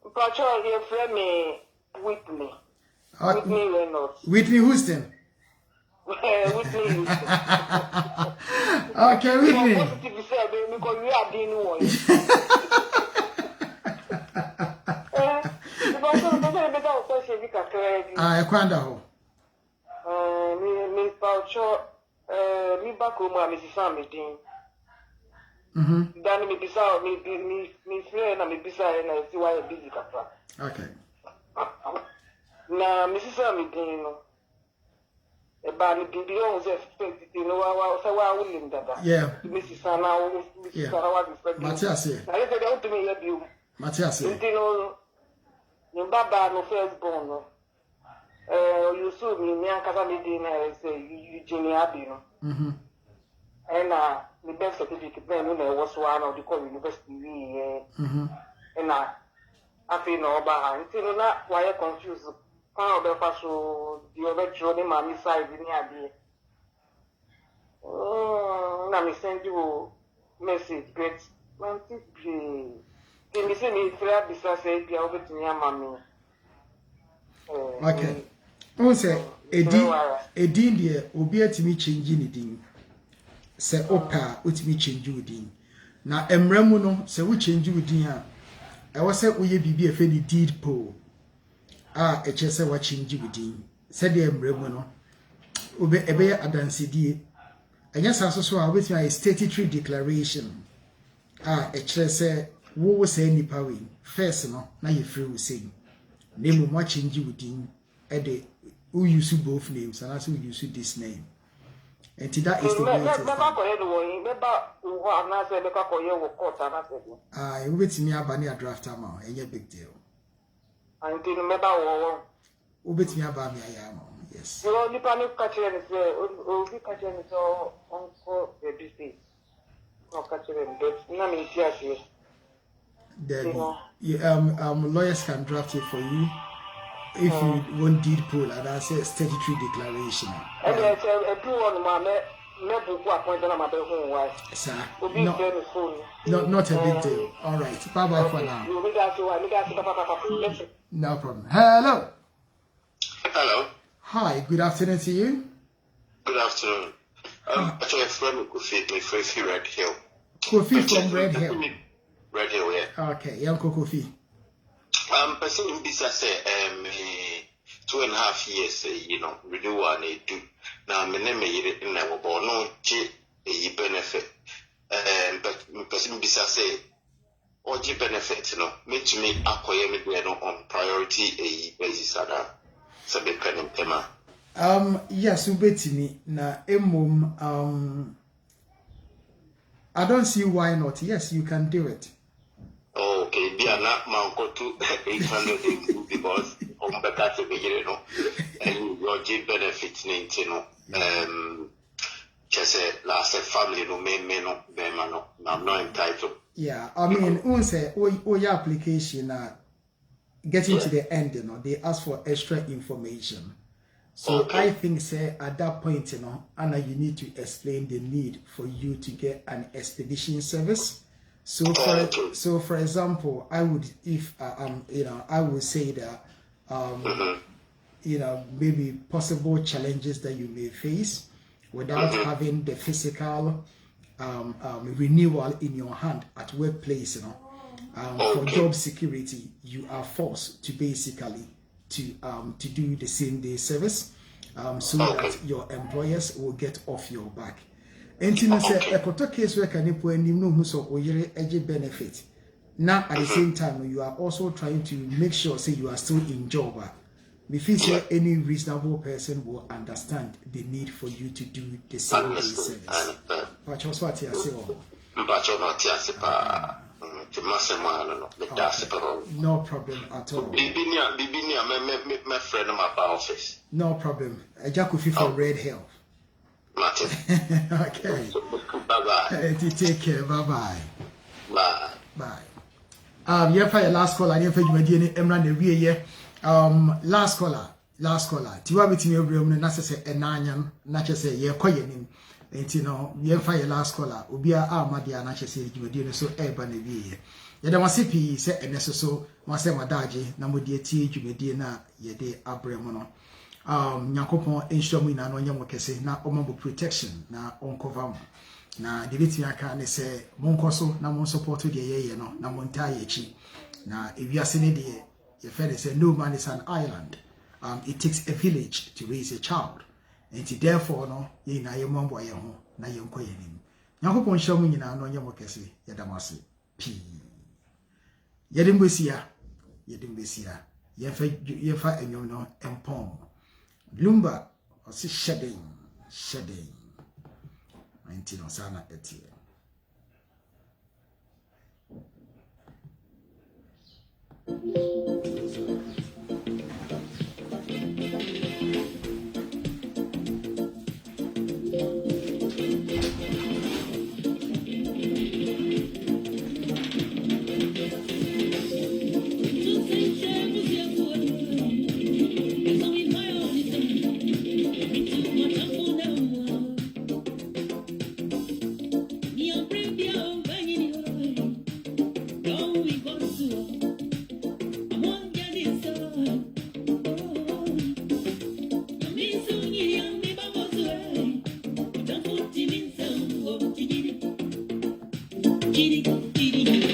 Paucho, your friend me Whitney. Whitney Reynolds. Whitney Houston. Whitney Houston. Okay, Whitney. Because we are doing one. Kwanda. Me Paucho. Me back home, Mrs. Sammy. Then me beside me friend and me beside and I see why I'm busy. Okay. Now, Mrs. Sammy, a bad baby was expected to know why I wouldn't that. Yeah. Mrs. Sana, Mrs. Sana, Matthias. I said, out to me, you. Matthias. You know, Baba, no firstborn. You saw me, Yankasa dinner, say, Eugene Abbey. And the best certificate then was one of the call university. And I feel no about until not why I confused How the paso the other children, mammy side in the idea. Now me send you message, but man, can you send me three business API over to me, mammy? Okay. On say edin de obi atimi change ni din. Se opa utimi change udin. Na emremu no se wo change udin a e wo se oye bibi efe ni deed poll. Eche se wa change udin. Se de emremu no obe ebe adansedie. Enya sanso so a obetimi a statutory declaration. Eche se wo se nipa we. First no na ye free we say. Name mo change udin e who use both names and also use this name. And that is the way it is. You bet me a banner draft amount, and a big deal. And to remember, who bet me about me, I am. Yes. You only panic catching or be catching it all on the business. No catching, but none in here. Then lawyers can draft it for you. If you want deed poll, and I say statutory declaration. And there's a blue on my never appointed on my home. Sir, not a big deal. All right, bye bye for now. No problem. Hello. Hello. Hi, good afternoon to you. Good afternoon. Actually, a friend of Kofi Red Hill. Kofi from Red Hill. Red Hill, yeah. Okay, young Kofi. Person in business say 2.5 years, renewal and do. Now, my name is never born no benefit. But person in business say, or benefit, me to me acquire me on priority basis. Yes, ubetimi na emom. I don't see why not. Yes, you can do it. Okay, they are not manko to 800 because on better to be and your G benefits just last family no me I'm not entitled. Yeah, I mean, unse your application getting to the end, they ask for extra information. So okay. I think say at that point, Anna, you need to explain the need for you to get an expedition service. So for example, I would I would say that maybe possible challenges that you may face without having the physical renewal in your hand at workplace, for job security, you are forced to basically to do the same day service, so that your employers will get off your back. And you know, say a quota case where can you put any no so or benefit. Now at the same time, you are also trying to make sure say you are still in job. If you say any reasonable person will understand the need for you to do the same day service. But just what you say, no problem at all. My friend in my office. No problem. A Jacofi from Red Hill. Okay. Bye-bye. Take care. Bye-bye. Bye. Bye. Yeah, for your last call, I didn't feel you Emran the rear. Last caller. Tiwa biti me obrem na say enanyam na say ye koyenim. Enti no, ye fa your last caller. Obia amadia na say dwumadi no so eba na wie. Ye da wase pi say eneso so wase madaje na modie tie dwumadi na ye de abrem no. Nyakopon enhwam ina no nyam kese na omambo protection na oncover na de beti aka ne se monkoso na mon support de ye no na monta ye chi na ewiase ne de ye fele say no man is an island. It takes a village to raise a child, and therefore no ye na ye mambo ye ho na ye nko ye nim nyakopon enhwam ina no nyam kese ye damase pi ye dimbesia ye fa enwom no empom Lumba or si shedding. 19 on Sana Etia. Shedding, shedding,